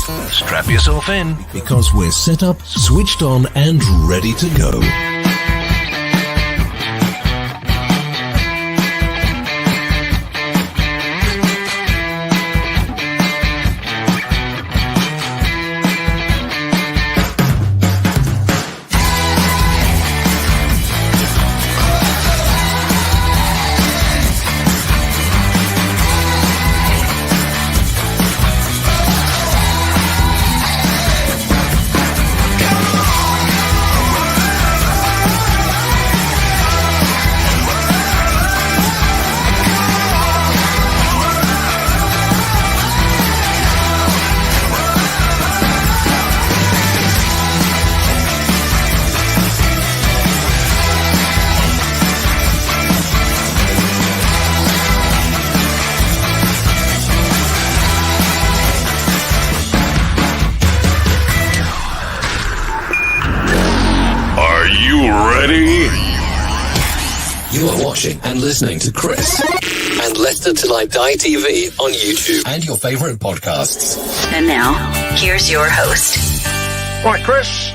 Strap yourself in because we're set up, switched on, and ready to go. You are watching and listening to Chris and Leicester LTIDtv on YouTube and your favourite podcasts. And now, here's your host. Right, Chris.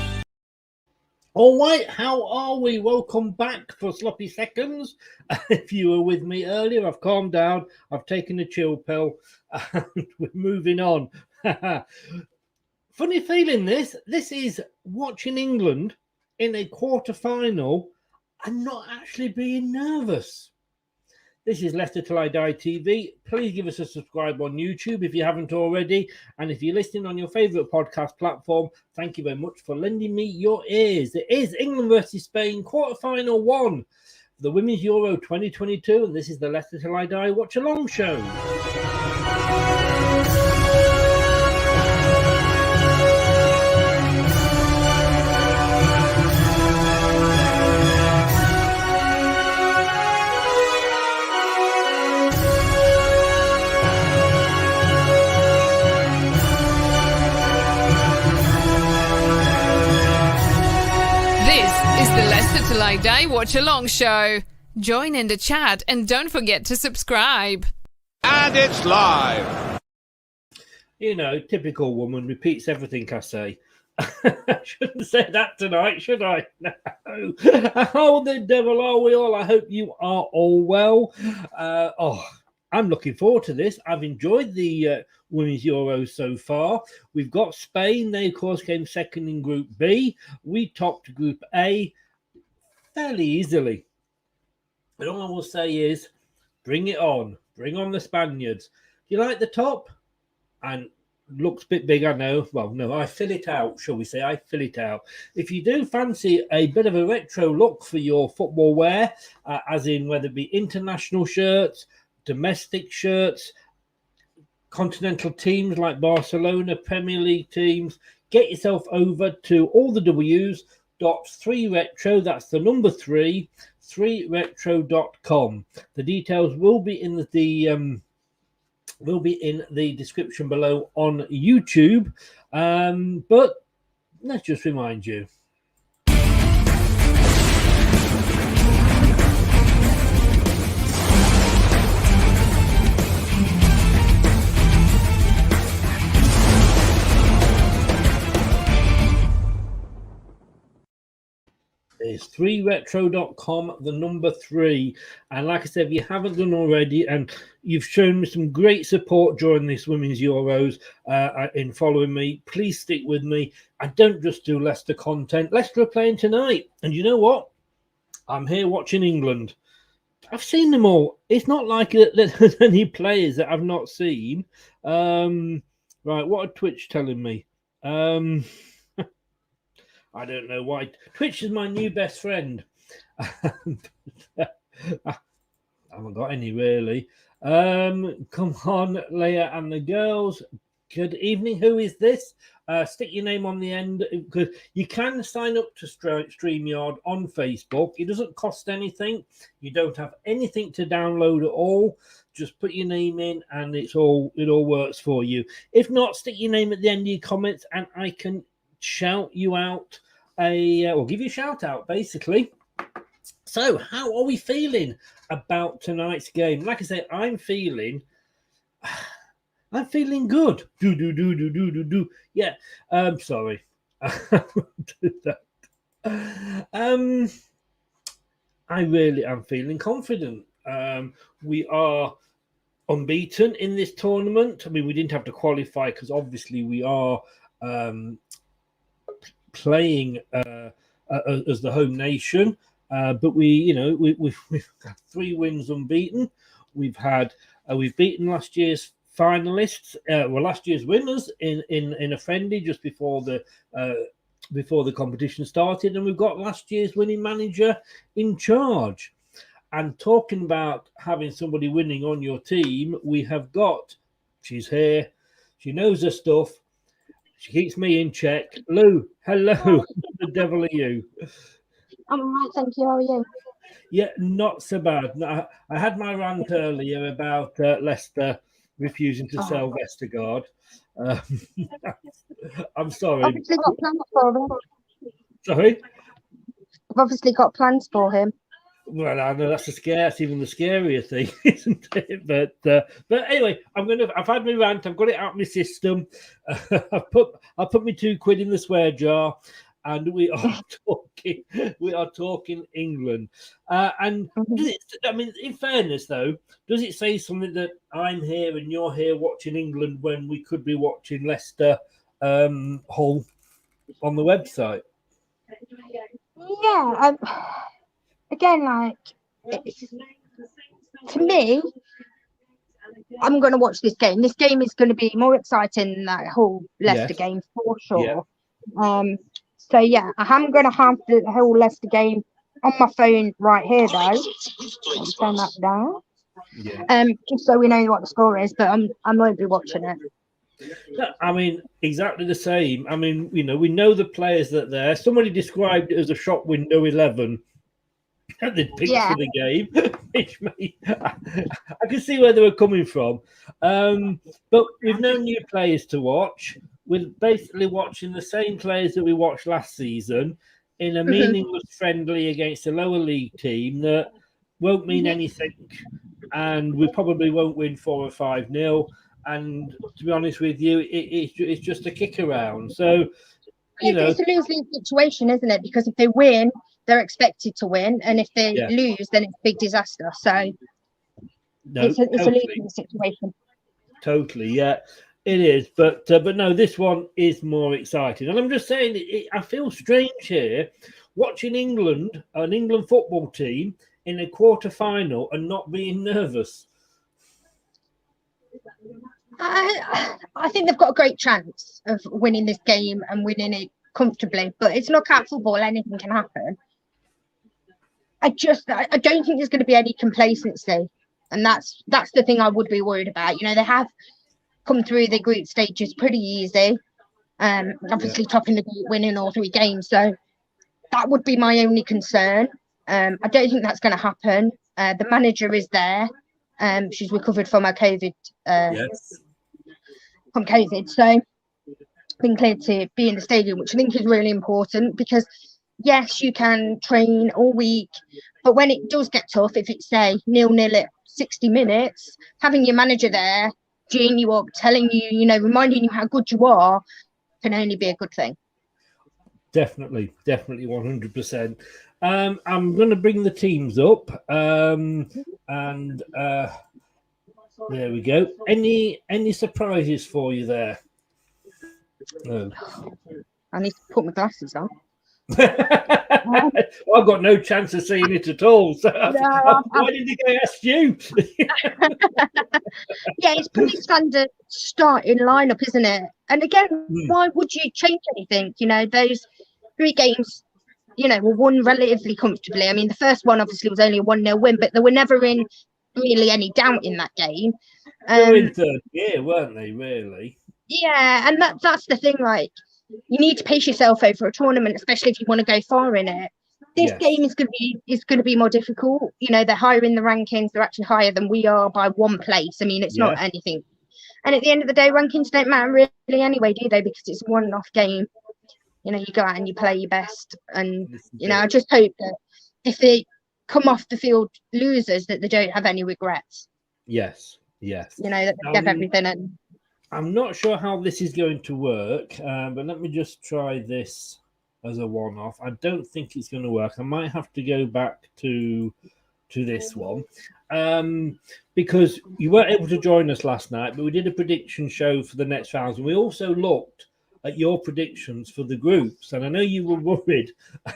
All right, how are we? Welcome back for Sloppy Seconds. If you were with me earlier, I've calmed down. I've taken a chill pill and we're moving on. Funny feeling this. This is watching England in a quarter-final and not actually being nervous. This is Leicester LTID. Please give us a subscribe on YouTube if you haven't already. And if you're listening on your favourite podcast platform, thank you very much for lending me your ears. It is England versus Spain, quarter-final one, the Women's Euro 2022. And this is the Leicester LTID Watchalong show. The Leicester LTID Watchalong show. Join in the chat and don't forget to subscribe. And it's live. You know, typical woman repeats everything I say. I shouldn't say that tonight, should I? No. How the devil are we all? I hope you are all well. I'm looking forward to this. I've enjoyed the Women's Euros so far. We've got Spain. They, of course, came second in Group B. We topped Group A fairly easily. But all I will say is, bring it on. Bring on the Spaniards. Do you like the top? And looks a bit big, I know. Well, no, I fill it out, shall we say. I fill it out. If you do fancy a bit of a retro look for your football wear, as in whether it be international shirts, domestic shirts, continental teams like Barcelona, Premier League teams, get yourself over to all the W's.3retro. That's the number 3retro.com. The details will be in the description below on YouTube. But let's just remind you. It's 3retro.com, the number 3. And like I said, if you haven't done already, and you've shown me some great support during this Women's Euros in following me, please stick with me. I don't just do Leicester content. Leicester are playing tonight. And you know what? I'm here watching England. I've seen them all. It's not like there's any players that I've not seen. Right, what are Twitch telling me? I don't know why. Twitch is my new best friend. I haven't got any, really. Come on, Leah and the girls. Good evening. Who is this? Stick your name on the end, because you can sign up to StreamYard on Facebook. It doesn't cost anything. You don't have anything to download at all. Just put your name in, and it all works for you. If not, stick your name at the end of your comments, and I can shout you out or give you a shout out, basically. So how are we feeling about tonight's game? Like I say, I'm feeling I'm feeling good. Do. Yeah. Sorry. I won't do that. I really am feeling confident. We are unbeaten in this tournament. I mean, we didn't have to qualify because obviously we are playing as the home nation. But we've got 3 wins unbeaten. We've beaten last year's finalists, last year's winners in a friendly just before the competition started, and we've got last year's winning manager in charge. And talking about having somebody winning on your team, we have got. She's here. She knows her stuff. She keeps me in check. Lou, hello. The devil are you? I'm all right, thank you. How are you? Yeah, not so bad. No, I had my rant earlier about Leicester refusing to sell Vestergaard. I'm sorry. Obviously got plans for him. Sorry? I've obviously got plans for him. Well, I know that's even the scarier thing, isn't it? But anyway, I've had my rant. I've got it out of my system. I've put my £2 in the swear jar, and we are talking England. And in fairness, though, does it say something that I'm here and you're here watching England when we could be watching Leicester Hull on the website? Yeah. Again, to me, I'm going to watch this game. This game is going to be more exciting than that whole Leicester game for sure. Yeah. So yeah, I'm going to have the whole Leicester game on my phone right here, though. I'll turn that down. Yeah. Just so we know what the score is, but I won't be watching it. I mean, exactly the same. I mean, we know the players that are there. Somebody described it as a shop window 11. The picture for the game, which I can see where they were coming from. But we've no new players to watch. We're basically watching the same players that we watched last season in a meaningless friendly against a lower league team that won't mean anything, and we probably won't win 4 or 5-0. And to be honest with you, it's just a kick around. So it's a losing situation, isn't it? Because if they win, they're expected to win, and if they lose, then it's a big disaster. So it's a losing situation. Totally, yeah, it is. But no, this one is more exciting. And I'm just saying, I feel strange here watching an England football team in a quarter-final and not being nervous. I think they've got a great chance of winning this game and winning it comfortably, but it's knockout football. Anything can happen. I don't think there's going to be any complacency, and that's the thing I would be worried about. They have come through the group stages pretty easy, obviously topping the group, winning all 3 games. So that would be my only concern. I don't think that's going to happen. The manager is there. She's recovered from her COVID. From COVID, so been cleared to be in the stadium, which I think is really important, because yes, you can train all week, but when it does get tough, if it's say 0-0 at 60 minutes, having your manager there, geeing you up, telling you, reminding you how good you are, can only be a good thing. Definitely 100%. I'm going to bring the teams up, and there we go. Any surprises for you there? No. I need to put my glasses on. I've got no chance of seeing it at all. So why did I ask you? Yeah, it's pretty standard starting lineup, isn't it? And again, why would you change anything? Those 3 games, were won relatively comfortably. I mean, the first one obviously was only a 1-0 win, but they were never in really any doubt in that game. They were in third gear, weren't they, really? Yeah, and that's the thing, you need to pace yourself over a tournament, especially if you want to go far in it. This game is going to be more difficult. They're higher in the rankings. They're actually higher than we are by 1 place. I mean, it's not anything. And at the end of the day, rankings don't matter really anyway, do they? Because it's a one-off game. You go out and you play your best. And, I just hope that if they come off the field losers, that they don't have any regrets. Yes. That they give everything in. I'm not sure how this is going to work, but let me just try this as a one-off. I don't think it's going to work. I might have to go back to this one because you weren't able to join us last night, but we did a prediction show for the next rounds, and we also looked at your predictions for the groups, and I know you were worried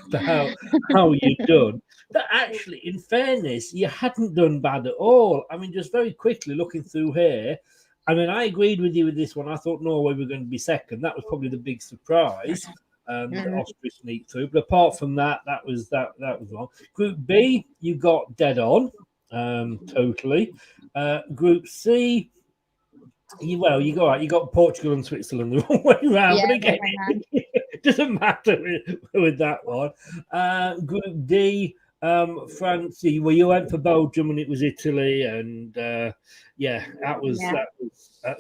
about how you'd done, but actually, in fairness, you hadn't done bad at all. I mean, just very quickly looking through here, I mean, I agreed with you with this one. I thought Norway were going to be second. That was probably the big surprise. That Austria sneaked through, but apart from that, that was wrong. Group B, you got dead on, totally. Group C, you got Portugal and Switzerland the wrong way around, but again, it doesn't matter with that one. Group D, France, well, you went for Belgium and it was Italy, and that was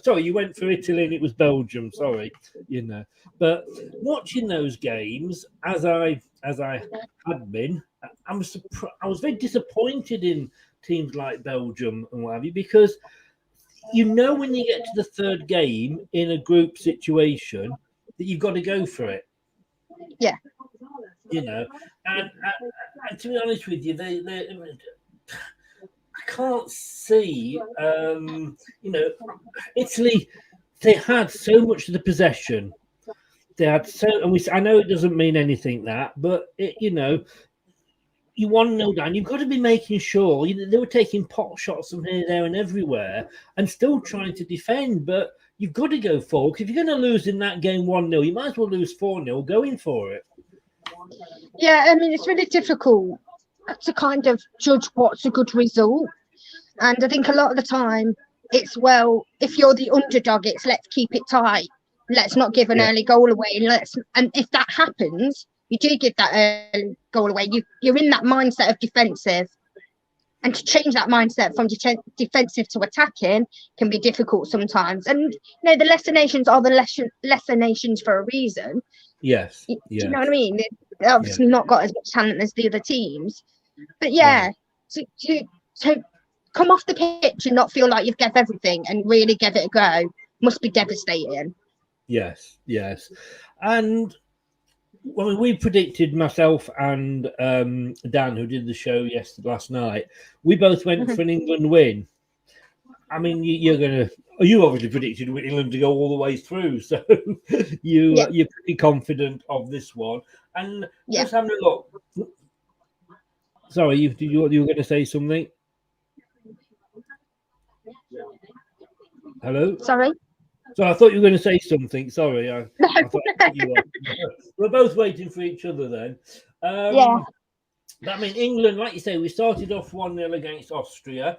sorry, you went for Italy and it was Belgium. Sorry, But watching those games, as I had been, I was very disappointed in teams like Belgium and what have you, because when you get to the third game in a group situation that you've got to go for it. Yeah. And to be honest with you, I can't see, Italy, they had so much of the possession. They had I know it doesn't mean anything but you want to know, Dan, you've got to be making sure. They were taking pot shots from here, there, and everywhere, and still trying to defend. But you've got to go forward. Because if you're going to lose in that game 1-0, you might as well lose 4-0 going for it. Yeah, I mean, it's really difficult to kind of judge what's a good result. And I think a lot of the time it's, well, if you're the underdog, it's let's keep it tight. Let's not give an early goal away. And if that happens, you do give that early goal away. You're in that mindset of defensive. And to change that mindset from defensive to attacking can be difficult sometimes. And, the lesser nations are the lesser nations for a reason. Yes. Do you know what I mean? They've obviously not got as much talent as the other teams. But to come off the pitch and not feel like you've given everything and really give it a go must be devastating. Yes. And we predicted, myself and Dan, who did the show last night, we both went for an England win. I mean, you obviously predicted England to go all the way through, so you're pretty confident of this one. And just having a look. Sorry, you were going to say something? Hello? Sorry? So I thought you were going to say something. Sorry. I thought you were. We're both waiting for each other then. I mean, England, like you say, we started off 1-0 against Austria.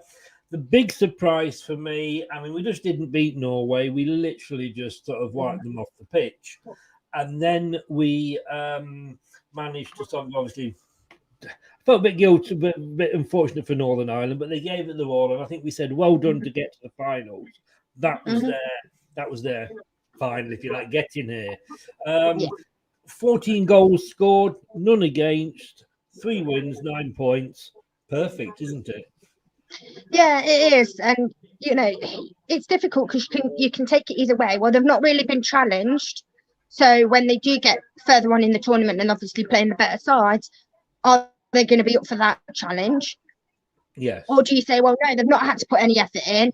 The big surprise for me, I mean, we just didn't beat Norway. We literally just sort of wiped them off the pitch. And then we managed to sort of, obviously, I felt a bit guilty, a bit unfortunate for Northern Ireland, but they gave it the all. And I think we said, well done to get to the finals. That was their final, if you like, getting here. 14 goals scored, none against, 3 wins, 9 points. Perfect, isn't it? Yeah, it is. And, it's difficult because you can take it either way. Well, they've not really been challenged. So when they do get further on in the tournament and obviously playing the better sides, are they going to be up for that challenge? Yes. Or do you say, well, no, they've not had to put any effort in.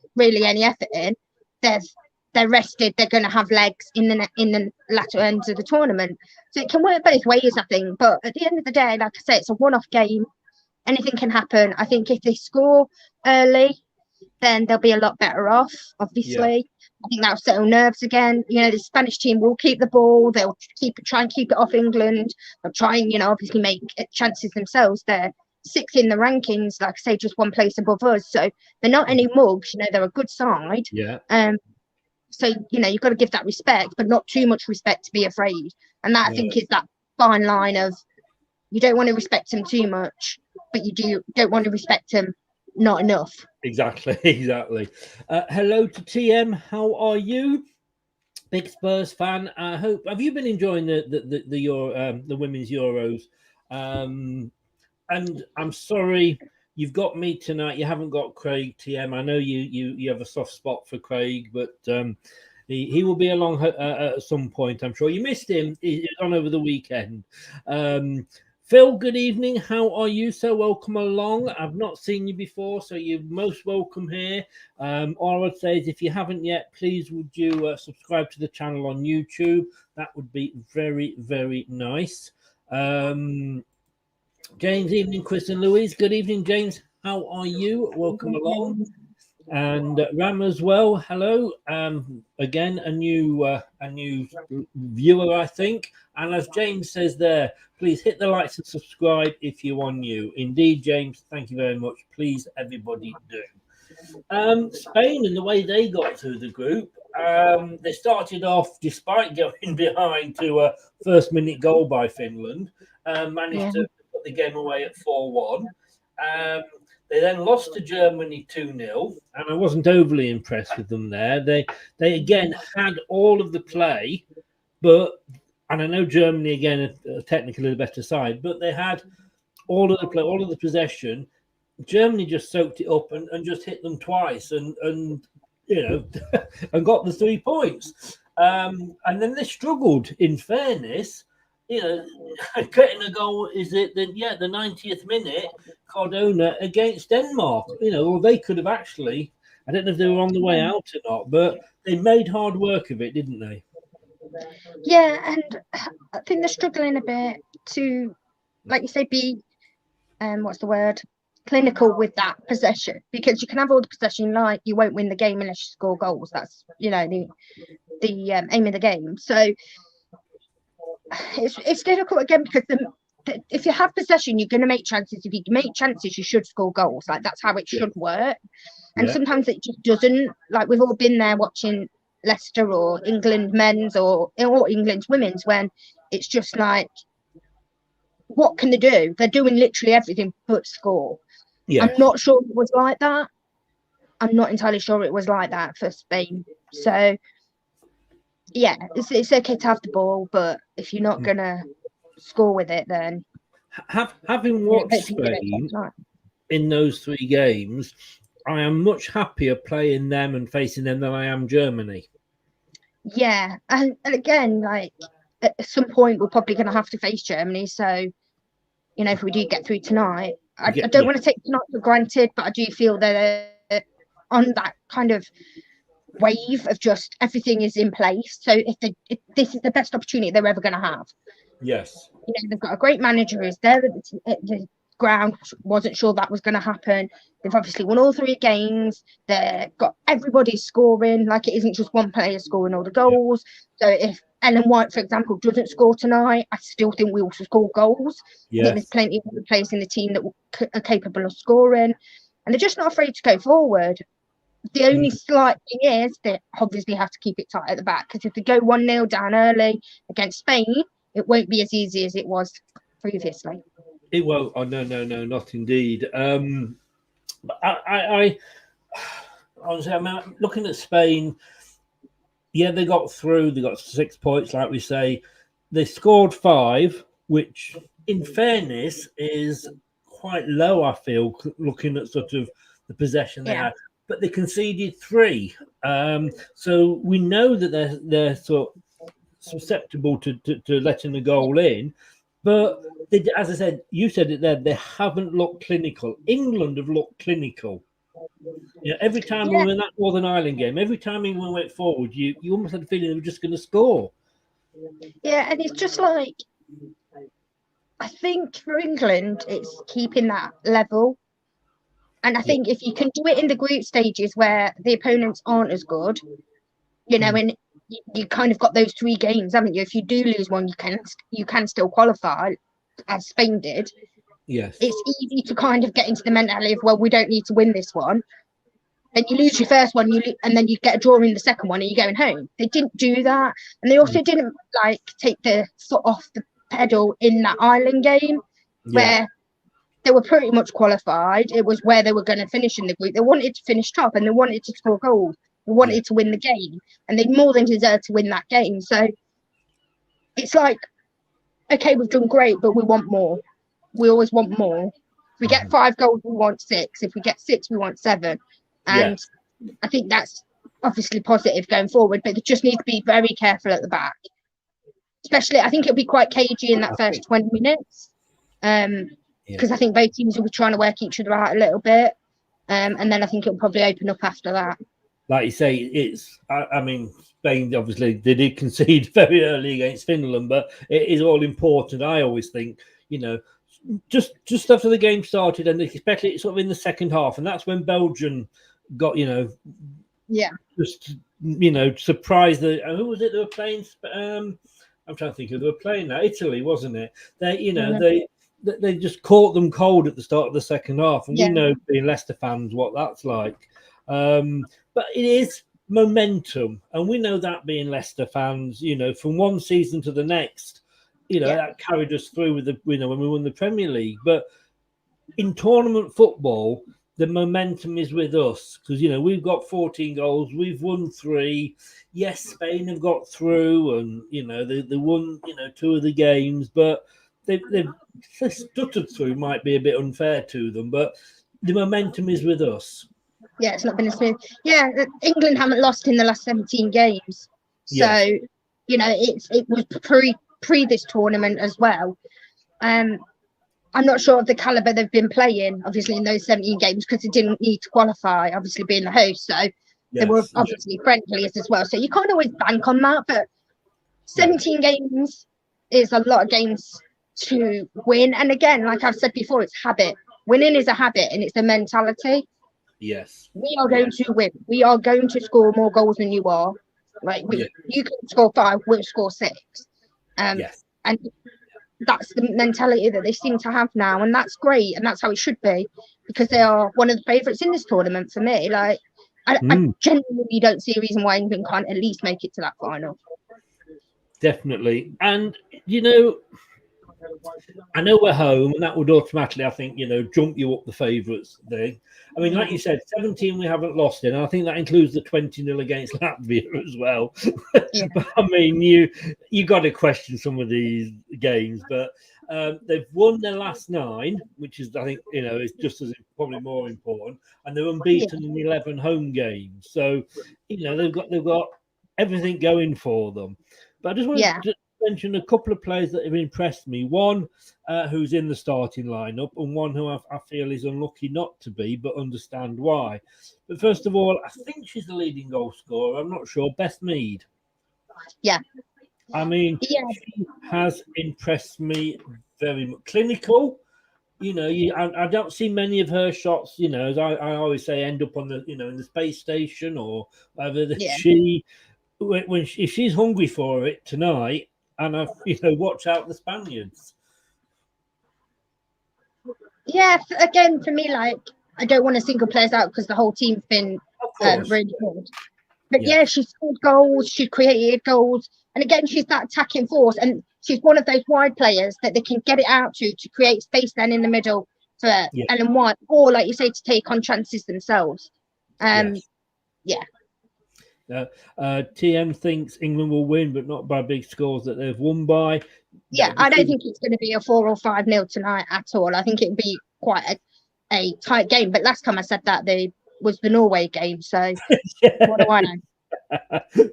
They're rested. They're going to have legs in the latter ends of the tournament. So it can work both ways, I think. But at the end of the day, like I say, it's a one-off game. Anything can happen. I think if they score early, then they'll be a lot better off, obviously. I think that'll settle nerves again. The Spanish team will keep the ball. They'll try and keep it off England. They'll try and, obviously make chances themselves. They're 6th in the rankings, like I say, just one place above us. So they're not any mugs. They're a good side. Yeah. So, you've got to give that respect, but not too much respect to be afraid. And that, I think, is that fine line of you don't want to respect them too much, but you don't want to respect them not enough. Exactly. Hello to TM. How are you? Big Spurs fan. I hope. Have you been enjoying the women's Euros? And I'm sorry, you've got me tonight. You haven't got Craig, TM. I know you have a soft spot for Craig, but He will be along at some point, I'm sure. You missed him. He's on over the weekend. Phil, good evening. How are you? So welcome along. I've not seen you before, so you're most welcome here. All I would say is if you haven't yet, please would you subscribe to the channel on YouTube? That would be very, very nice. James, evening, Chris and Louise. Good evening, James. How are you? Welcome along. And Ram as well. Hello. Again, a new viewer, I think. And as James says there, please hit the likes and subscribe if you are new. Indeed, James, thank you very much. Please, everybody do. Spain and the way they got through the group, they started off, despite going behind to a first-minute goal by Finland, managed to put the game away at 4-1. They then lost to Germany 2-0, and I wasn't overly impressed with them there. They again had all of the play, and I know Germany again are technically the better side, but they had all of the play, all of the possession. Germany just soaked it up and just hit them twice, and and got the 3 points. And then they struggled. In fairness, getting a goal is the 90th minute, Cardona against Denmark. Or they could have actually, I don't know if they were on the way out or not, but they made hard work of it, didn't they? Yeah, and I think they're struggling a bit to, like you say, be clinical with that possession, because you can have all the possession, like you won't win the game unless you score goals. That's the aim of the game. So it's difficult again, because if you have possession, you're going to make chances. If you make chances, you should score goals. Like, that's how it should work. And sometimes it just doesn't. Like, we've all been there watching Leicester or England men's or England women's, when it's just like, what can they do? They're doing literally everything but score. I'm not sure it was like that. I'm not entirely sure it was like that for Spain. So yeah, it's okay to have the ball, but if you're not gonna score with it, then having watched Spain in those 3 games, I am much happier playing them and facing them than I am Germany. Yeah, and again, like, at some point we're probably going to have to face Germany. So, if we do get through tonight, I don't want to take tonight for granted, but I do feel that on that kind of wave of just everything is in place. So if this is the best opportunity they're ever going to have. Yes. They've got a great manager who's there at the ground. Wasn't sure that was going to happen. They've obviously won all 3 games. They've got everybody scoring. Like, it isn't just one player scoring all the goals. So if Ellen White, for example, doesn't score tonight, I still think we will score goals. I think there's plenty of players in the team that are capable of scoring, and they're just not afraid to go forward. The only slight thing is they obviously have to keep it tight at the back, because if they go 1-0 down early against Spain, it won't be as easy as it was previously. It won't. Oh, no, not indeed. But I honestly, I'm looking at Spain. Yeah, they got through. They got 6 points, like we say. They scored 5, which, in fairness, is quite low, I feel, looking at sort of the possession they had. But they conceded 3. So we know that they're sort of susceptible to letting the goal in. But as I said, you said it there, they haven't looked clinical. England have looked clinical. Every time we were in that Northern Ireland game, every time England went forward, you almost had a feeling they were just going to score. Yeah, and it's just like, I think for England, it's keeping that level. And I think if you can do it in the group stages where the opponents aren't as good, and you kind of got those 3 games, haven't you? If you do lose one, you can still qualify, as Spain did. Yes. It's easy to kind of get into the mentality of, well, we don't need to win this one. Then you lose your first one, and then you get a draw in the second one, and you're going home. They didn't do that, and they also didn't take the foot off the pedal in that Ireland game, where they were pretty much qualified. It was where they were going to finish in the group. They wanted to finish top, and they wanted to score goals. They wanted to win the game, and they more than deserved to win that game. So it's like, okay, we've done great, but we want more. We always want more. If we get 5 goals, we want 6. If we get 6, we want 7. And I think that's obviously positive going forward, but they just need to be very careful at the back. Especially, I think it'll be quite cagey in that first 20 minutes. Because I think both teams will be trying to work each other out a little bit. And then I think it'll probably open up after that. Like you say, I mean, Spain, obviously, they did concede very early against Finland, but it is all important. I always think, just after the game started, and especially sort of in the second half, and that's when Belgium got, just, surprised. Who was it they were playing? I'm trying to think who they were playing now. Italy, wasn't it? They just caught them cold at the start of the second half, and we know, being Leicester fans, what that's like. But it is momentum, and we know that, being Leicester fans, from one season to the next, that carried us through with when we won the Premier League. But in tournament football, the momentum is with us because we've got 14 goals, we've won 3. Yes, Spain have got through, and they won 2 of the games, but they've stuttered through. Might be a bit unfair to them, but the momentum is with us. Yeah, it's not been as smooth. Yeah, England haven't lost in the last 17 games, so it was pre this tournament as well. I'm not sure of the caliber they've been playing, obviously, in those 17 games, because they didn't need to qualify, obviously, being the host. So they were obviously friendliest as well. So you can't always bank on that. But 17 games is a lot of games to win. And again, like I've said before, it's habit. Winning is a habit, and it's a mentality. Yes. We are going to win. We are going to score more goals than you are. Like, you can score 5, we'll score 6. And that's the mentality that they seem to have now, and that's great, and that's how it should be, because they are one of the favourites in this tournament for me. Like, I genuinely don't see a reason why England can't at least make it to that final. Definitely. And I know we're home, and that would automatically, I think, jump you up the favourites thing. I mean, like you said, 17 we haven't lost in, and I think that includes the 20-0 against Latvia as well. But I mean, you got to question some of these games, but they've won their last 9, which is, I think, is just as probably more important, and they're unbeaten in 11 home games. So, they've got everything going for them. But I just want to mention a couple of players that have impressed me. One who's in the starting lineup, and one who I feel is unlucky not to be, but understand why. But first of all, I think she's the leading goal scorer. I'm not sure. Beth Mead. Yeah. I mean, she has impressed me very much. Clinical. I don't see many of her shots, as I always say, end up on the, in the space station or whatever. If she's hungry for it tonight, and watch out the Spaniards. Yeah, again, for me, like, I don't want to single players out because the whole team's been really good. But she's scored goals, she's created goals, and again, she's that attacking force, and she's one of those wide players that they can get it out to create space then in the middle for Ellen White, or like you say, to take on chances themselves. TM thinks England will win, but not by big scores that they've won by. I don't think it's going to be a 4 or 5-0 tonight at all. I think it'll be quite a tight game. But last time I said that, was the Norway game. So what do I know?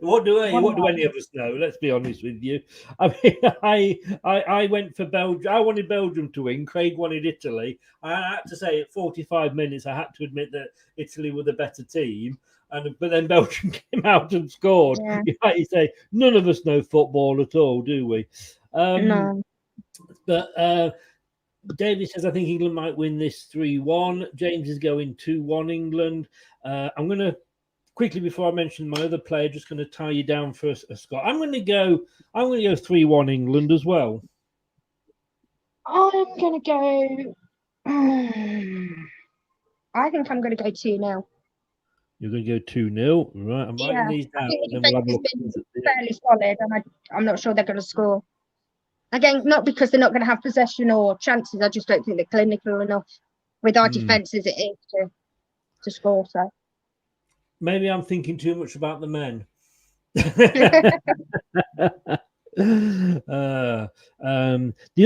What do any of us know? Let's be honest with you. I mean, I went for Belgium. I wanted Belgium to win. Craig wanted Italy. I had to say, at 45 minutes, I had to admit that Italy were the better team. But then Belgium came out and scored. Like you say, none of us know football at all, do we? No. But David says, I think England might win this 3-1. James is going 2-1 England. I'm going to quickly, before I mention my other player, just going to tie you down for a Scott. I'm going to go 3-1 England as well. I'm going to go. I think I'm going to go 2-0. You're going to go 2-0, right? I'm writing these down. I think it's been fairly solid, and I'm not sure they're going to score. Again, not because they're not going to have possession or chances. I just don't think they're clinical enough with our defence as it is to score. So maybe I'm thinking too much about the men. The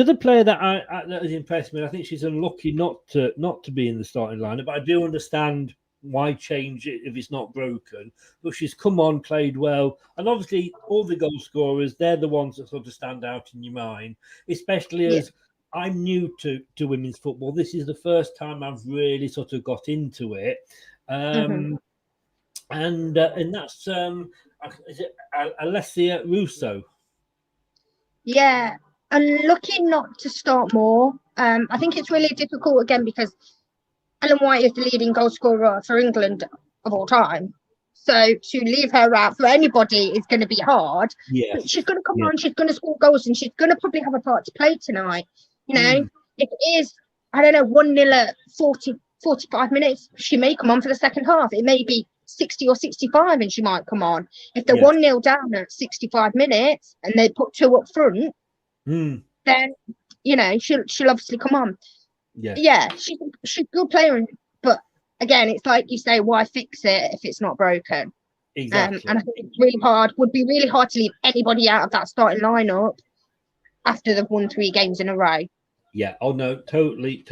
other player that has impressed me, I think she's unlucky not to be in the starting lineup, but I do understand why change it if it's not broken? But she's come on, played well, and obviously all the goal scorers, they're the ones that sort of stand out in your mind, especially as I'm new to women's football. This is the first time I've really sort of got into it. And that's is it Alessia Russo? Yeah, and looking not to start more. I think it's really difficult again because Ellen White is the leading goal scorer for England of all time. So to leave her out for anybody is going to be hard. Yeah, but she's going to come on, she's going to score goals, and she's going to probably have a part to play tonight. You know, if it is, I don't know, 1-0 at 45 minutes, she may come on for the second half. It may be 60 or 65 and she might come on. If they're 1-0 down at 65 minutes and they put 2 up front, then, you know, she'll obviously come on. Yeah, she's a good player, but again, it's like you say, why fix it if it's not broken? Exactly. And I think it's would be really hard to leave anybody out of that starting lineup after they've won 3 games in a row. Yeah, oh no, totally.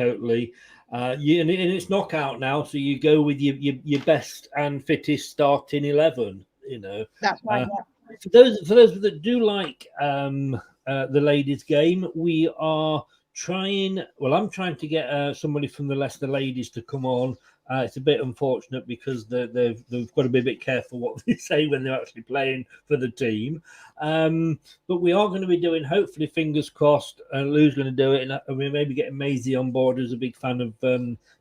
And it's knockout now, so you go with your best and fittest starting 11. You know, that's right. For those that do like the ladies' game, we are trying. Well, I'm trying to get somebody from the Leicester ladies to come on. It's a bit unfortunate because they've got to be a bit careful what they say when they're actually playing for the team. But we are going to be doing, hopefully, fingers crossed, Lou's going to do it, and we may be getting Maisie on board, who's a big fan of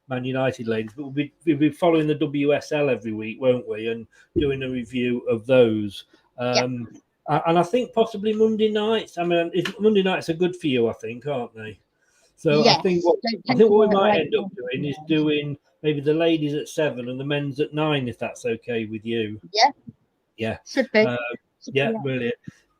Man United ladies. But we'll be following the WSL every week, won't we, and doing a review of those. And I think possibly Monday nights. I mean, Monday nights are good for you, I think, aren't they? So yes. I think what we might end up doing is doing maybe the ladies at 7 and the men's at 9, if that's okay with you. Yeah. Should be. Brilliant.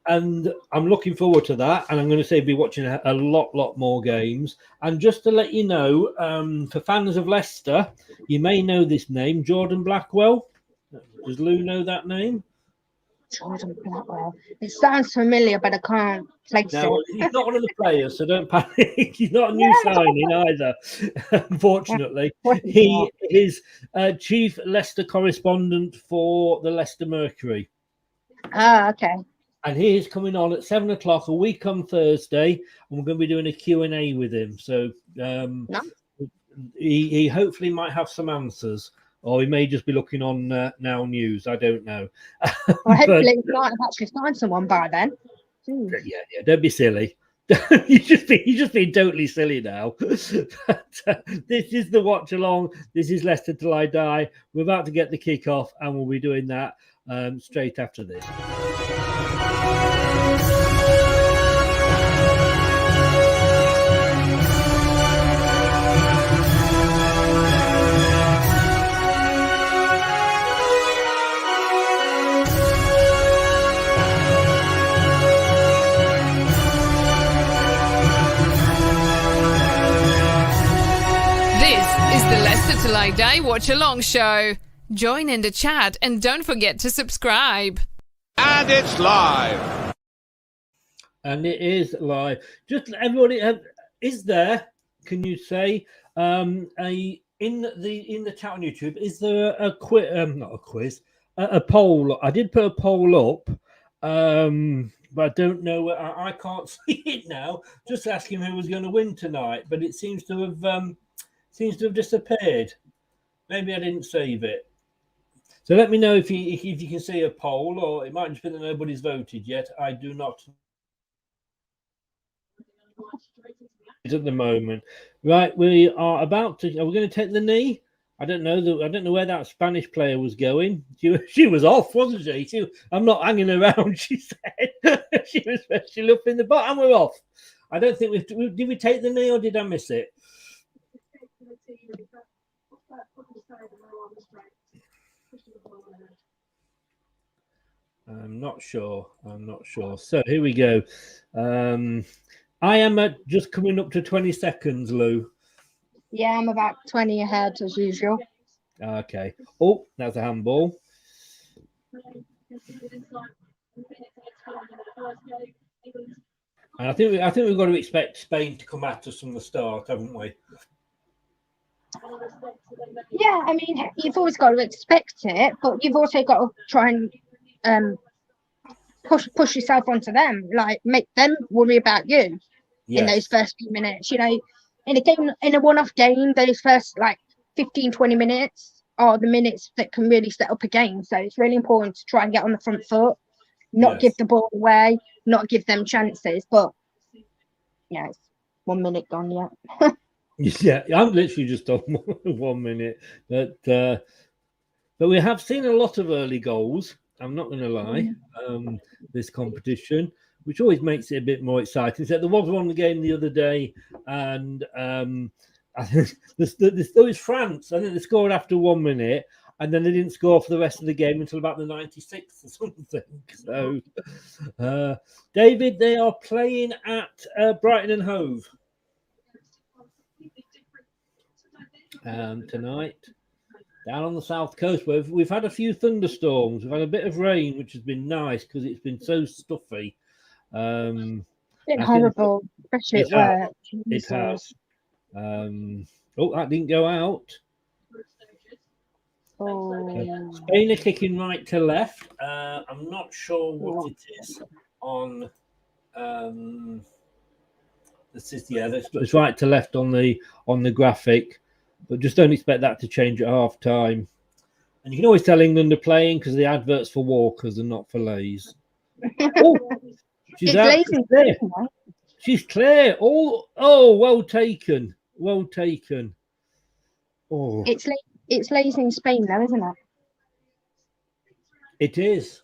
And I'm looking forward to that. And I'm going to say be watching a lot more games. And just to let you know, for fans of Leicester, you may know this name, Jordan Blackwell. Does Lou know that name? Jordan Blackwell. It sounds familiar, but I can't place it. He's not one of the players, so don't panic. He's not a new signing either, unfortunately. He is chief Leicester correspondent for the Leicester Mercury. Okay. And he is coming on at 7 o'clock a week on Thursday, and we're going to be doing a Q&A with him. So he hopefully might have some answers. Or he may just be looking on Now News. I don't know. Well, hopefully he might have actually signed someone by then. Yeah. Don't be silly. You're just being totally silly now. This is the watch along. This is Leicester Till I Die. We're about to get the kick off, and we'll be doing that straight after this. Till I Die Watch Along Show. Join in the chat and don't forget to subscribe. And it's live. And it is live. Just everybody is there. Can you say in the chat on YouTube? Is there a quiz? Not a quiz. A poll. I did put a poll up. But I don't know. I can't see it now. Just asking who was going to win tonight, but it seems to have disappeared. Maybe I didn't save it. So let me know if you can see a poll, or it might just be that nobody's voted yet. I do not at the moment. Right, we are about to. Are we going to take the knee? I don't know. I don't know where that Spanish player was going. She was off, wasn't she? I'm not hanging around. She said she looked in the butt, and we're off. I don't think did we take the knee, or did I miss it? I'm not sure. So here we go. I am at just coming up to 20 seconds, Lou. Yeah, I'm about 20 ahead as usual. Okay. Oh, that's a handball. And I think we've got to expect Spain to come at us from the start, haven't we? Yeah, I mean, you've always got to expect it, but you've also got to try and push yourself onto them, like make them worry about you in those Yes. first few minutes. You know, in a game, in a one-off game, those first like 15-20 minutes are the minutes that can really set up a game. So it's really important to try and get on the front foot, not give Yes. the ball away, not give them chances. But yeah, it's 1 minute gone yet. Yeah, I'm literally just on 1 minute, but we have seen a lot of early goals. I'm not going to lie. This competition, which always makes it a bit more exciting. So there was one game the other day, and I think there was France. I think they scored after 1 minute, and then they didn't score for the rest of the game until about the 96th or something. So, David, they are playing at Brighton and Hove tonight, down on the south coast, where we've had a few thunderstorms. We've had a bit of rain, which has been nice because it's been so stuffy. It's been horrible, especially at work. It has. That didn't go out. Spain are kicking right to left. I'm not sure what it is on. It's right to left on the graphic, but just don't expect that to change at half time. And you can always tell England are playing because the adverts for Walkers and not for Lays. She's out. Clear. She's clear. Well taken. Well taken. Oh, it's Lays in Spain, though, isn't it? It is.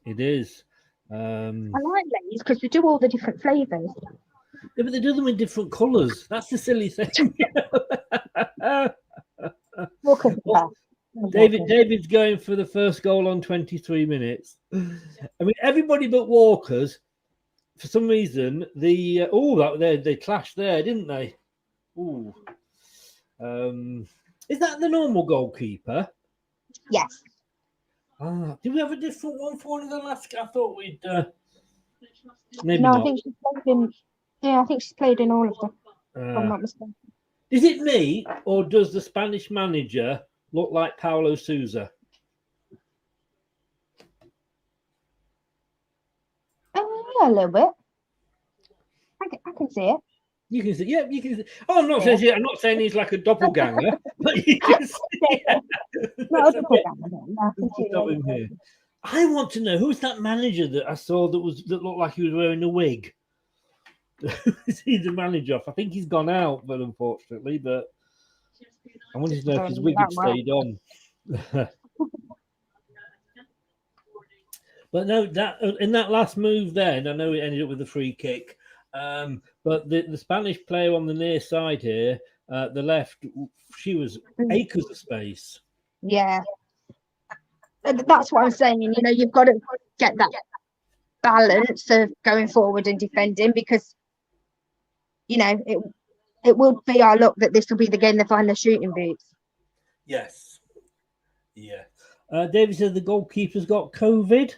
It is. I like Lays because they do all the different flavours. Yeah, but they do them in different colours. That's the silly thing. David's going for the first goal on 23 minutes. I mean, everybody but Walker's, for some reason, they clashed there, didn't they? Ooh. Is that the normal goalkeeper? Yes. Did we have a different one for one of the last? I thought we'd. Maybe no, not. I think she's played in. Yeah, I think she's played in all of them. If I'm not mistaken. Is it me, or does the Spanish manager look like Paulo Sousa? Yeah, a little bit. I can see it. You can see, yeah, you can see. Oh, I'm not saying he's like a doppelganger, but you can see. Not a doppelganger. Here. I want to know who's that manager that I saw that looked like he was wearing a wig. Is he the manager? I think he's gone out, but unfortunately, but I wanted to know if his wig had stayed on. But no, that in that last move, then I know it ended up with a free kick. But the Spanish player on the near side here, the left, she was acres of space. Yeah, that's what I'm saying. You know, you've got to get that balance of going forward and defending because, you know, it will be our luck that this will be the game they find their shooting boots. Yes. Yeah. David said the goalkeeper's got COVID.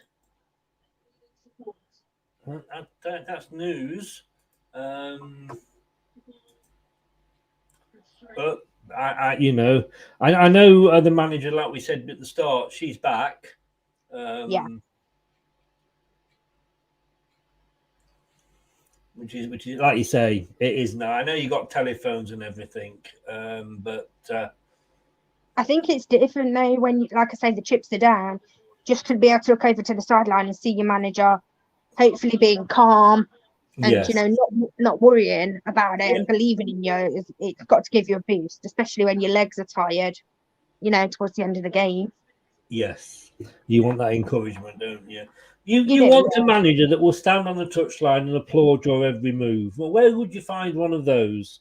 That's news. But I know the manager, like we said at the start, she's back. Yeah. Which is like you say, it is now. I know you got telephones and everything, but I think it's different though when, like I say, the chips are down. Just to be able to look over to the sideline and see your manager, hopefully being calm and yes. you know not worrying about it and believing in you. It's got to give you a boost, especially when your legs are tired. You know, towards the end of the game. Yes, you want that encouragement, don't you? You want a manager that will stand on the touchline and applaud your every move. Well, where would you find one of those?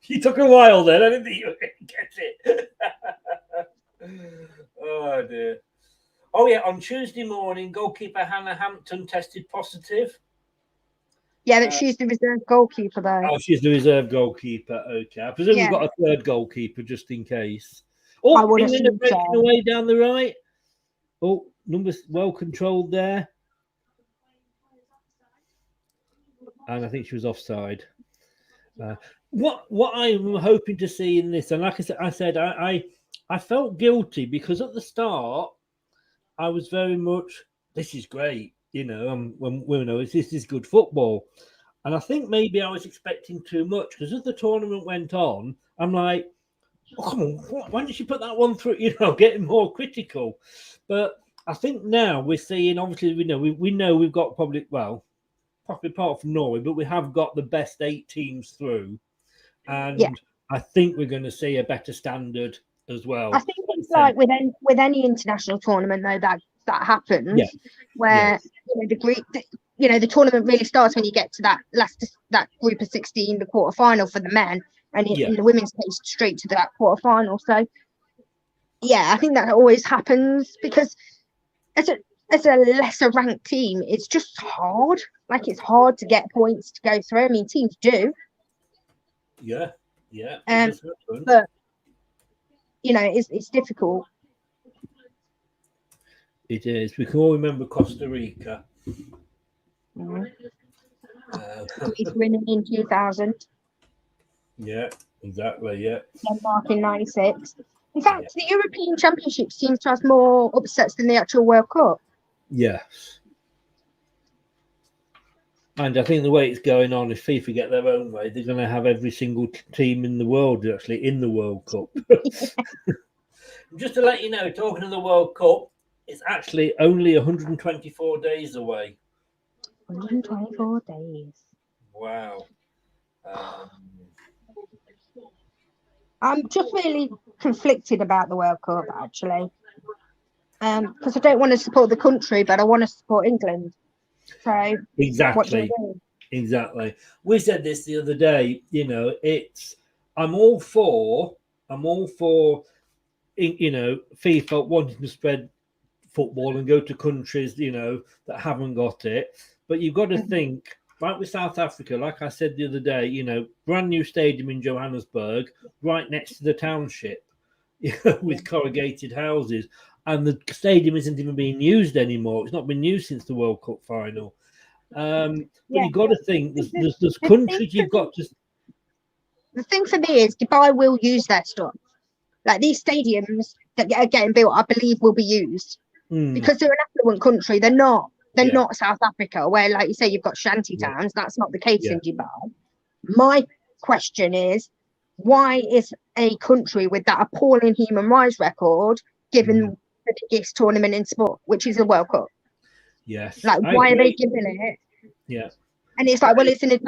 You took a while then. I didn't think you were going to get it. Oh, dear. Oh, yeah, on Tuesday morning, goalkeeper Hannah Hampton tested positive. Yeah, but she's the reserve goalkeeper, though. Oh, she's the reserve goalkeeper. Okay. I presume we've got a third goalkeeper just in case. Oh, England are breaking away down the right. Oh, numbers well controlled there. And I think she was offside. what I'm hoping to see in this, and like I said, I felt guilty because at the start I was very much, this is great, this is good football, and I think maybe I was expecting too much because as the tournament went on, I'm like, oh, come on, why did you put that one through? Getting more critical, but I think now we're seeing, obviously, we know we've got probably apart from Norway, but we have got the best 8 teams through. And I think we're going to see a better standard as well. I think it's like with any international tournament, though, that happens, where the tournament really starts when you get to that group of 16, the quarterfinal for the men, and in the women's case, straight to that quarterfinal. So, I think that always happens because as a lesser ranked team, it's just hard. Like, it's hard to get points to go through. I mean, teams do. Yeah. But it's difficult. It is. We can all remember Costa Rica. He's winning in 2000. Yeah, exactly. Yeah. Denmark in 96. In fact, the European Championship seems to have more upsets than the actual World Cup. Yes. And I think the way it's going on, if FIFA get their own way, they're going to have every single team in the world actually in the World Cup. Just to let you know, talking of the World Cup, it's actually only 124 days away. 124 days. Wow. I'm just really conflicted about the World Cup, actually. Because I don't want to support the country, but I want to support England. So exactly. We said this the other day. I'm all for FIFA wanting to spread football and go to countries that haven't got it. But you've got to think, like with South Africa, like I said the other day, brand new stadium in Johannesburg, right next to the township, with corrugated houses. And the stadium isn't even being used anymore. It's not been used since the World Cup final. But you've got to think, there's countries you've got to... The thing for me is Dubai will use their stuff. Like, these stadiums that are getting built, I believe, will be used. Because they're an affluent country. They're not South Africa, where, like you say, you've got shanty towns. That's not the case in Dubai. My question is, why is a country with that appalling human rights record given the biggest tournament in sport, which is the World Cup? Yes. Like, why are they giving it? Yeah. And it's like, well, it's an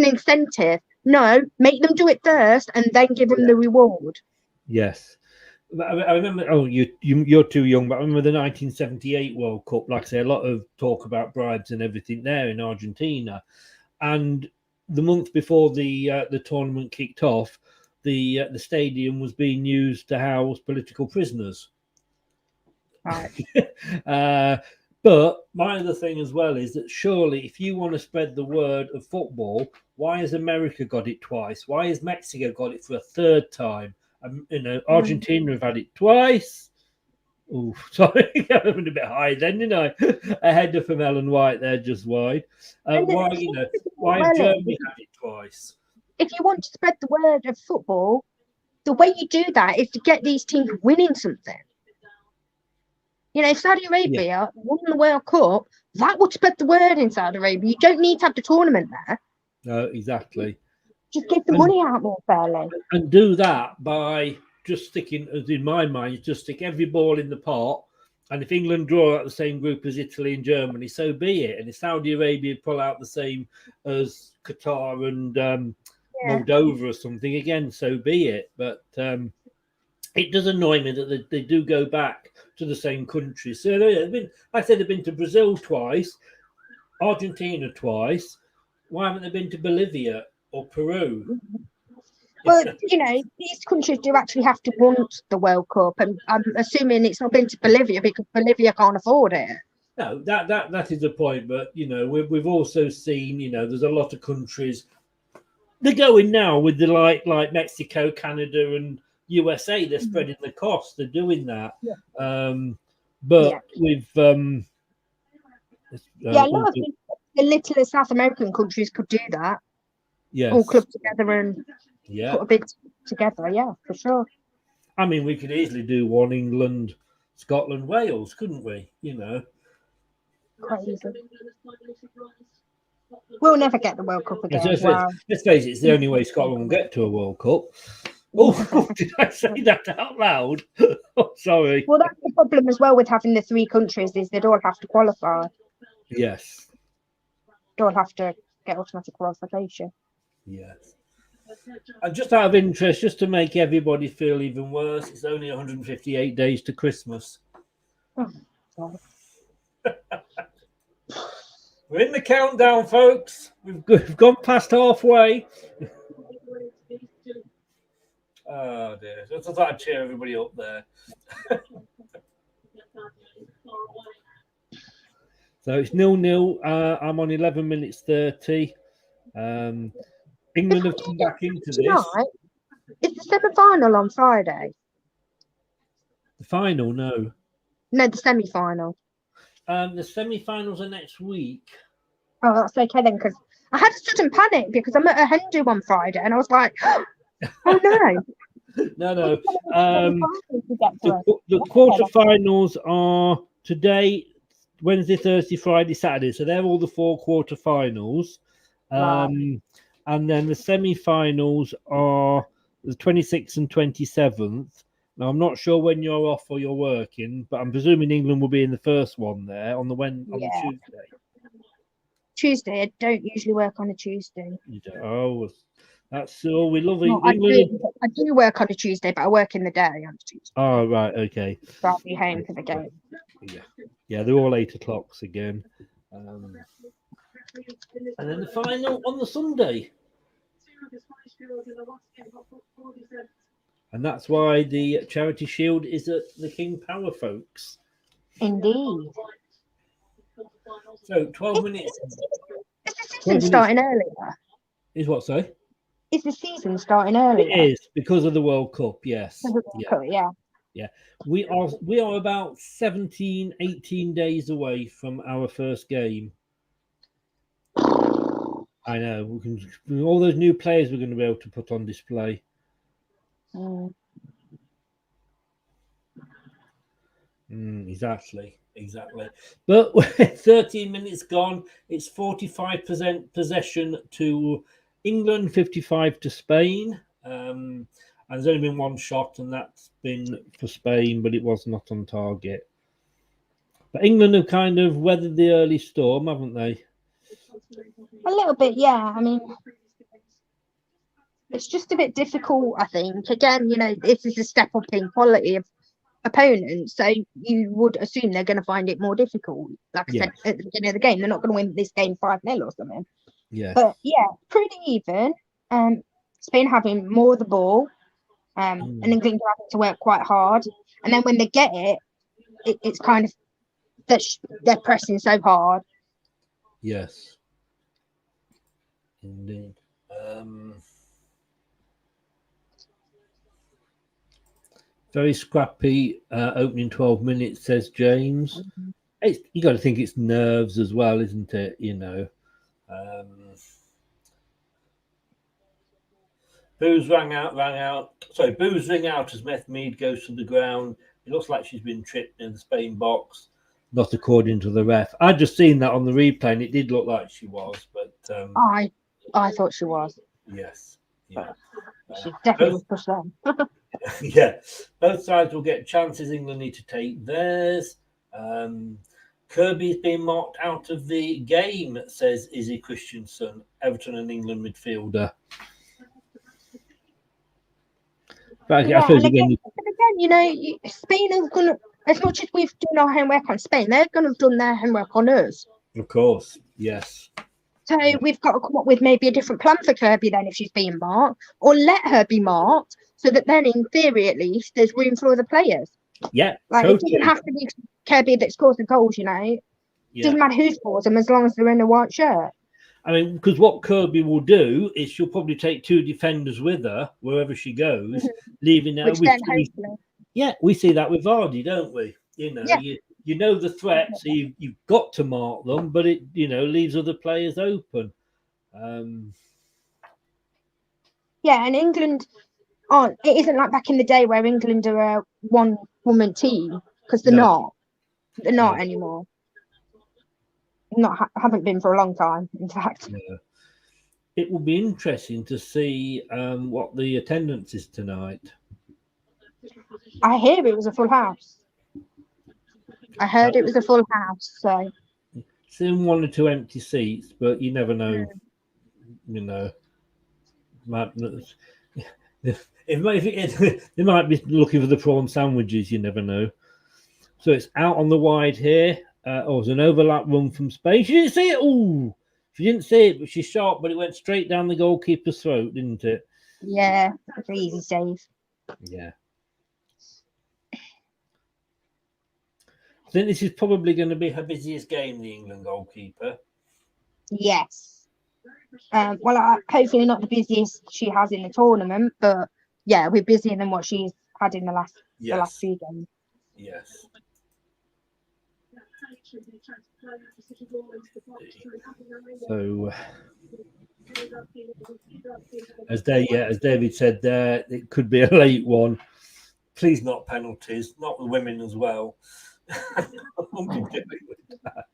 incentive. No, make them do it first and then give them the reward. Yes. I remember, you're too young, but I remember the 1978 World Cup. Like I say, a lot of talk about bribes and everything there in Argentina. And the month before the tournament kicked off, the stadium was being used to house political prisoners. Right. But my other thing as well is that surely if you want to spread the word of football, why has America got it twice? Why has Mexico got it for a third time? Argentina have had it twice. Oh, sorry, I went a bit high then, a header from Ellen White there, just wide. Why has Germany had it twice? If you want to spread the word of football, the way you do that is to get these teams winning something. If Saudi Arabia won the World Cup, that would spread the word in Saudi Arabia. You don't need to have the tournament there. No, exactly. Just give the money out more fairly. And do that by just sticking, as in my mind, just stick every ball in the pot. And if England draw out the same group as Italy and Germany, so be it. And if Saudi Arabia pull out the same as Qatar and Moldova or something, again, so be it. But it does annoy me that they do go back to the same country. So they've been to Brazil twice, Argentina twice. Why haven't they been to Bolivia or Peru? Well, these countries do actually have to want the World Cup, and I'm assuming it's not been to Bolivia because Bolivia can't afford it. No, that is the point. But we've also seen there's a lot of countries. They're going now with the like Mexico, Canada, and USA. They're spreading the cost. They're doing that. With a lot of the little South American countries could do that. Yes. all club together and Yeah. put a bid together. Yeah, for sure. I mean, we could easily do one England, Scotland, Wales, couldn't we? Quite easy. We'll never get the World Cup again. Wow. Let's face it, it's the only way Scotland will get to a World Cup. Oh, did I say that out loud? Oh, sorry. Well, that's the problem as well with having the 3 countries is they'd all have to qualify. Yes. They'd all have to get automatic qualification. Yes. And just out of interest, just to make everybody feel even worse, it's only 158 days to Christmas. Oh, sorry. We're in the countdown, folks. We've gone past halfway. Oh, dear. I thought I'd cheer everybody up there. So it's 0-0. I'm on 11 minutes 30. England have come back into this. Tonight, is the semi-final on Friday? The final, no. No, the semi-final. The semi-finals are next week. Oh, that's okay then, because I had a sudden panic because I'm at a hen do on Friday, and I was like, "Oh no!" No. The quarterfinals are today, Wednesday, Thursday, Friday, Saturday. So they're all the 4 quarterfinals. Right. And then the semi-finals are the 26th and 27th. Now, I'm not sure when you're off or you're working, but I'm presuming England will be in the first one there on the Tuesday. Tuesday. I don't usually work on a Tuesday. You don't? Oh, that's so we love Well, England. I do work on a Tuesday, but I work in the day on a Tuesday. Oh, right, okay. So I'll be home for the game. Yeah, they're all 8 o'clocks again. And then the final on the Sunday. And that's why the Charity Shield is at the King Power, folks. Indeed. So 12 minutes. Is the season starting earlier? Is what, sorry? Is the season starting earlier? It is, because of the World Cup, yes. Yeah. We are about 17, 18 days away from our first game. I know. We can all those new players we're going to be able to put on display. Exactly. But 13 minutes gone. It's 45% possession to England, 55 to Spain. And there's only been one shot, and that's been for Spain, but it was not on target. But England have kind of weathered the early storm, haven't they? A little bit, yeah. I mean, it's just a bit difficult, I think. Again, this is a step up in quality of opponents, so you would assume they're going to find it more difficult. Like I said at the beginning of the game, they're not going to win this game 5-0 or something. Yeah. But yeah, pretty even. Spain having more of the ball, and England having to work quite hard. And then when they get it, it's kind of that they're pressing so hard. Yes. Indeed. Very scrappy opening 12 minutes, says James. You got to think it's nerves as well, isn't it? Boos ring out. Sorry, boos ring out as Meth Mead goes to the ground. It looks like she's been tripped in the Spain box, not according to the ref. I'd just seen that on the replay, and it did look like she was, but I thought she was. Yes. Yeah. She definitely was pushed on. Yeah, both sides will get chances. England need to take theirs. Kirby's been marked out of the game, says Izzy Christensen, Everton and England midfielder. But again, Spain are going to, as much as we've done our homework on Spain, they're going to have done their homework on us. Of course, yes. So we've got to come up with maybe a different plan for Kirby then if she's being marked, or let her be marked so that then in theory at least there's room for other players. Yeah, totally. It doesn't have to be Kirby that scores the goals, It doesn't matter who scores them as long as they're in a white shirt. I mean, because what Kirby will do is she'll probably take 2 defenders with her wherever she goes, leaving her. We see that with Vardy, don't we? You know the threat, so you've got to mark them, but it leaves other players open. Yeah, and England aren't. It isn't like back in the day where England are a one-woman team, because they're No. not. They're not No. anymore. Haven't been for a long time, in fact. Yeah. It will be interesting to see what the attendance is tonight. I hear it was a full house. I heard it was a full house. So Seeing 1 or 2 empty seats, but you never know. You know, they might be looking for the prawn sandwiches. You never know. So it's out on the wide here. There's an overlap run from space. You didn't see it. Oh, she didn't see it, but she shot. But it went straight down the goalkeeper's throat, didn't it? yeah, it's an easy save. Yeah. I think this is probably going to be her busiest game, the England goalkeeper. Yes. Hopefully not the busiest she has in the tournament, but yeah, we're busier than what she's had in the last few games. Yes. So, as David said there, it could be a late one. Please, not penalties, not the women as well. I won't be dealing with that.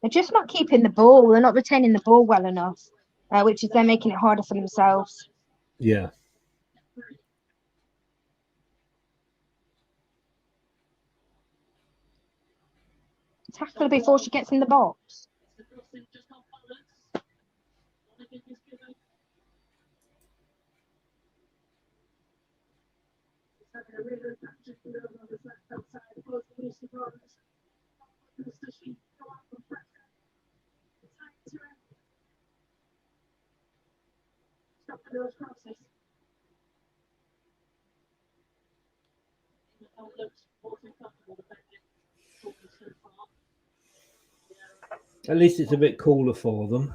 They're just not keeping the ball. They're not retaining the ball well enough, which is they're making it harder for themselves. Yeah. Tackle before she gets in the box. At least it's a bit cooler for them.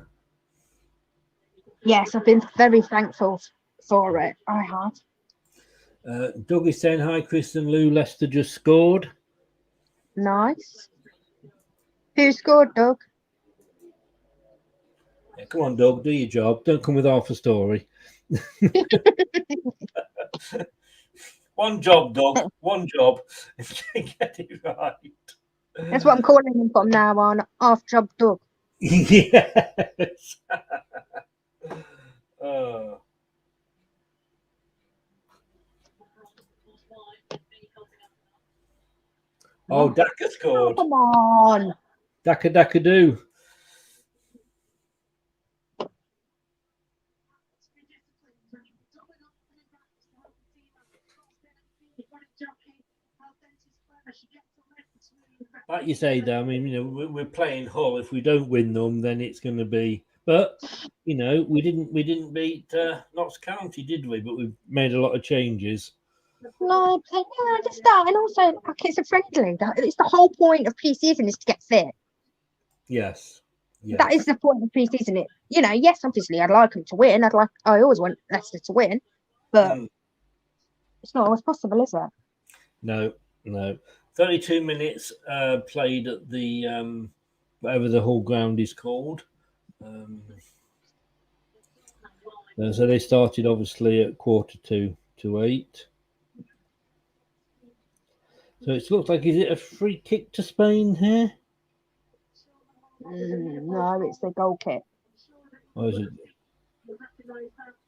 Yes, I've been very thankful for it. I have. Doug is saying hi, Chris and Lou. Leicester just scored. Nice. Who scored, Doug? Yeah, come on, Doug, do your job. Don't come with half a story. One job, Doug. One job. Get it right. That's what I'm calling him from now on. Half job Doug. Yes. Oh, Daka scored. Come on. Daka do. Like you say, though, I mean, you know, we're playing Hull. If we don't win them, then it's going to be. But you know, we didn't beat Notts County, did we? But we've made a lot of changes. No, just that, and also like, it's a friendly. It's the whole point of pre-season is to get fit. Yes. That is the point of pre-season. It, you know, yes, obviously, I'd like them to win. I always want Leicester to win, but it's not always possible, is it? No. 32 minutes played at the whatever the Hull ground is called. So they started obviously at 7:45 to 8. So it looks like, is it a free kick to Spain here? No, it's the goal kick. Or is it?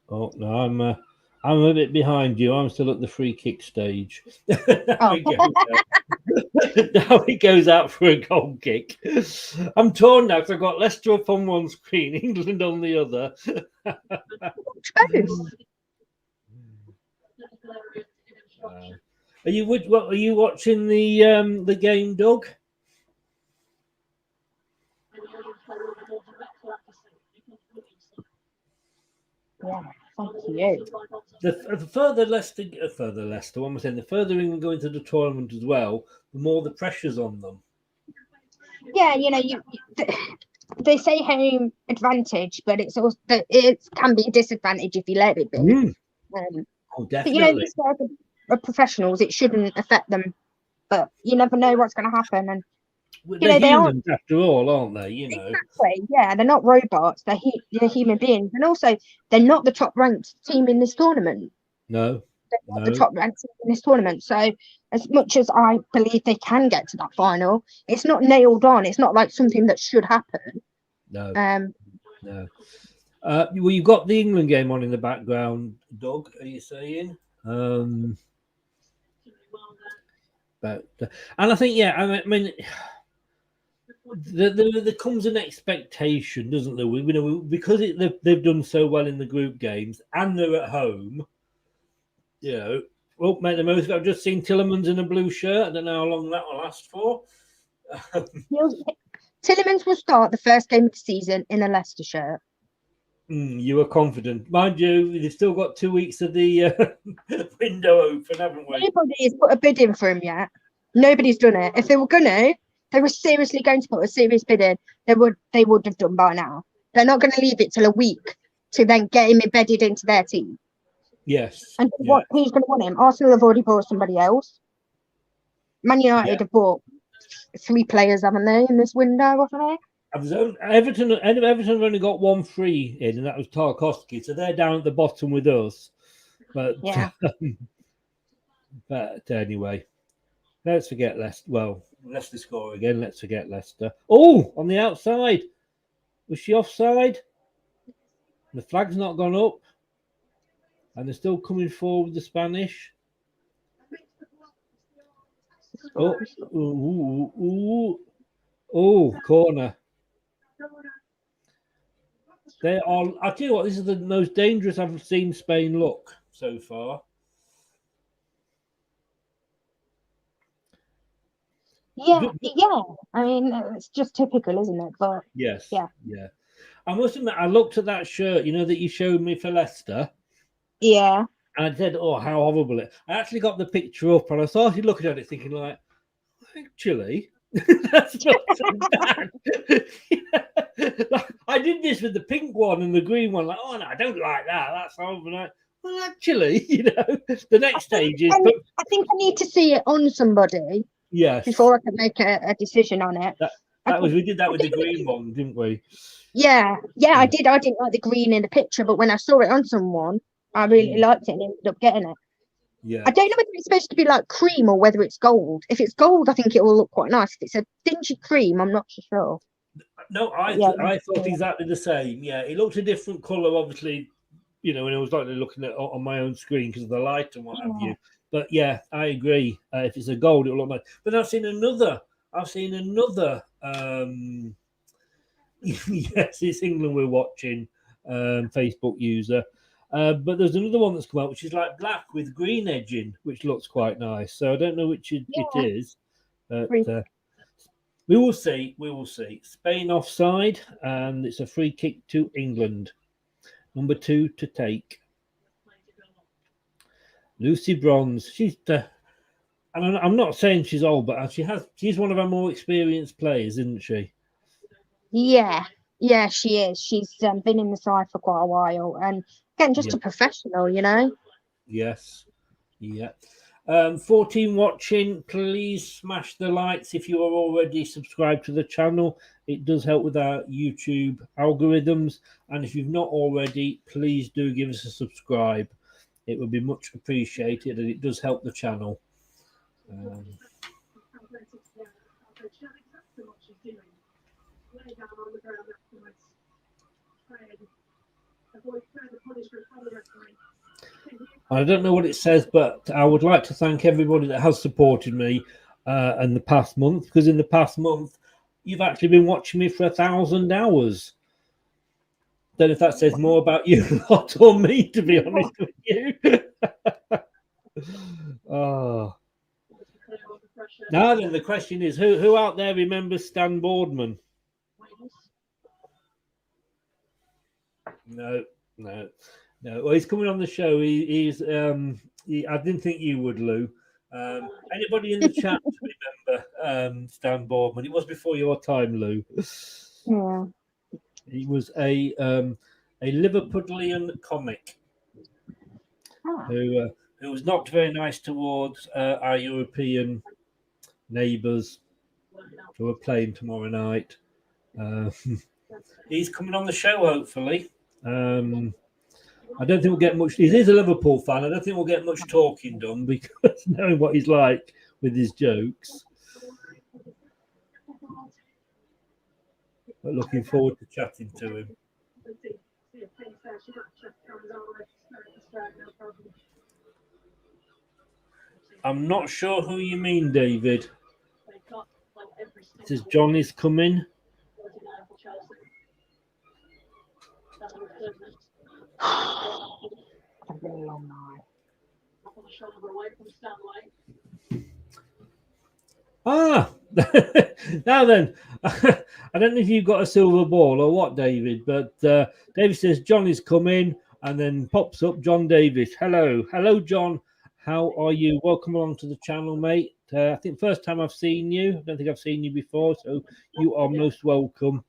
Oh no, I'm a bit behind you. I'm still at the free kick stage. Now it goes out for a goal kick. I'm torn now because I've got Leicester up on one screen, England on the other. Are you watching the game, Doug? Yeah, thank you. The further Leicester, what am I saying? The further England go into the tournament as well, the more the pressure's on them. Yeah, you know, they say home advantage, but it's also it can be a disadvantage if you let it be. Oh, definitely. But you know, these guys are professionals. It shouldn't affect them but you never know what's going to happen. And They're they aren't humans after all, aren't they? exactly, yeah, they're not robots. They're human beings, and also they're not the top ranked team in this tournament. No, They're not the top ranked team in this tournament. So as much as I believe they can get to that final, it's not nailed on. It's not like something that should happen. No. No. Well, you've got the England game on in the background, Doug. Are you saying? And I think, yeah, I mean, there comes an expectation, doesn't there? Because they've done so well in the group games and they're at home. Well, make the most of it. I've just seen Tillemans in a blue shirt. I don't know how long that will last for. Tillemans will start the first game of the season in a Leicester shirt. You were confident. Mind you, they've still got 2 weeks of the window open, haven't we? Nobody has put a bid in for him yet. Nobody's done it. If they were they were seriously going to put a serious bid in, they would have done by now. They're not going to leave it till a week to then get him embedded into their team. Yes. And who's going to want him? Arsenal have already bought somebody else. Man United have bought 3 players, haven't they, in this window, haven't they? Everton have only got 1 free in, and that was Tarkowski. So they're down at the bottom with us. But yeah. But anyway, let's forget Leicester. Well, Leicester score again. Let's forget Leicester. Oh, on the outside. Was she offside? The flag's not gone up. And they're still coming forward, the Spanish. Oh, corner. They are. I tell you what, this is the most dangerous I've seen Spain look so far. Yeah. I mean, it's just typical, isn't it? But yes, yeah. I must admit, I looked at that shirt, that you showed me for Leicester. Yeah. And I said, "Oh, how horrible it!" I actually got the picture up, and I started looking at it, thinking, like, actually, that's not so bad. I did this with the pink one and the green one. Like, oh no, I don't like that. That's horrible. Well, actually, the next stage is. I think I need to see it on somebody. Yes. Before I can make a decision on it. We did that with the green one, didn't we? Yeah, I did. I didn't like the green in the picture, but when I saw it on someone, I really liked it and ended up getting it. Yeah. I don't know whether it's supposed to be like cream or whether it's gold. If it's gold, I think it will look quite nice. If it's a dingy cream, I'm not so sure. No, I thought exactly the same. Yeah, it looked a different colour, obviously, when I was like looking at on my own screen because of the light and what have you. But yeah, I agree. If it's a gold, it'll look nice. But I've seen another. Yes, it's England we're watching. Facebook user. But there's another one that's come out, which is like black with green edging, which looks quite nice. So I don't know which it is. But we will see. Spain offside, and it's a free kick to England. Number 2 to take. Lucy Bronze. She's and I'm not saying she's old, but she's one of our more experienced players, isn't she? Yeah, she is. She's been in the side for quite a while, and again, just a professional, Yes. Yeah. 14 watching, please smash the likes if you are already subscribed to the channel. It does help with our YouTube algorithms, and if you've not already, please do give us a subscribe. It would be much appreciated, and it does help the channel. I don't know what it says, but I would like to thank everybody that has supported me in the past month, because in the past month, you've actually been watching me for 1,000 hours. Don't know if that says more about you or me, to be honest with you. Oh. Now then, the question is, who out there remembers Stan Boardman? No. Well, he's coming on the show. I didn't think you would, Lou. Anybody in the chat remember Stan Boardman? It was before your time, Lou. Yeah. He was a Liverpudlian comic who was not very nice towards our European neighbours who are playing tomorrow night. He's coming on the show, hopefully. I don't think we'll get much. He is a Liverpool fan. I don't think we'll get much talking done because knowing what he's like with his jokes. But looking forward to chatting to him. I'm not sure who you mean, David. It says John is coming. Now then, I don't know if you've got a silver ball or what, David, but David says John is coming and then pops up John Davis. Hello, John. How are you? Welcome along to the channel, mate. I think first time I've seen you. I don't think I've seen you before, so you are most welcome.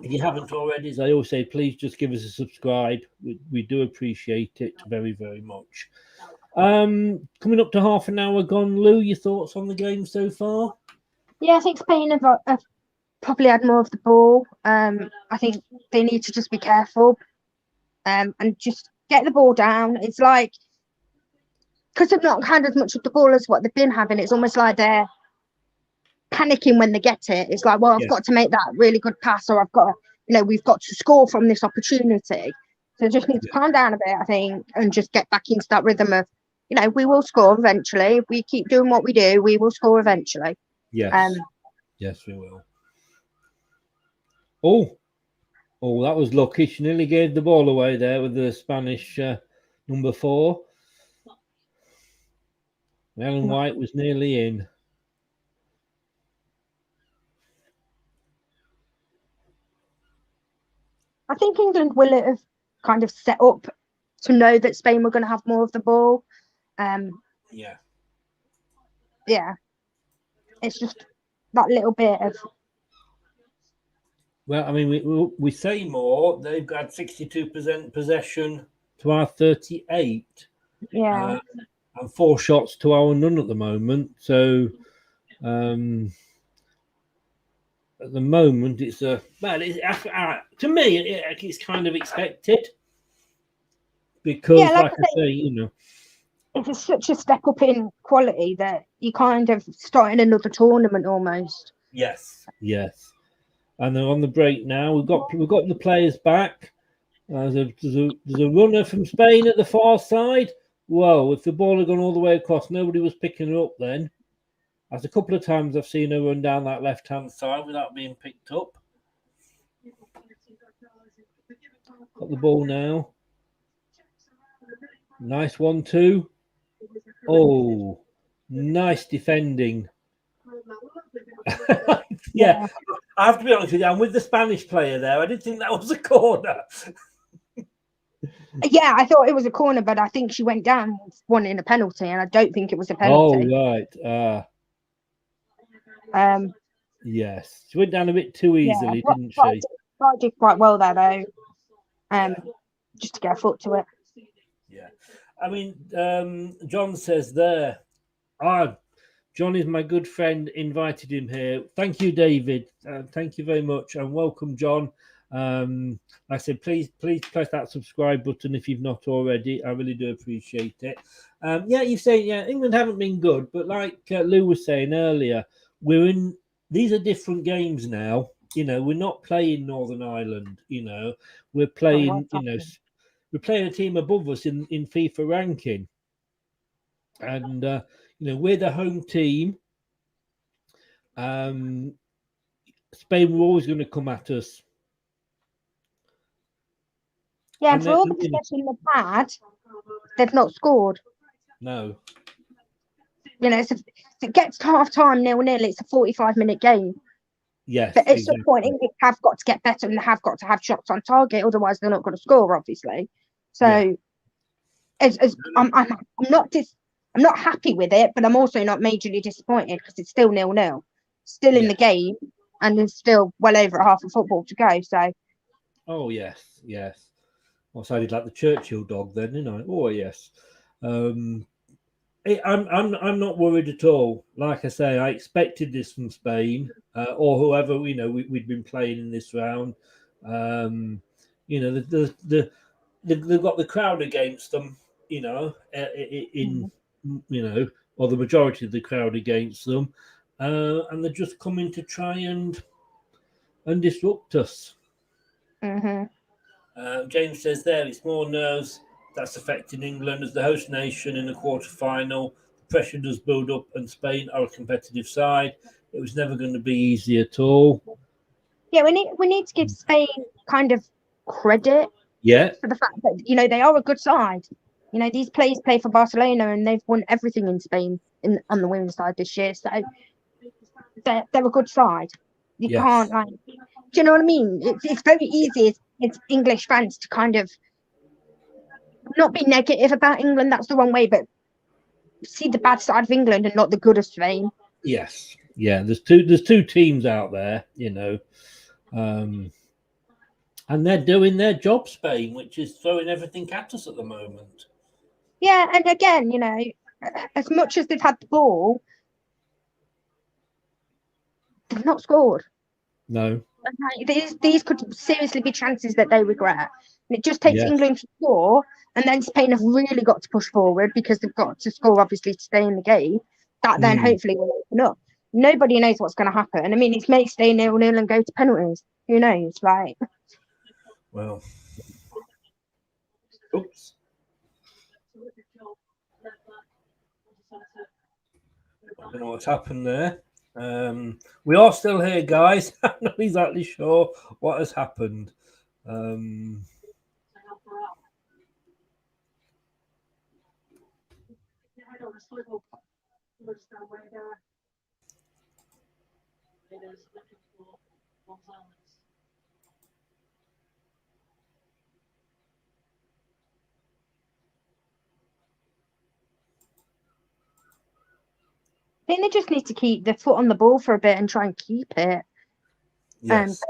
If you haven't already, as I always say, please just give us a subscribe. We do appreciate it very, very much. Coming up to half an hour gone, Lou, your thoughts on the game so far? Yeah, I think Spain have probably had more of the ball. I think they need to just be careful and just get the ball down. It's like, because they've not had as much of the ball as what they've been having, it's almost like they're panicking when they get it. It's like, well, I've got to make that really good pass, or I've got to, we've got to score from this opportunity. So just need to calm down a bit, I think, and just get back into that rhythm of, we will score eventually. If we keep doing what we do, we will score eventually. Yes. Yes, we will. Oh, that was lucky. She nearly gave the ball away there with the Spanish number 4. Ellen White was nearly in. I think England will have kind of set up to know that Spain were going to have more of the ball. Yeah. It's just that little bit of. Well, I mean, we say more. They've got 62% possession to our 38. Yeah. And 4 shots to our none at the moment. So, at the moment, it's to me, it's kind of expected because, like I say, it's such a step up in quality that you kind of starting another tournament almost. Yes. And they're on the break now. We've got the players back. There's a runner from Spain at the far side. Whoa! If the ball had gone all the way across, nobody was picking her up then. As a couple of times I've seen her run down that left-hand side without being picked up. Got the ball now. Nice 1-2. Oh, nice defending. Yeah, I have to be honest with you. I'm with the Spanish player there. I didn't think that was a corner. Yeah, I thought it was a corner, but I think she went down wanting a penalty, and I don't think it was a penalty. Oh, right. Yes, she went down a bit too easily, didn't she? I did quite well there, though. Just to get a foot to it. Yeah, I mean, John says there. John is my good friend. Invited him here. Thank you, David. Thank you very much, and welcome, John. Like I said, please press that subscribe button if you've not already. I really do appreciate it. You're saying England haven't been good, but like Lou was saying earlier, these are different games now. We're not playing Northern Ireland. We're playing we're playing a team above us in FIFA ranking, and we're the home team. Spain were always going to come at us. Yeah, for all the possession they've had, they've not scored. No. If it gets to half time 0-0, it's a 45-minute game. Yes. But at some point, England have got to get better and they have got to have shots on target, otherwise they're not going to score, obviously. So, I'm not happy with it, but I'm also not majorly disappointed because it's still 0-0, still in the game, and there's still well over half of football to go. So. Oh yes. I sounded like the Churchill dog then, didn't I? Oh yes. I'm not worried at all. Like I say, I expected this from Spain or whoever we'd been playing in this round. They've got the crowd against them. Or the majority of the crowd against them, and they're just coming to try and disrupt us. Mm-hmm. James says there it's more nerves that's affecting England as the host nation in the quarter-final. The pressure does build up, and Spain are a competitive side. It was never going to be easy at all. Yeah, we need to give Spain kind of credit for the fact that they are a good side. These players play for Barcelona and they've won everything in Spain on the women's side this year. So they're a good side. You can't do you know what I mean? It's very easy as English fans to kind of not be negative about England. That's the wrong way, but see the bad side of England and not the good of Spain. Yes, yeah. There's two teams out there, and they're doing their job, Spain, which is throwing everything at us at the moment. Yeah, and again, as much as they've had the ball, they've not scored. No. These could seriously be chances that they regret. And it just takes England to score, and then Spain have really got to push forward because they've got to score, obviously, to stay in the game. That then hopefully will open up. Nobody knows what's going to happen. I mean, it may stay 0-0 and go to penalties. Who knows? Right? Well. Oops. I don't know what's happened there. We are still here, guys. I'm not exactly sure what has happened. I think they just need to keep their foot on the ball for a bit and try and keep it. Yes.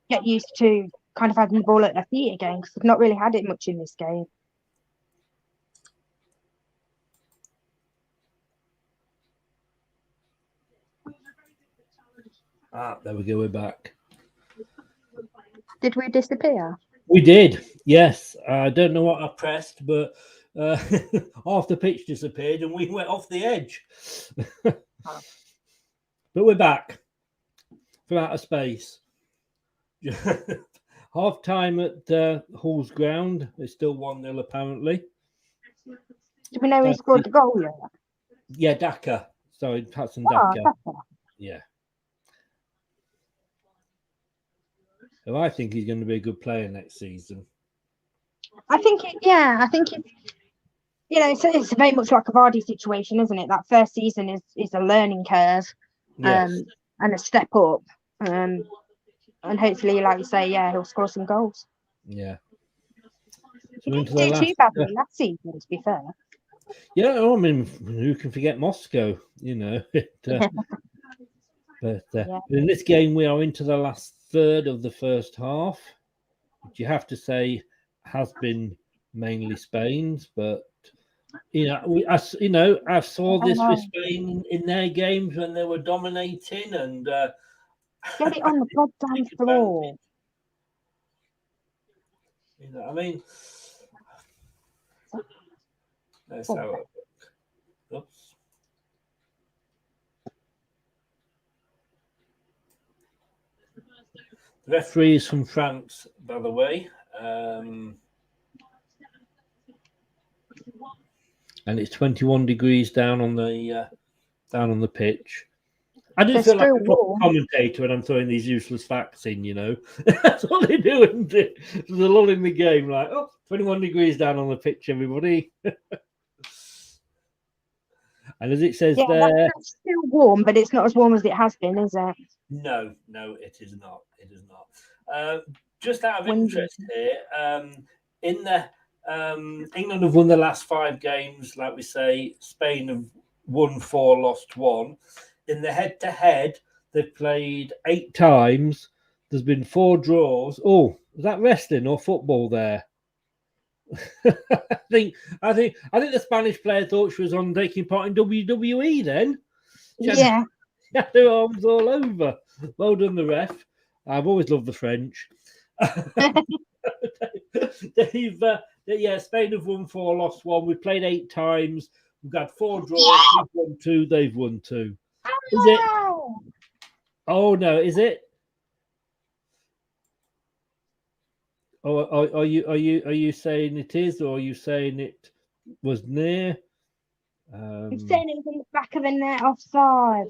Get used to kind of having the ball at their feet again because they've not really had it much in this game. There we go. We're back. Did we disappear? We did. Yes. I don't know what I pressed, but half the pitch disappeared and we went off the edge. But we're back from outer space. Half time at Hall's ground. It's still 1-0 apparently. Do we know who scored the goal yet? Yeah, Daka. Sorry, Hudson Daka. Yeah. So I think he's going to be a good player next season. I think it's very much like a Vardy situation, isn't it? That first season is a learning curve, and a step up, and hopefully, like you say, he'll score some goals. Yeah. He didn't do too badly last season, to be fair. Yeah, I mean, who can forget Moscow? But in this game, we are into the last third of the first half, which you have to say has been mainly Spain's. But I saw this with Spain in their games when they were dominating and get it on the goddamn floor. I mean, let's have a look. Oops. The referee is from France, by the way, and it's 21 degrees down on the pitch. I do feel like a proper commentator when I'm throwing these useless facts in. That's what they do, isn't it? There's a lull in the game, like 21 degrees down on the pitch, everybody. And as it says there, it's still warm, but it's not as warm as it has been, is it? No, it is not. It is not. Just out of interest here, in the England have won the last 5 games, like we say. Spain have won 4, lost 1. In the head-to-head, they've played 8 times. There's been 4 draws. Oh, is that wrestling or football there? I think the Spanish player thought she was on taking part in WWE then. Yeah. She had her arms all over. Well done, the ref. I've always loved the French. Spain have won 4, lost 1. We've played 8 times. We've got 4 draws. We've won 2. They've won 2. Is it? Oh no, is it? Oh, are you saying it is, or are you saying it was near? I'm saying it was in the back of the net, offside.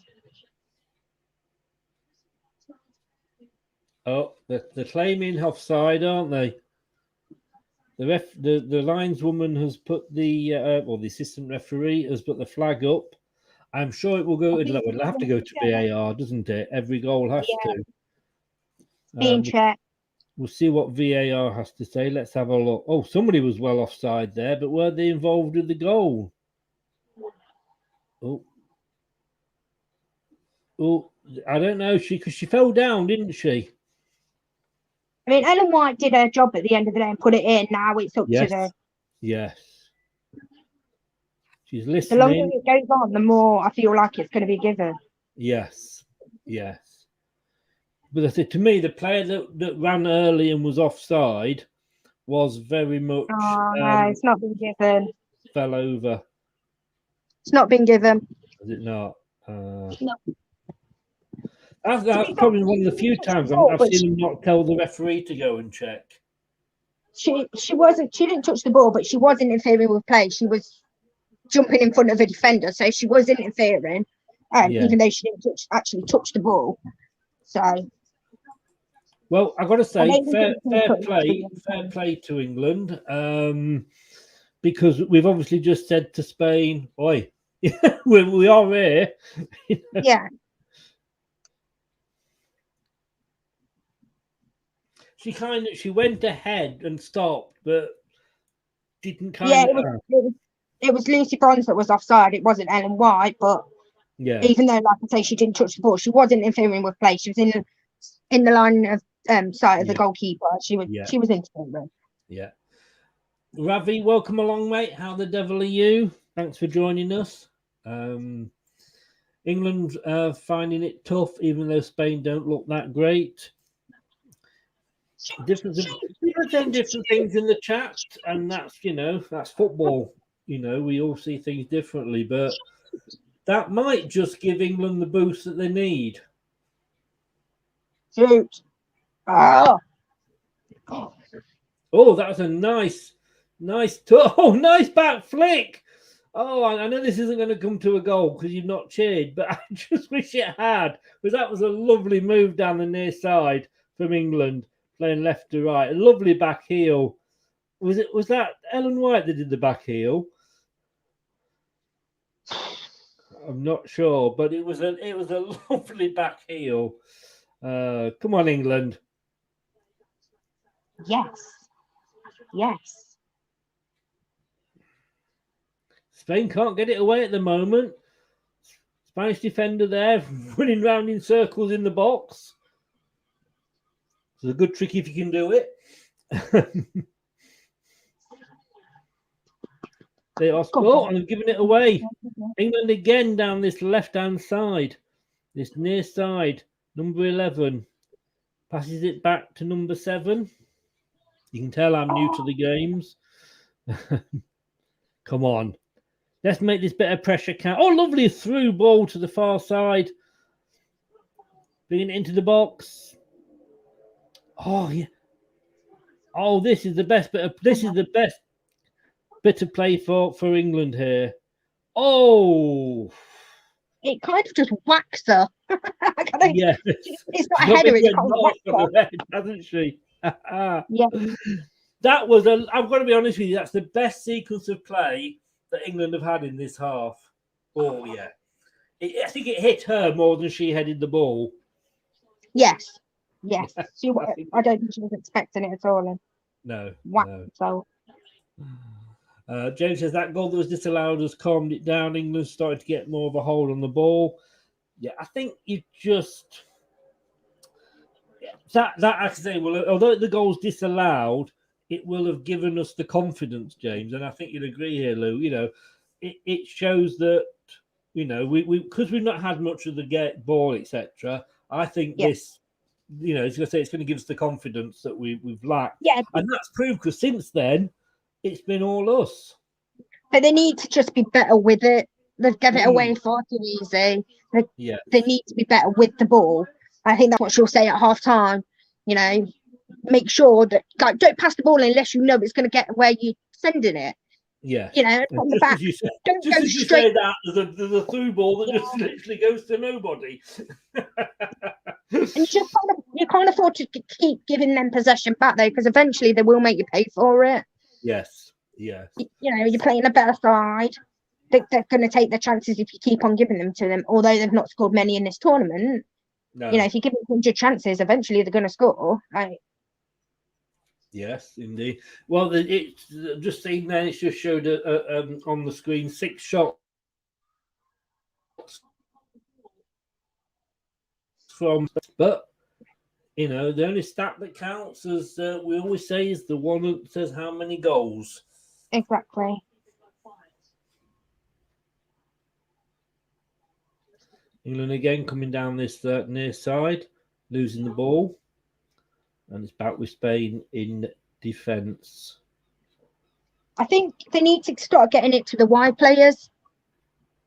Oh, they're claiming offside, aren't they? The lineswoman has put the assistant referee has put the flag up. I'm sure it will go. It'll have to go to VAR, doesn't it? Every goal has to. Being checked. We'll see what VAR has to say. Let's have a look. Oh, somebody was well offside there, but were they involved with the goal? Oh, I don't know. Because she fell down, didn't she? I mean, Ellen White did her job at the end of the day and put it in. Now it's up to the. Yes. She's listening. The longer it goes on, the more I feel like it's going to be given. Yes. But I said, to me, the player that ran early and was offside was very much. Oh, no, it's not been given. Fell over. It's not been given. Is it not? No. That's probably one of the few times I've seen them not tell the referee to go and check. She didn't touch the ball, but she was interfering with play. She was jumping in front of a defender, so she was interfering, even though she didn't actually touch the ball. So, well, I've got to say, fair play to England, because we've obviously just said to Spain, "Oi, we are here." Yeah. She went ahead and stopped, but didn't it was Lucy Bronze that was offside. It wasn't Ellen White, but even though, like I say, she didn't touch the ball, she wasn't interfering with play. She was in the line of sight of the goalkeeper. She was interfering. Yeah. Ravi, welcome along, mate. How the devil are you? Thanks for joining us. England finding it tough, even though Spain don't look that great. People are saying different things in the chat, and that's football. We all see things differently, but that might just give England the boost that they need. Shoot! Oh, that was a nice nice back flick. Oh, I know this isn't going to come to a goal because you've not cheered, but I just wish it had, because that was a lovely move down the near side from England. Playing left to right, a lovely back heel. Was that Ellen White that did the back heel? I'm not sure, but it was a lovely back heel. Come on, England. Yes. Spain can't get it away at the moment. Spanish defender there running round in circles in the box. It's a good trick if you can do it. They are and giving it away. England again down this left-hand side, this near side. Number 11 passes it back to number 7. You can tell I'm new to the games. Come on. Let's make this bit of pressure count. Oh, lovely through ball to the far side. Bringing it into the box. Oh, yeah. Oh, this is the best bit of play for England here. Oh. It kind of just whacks her. Yeah. It's not a header, it's called whack her. Hasn't she? Yeah. That was I've got to be honest with you, that's the best sequence of play that England have had in this half. Oh, yeah. I think it hit her more than she headed the ball. Yes. I don't think she was expecting it at all. No. So. James says that goal that was disallowed has calmed it down. England started to get more of a hold on the ball. Yeah, I think you just... that I can say, well, although the goal's disallowed, it will have given us the confidence, James, and I think you'll agree here, Lou. You know, it shows that, you know, we because we've not had much of the ball, etc. I think this, you know, it's going to give us the confidence that we've lacked. Yeah, and that's proved, because since then it's been all us. but they need to just be better with it. They've given it away far too easy. They need to be better with the ball. I think that's what she'll say at half time. You know, make sure that, like, don't pass the ball unless you know it's going to get where you're sending it. Yeah, you know, on the back. Don't go straight. Say that, there's a through ball that just literally goes to nobody. And you can't afford to keep giving them possession back, though, because eventually they will make you pay for it. Yes. You know, you're playing a better side. They're going to take their chances if you keep on giving them to them. Although they've not scored many in this tournament, you know, if you give them 100 chances, eventually they're going to score. Yes, indeed. Well, it's just seen then. It's just showed on the screen 6 shots from, but you know, the only stat that counts, as we always say, is the one that says how many goals. Exactly. England again coming down this near side, losing the ball. And it's back with Spain in defence. I think they need to start getting it to the wide players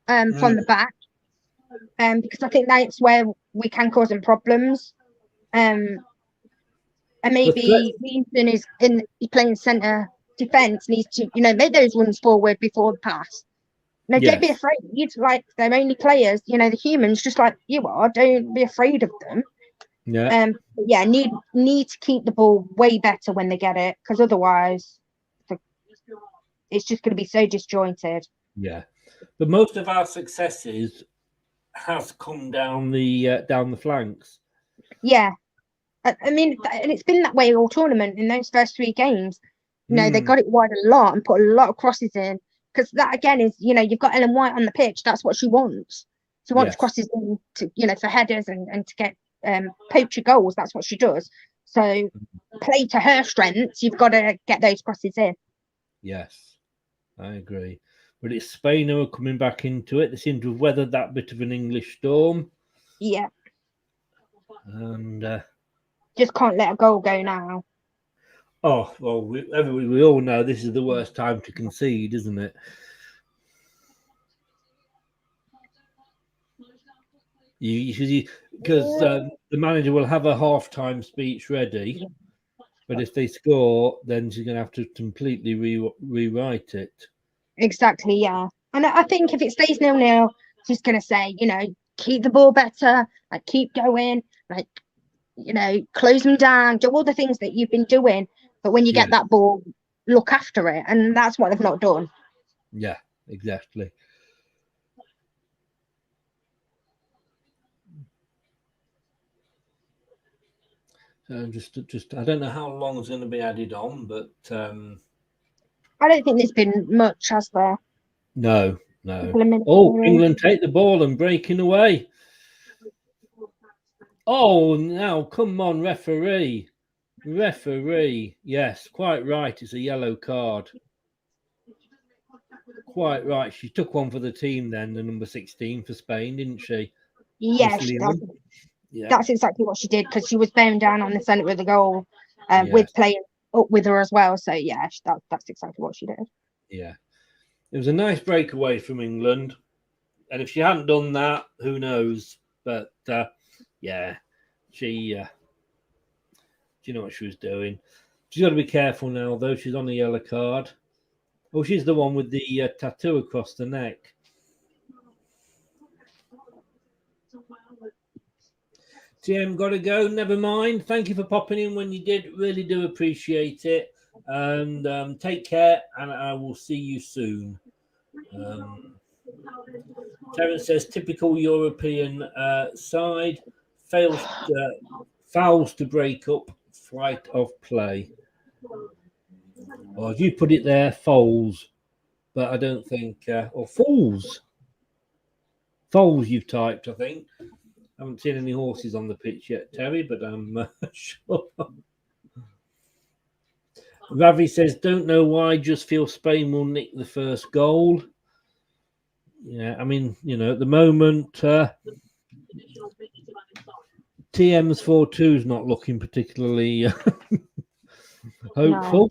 from the back, because I think that's where we can cause them problems. And maybe Leeson is playing centre defence, needs to, you know, make those runs forward before the pass. No, don't be afraid. Like, they're only players, you know, the humans, just like you are. Don't be afraid of them. Need to keep the ball way better when they get it, because otherwise it's just going to be so disjointed. But most of our successes has come down the flanks. I mean, and it's been that way all tournament. In those first 3 games, you know, they got it wide a lot and put a lot of crosses in, because that again is, you know, you've got Ellen White on the pitch. That's what she wants. She wants crosses in to, you know, for headers and to get poacher goals. That's what she does. So play to her strengths. You've got to get those crosses in. Yes, I agree. But it's Spain who are coming back into it. They seem to have weathered that bit of an English storm. Yeah. And just can't let a goal go now. Oh, well, we all know this is the worst time to concede, isn't it? Because the manager will have a half-time speech ready, but if they score, then she's going to have to completely rewrite it. Exactly, yeah. And I think if it stays 0-0, she's going to say, you know, keep the ball better, like keep going, like, you know, close them down, do all the things that you've been doing. But when you get that ball, look after it. And that's what they've not done. Yeah, exactly. So just I don't know how long it's going to be added on, but I don't think there's been much, has there? No. Oh, England take the ball and breaking away. Oh, now come on, referee. Yes, quite right. It's a yellow card. Quite right. She took one for the team then, the number 16 for Spain, didn't she? Yes, that's exactly what she did, because she was bearing down on the centre of the goal with playing up with her as well. So, yeah, that's exactly what she did. Yeah. It was a nice breakaway from England. And if she hadn't done that, who knows? But, she know what she was doing. She's got to be careful now, though. She's on a yellow card. Oh, she's the one with the tattoo across the neck. TM, got to go. Never mind. Thank you for popping in when you did. Really do appreciate it. And take care, and I will see you soon. Terence says, typical European side. Fouls to break up flight of play. Or as you put it there, foals. But I don't think... or fools. Foals you've typed, I think. I haven't seen any horses on the pitch yet, Terry, but I'm sure. Ravi says, don't know why, just feel Spain will nick the first goal. Yeah, I mean, at the moment, TM's 4-2 is not looking particularly hopeful.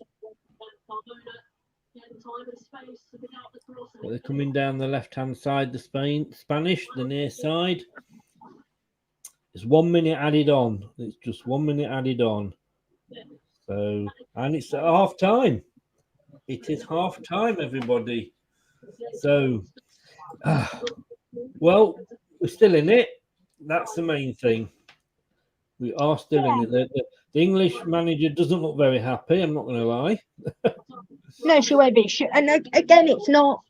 But they're coming down the left-hand side, the Spanish, the near side. It's 1 minute added on. It's just 1 minute added on. So, and it's at half time. It is half time, everybody. So, well, we're still in it. That's the main thing. We are still in it. The English manager doesn't look very happy. I'm not going to lie. No, she won't be. And again, it's not.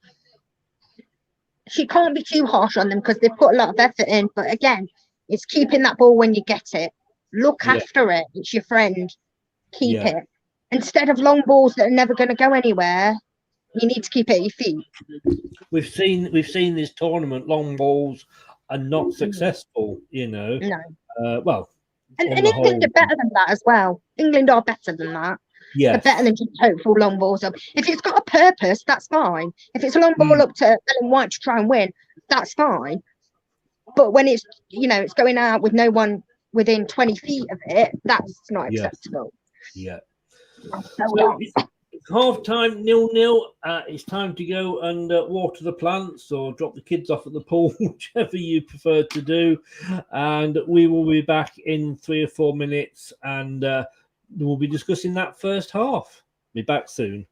She can't be too harsh on them because they've put a lot of effort in. But again, it's keeping that ball when you get it. Look after it. It's your friend. Keep it. Instead of long balls that are never going to go anywhere, you need to keep it at your feet. We've seen this tournament. Long balls are not successful. No. Well. And England are better than that as well. England are better than that. Yeah. They're better than just hopeful long balls up. If it's got a purpose, that's fine. If it's a long ball up to Ellen White to try and win, that's fine. But when it's it's going out with no one within 20 feet of it, that's not acceptable. Yeah. So half time 0-0. It's time to go and water the plants or drop the kids off at the pool, whichever you prefer to do. And we will be back in 3 or 4 minutes, and we'll be discussing that first half. Be back soon.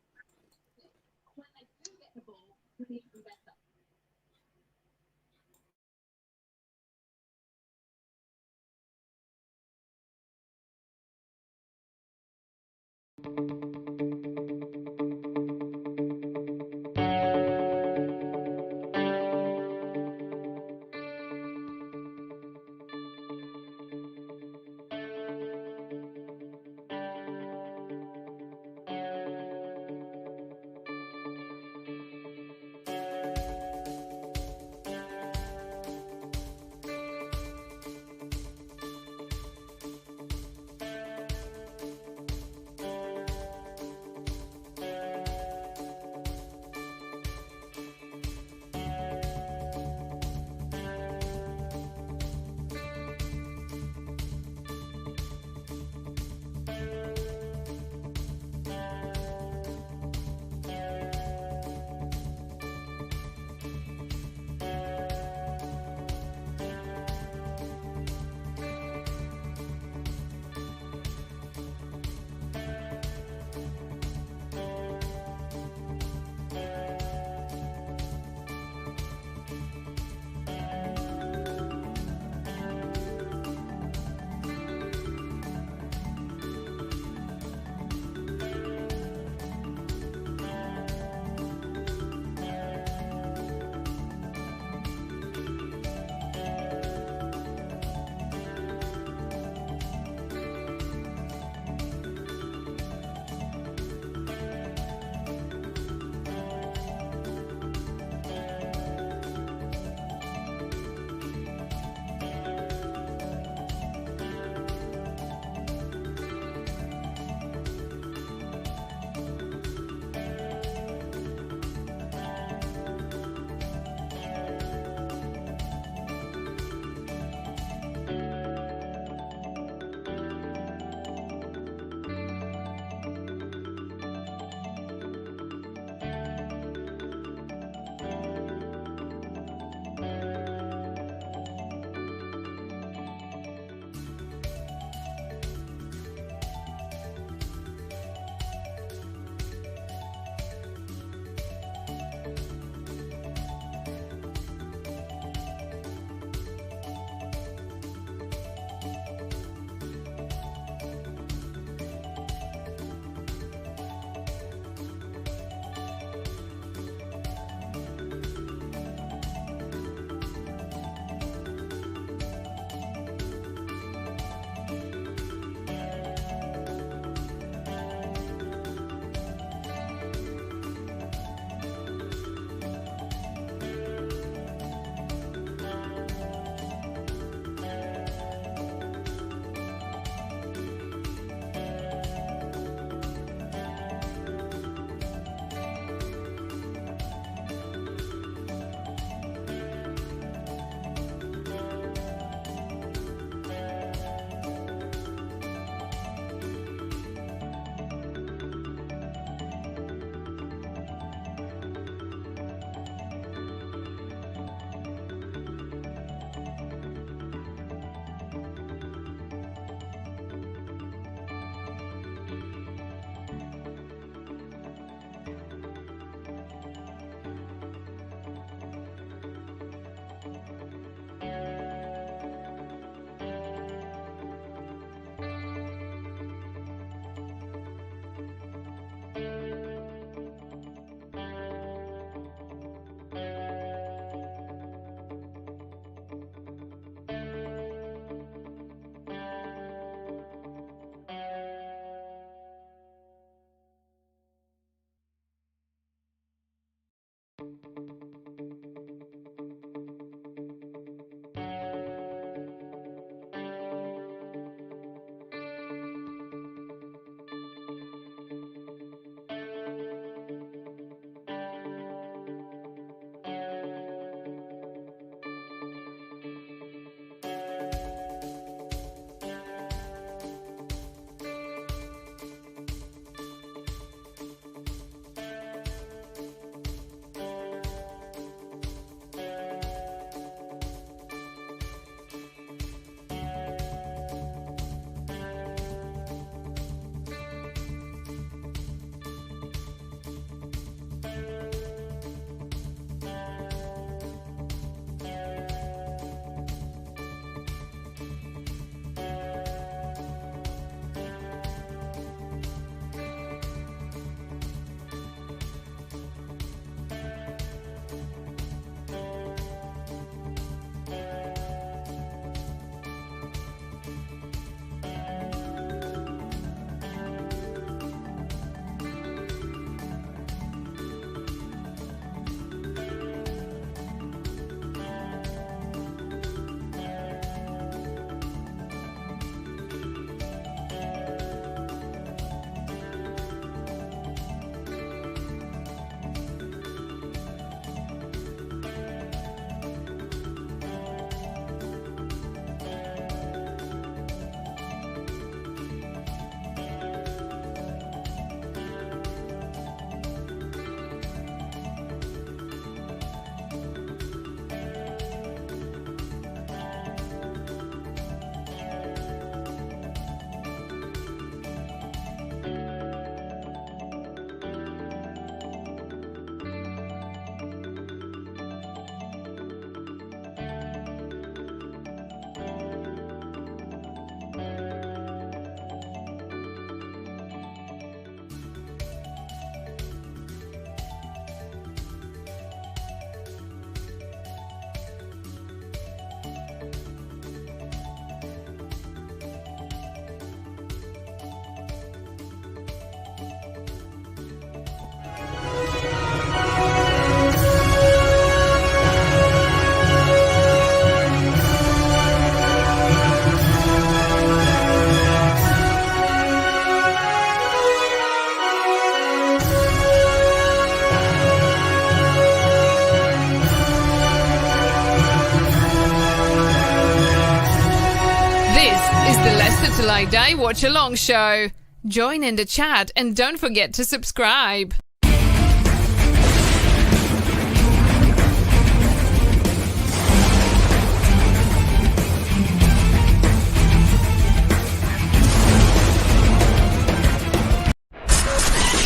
Till I Die Watch Along show. Join in the chat and don't forget to subscribe.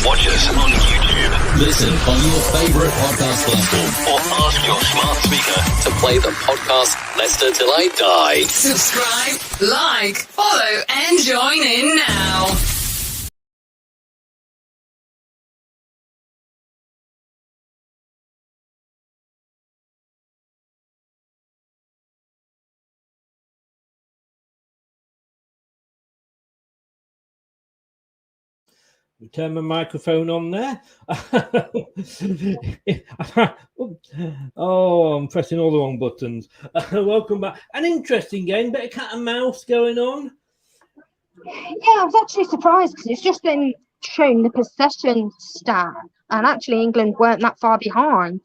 Watch us on YouTube. Listen on your favorite podcast platform or ask your smart speaker to play the podcast Leicester Till I Die. Subscribe, like, follow, and join in now. We turn my microphone on there. Oh, I'm pressing all the wrong buttons. Welcome back. An interesting game, bit of cat and mouse going on. Yeah, I was actually surprised because it's just been shown the possession stat, and actually England weren't that far behind,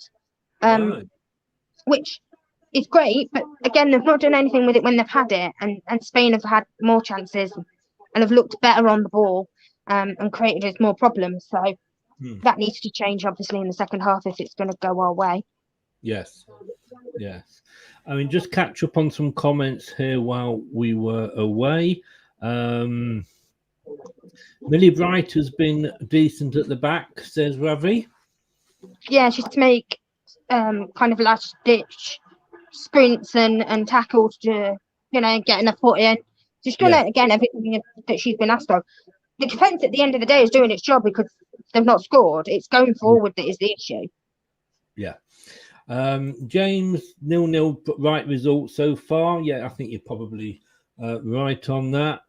Right. which is great. But again, they've not done anything with it when they've had it, and Spain have had more chances and have looked better on the ball. And created us more problems. So that needs to change, obviously, in the second half if it's going to go our way. Yes. I mean, just catch up on some comments here while we were away. Millie Bright has been decent at the back, says Ravi. Yeah, she's to make kind of last-ditch sprints and tackles to, getting her foot in. She's done it again, everything that she's been asked of. The defence at the end of the day is doing its job because they've not scored. It's going forward that is the issue. Yeah. James, 0-0 right result so far. Yeah, I think you're probably right on that.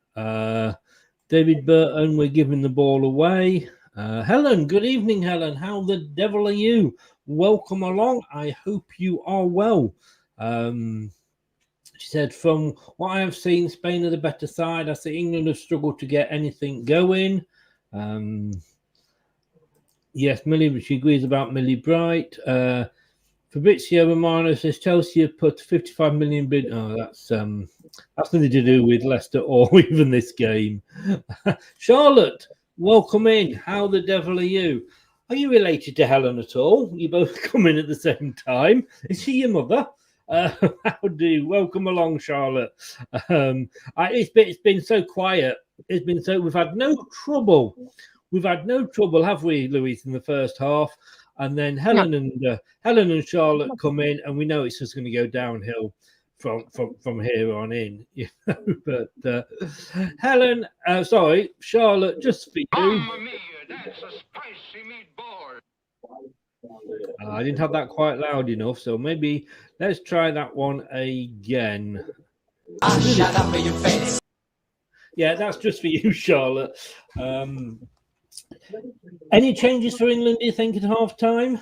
David Burton, we're giving the ball away. Helen, good evening, Helen. How the devil are you? Welcome along. I hope you are well. She said, from what I have seen, Spain are the better side. I see England have struggled to get anything going. Yes, Millie, she agrees about Millie Bright. Fabrizio Romano says Chelsea have put 55 million bid. Oh, that's nothing to do with Leicester or even this game. Charlotte, welcome in. How the devil are you? Are you related to Helen at all? You both come in at the same time. Is she your mother? How do you? Welcome along, Charlotte. It's been so quiet. We've had no trouble. We've had no trouble, have we, Louise, in the first half? And then Helen and Charlotte come in, and we know it's just going to go downhill from here on in. But Helen, Charlotte, just for you. Mamma mia, that's a spicy meatball. I didn't have that quite loud enough, so maybe let's try that one again. Shut up in your face. Yeah, that's just for you, Charlotte. Any changes for England, do you think, at half time?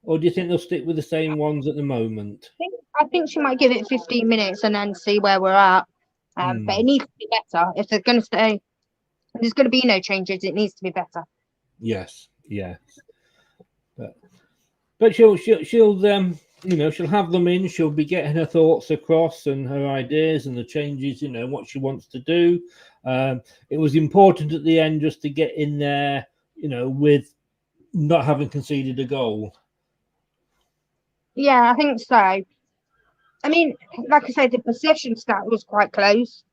Or do you think they'll stick with the same ones at the moment? I think she might give it 15 minutes and then see where we're at. But it needs to be better. If they're going to stay, there's going to be no changes. It needs to be better. Yes. But she'll she'll have them in. She'll be getting her thoughts across and her ideas and the changes. What she wants to do. It was important at the end just to get in there. With not having conceded a goal. Yeah, I think so. I mean, like I said, the possession stat was quite close,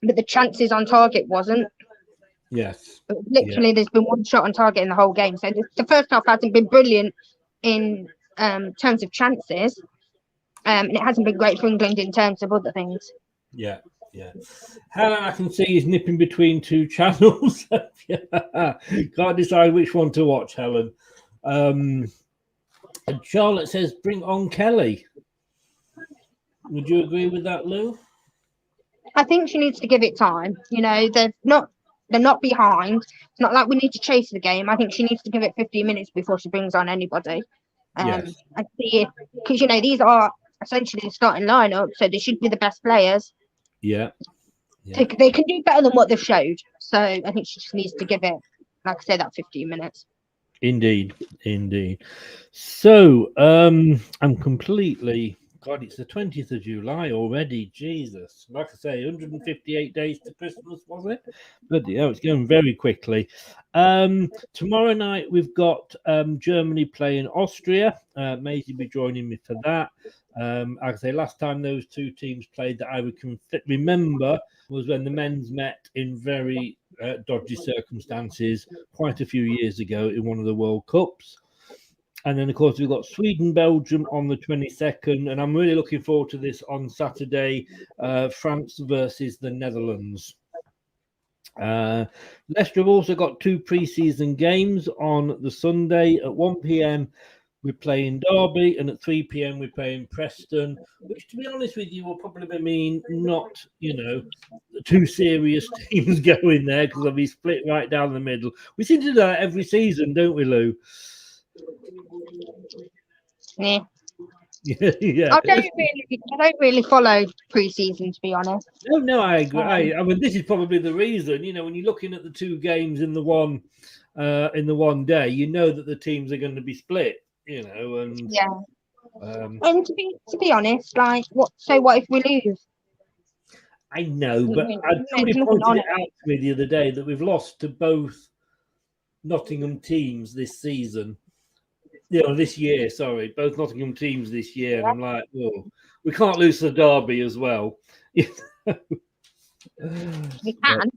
but the chances on target wasn't. Yes. But literally, there's been one shot on target in the whole game. So the first half hasn't been brilliant in terms of chances, and it hasn't been great for England in terms of other things. Yeah. Helen, I can see, is nipping between two channels. Can't decide which one to watch, Helen. And Charlotte says, bring on Kelly. Would you agree with that, Lou? I think she needs to give it time. They're not behind. It's not like we need to chase the game. I think she needs to give it 15 minutes before she brings on anybody. Yes. And see it, because these are essentially the starting lineup, so they should be the best players. Yeah. They can do better than what they've showed. So I think she just needs to give it, like I said, that 15 minutes. Indeed. So I'm completely God, it's the 20th of July already. Jesus. Like I say, 158 days to Christmas, was it? Bloody hell, it's going very quickly. Tomorrow night, we've got Germany playing Austria. Maisie will be joining me for that. Like I say, last time those two teams played that I can remember was when the men's met in very dodgy circumstances quite a few years ago in one of the World Cups. And then, of course, we've got Sweden, Belgium on the 22nd. And I'm really looking forward to this on Saturday, France versus the Netherlands. Leicester have also got 2 pre-season games on the Sunday. At 1 p.m, we're playing Derby, and at 3 p.m, we're playing Preston, which, to be honest with you, will probably mean not, two serious teams going there because they'll be split right down the middle. We seem to do that every season, don't we, Lou? Yeah. Yeah. I don't really follow pre-season, to be honest. No, I agree. I mean, this is probably the reason. When you're looking at the 2 games in the one day, you know that the teams are going to be split. And yeah. And to be honest, like, what if we lose? I know, but somebody pointed it out to me the other day that we've lost to both Nottingham teams this season. This year, sorry, both Nottingham teams this year. And I'm like, we can't lose the Derby as well. We can.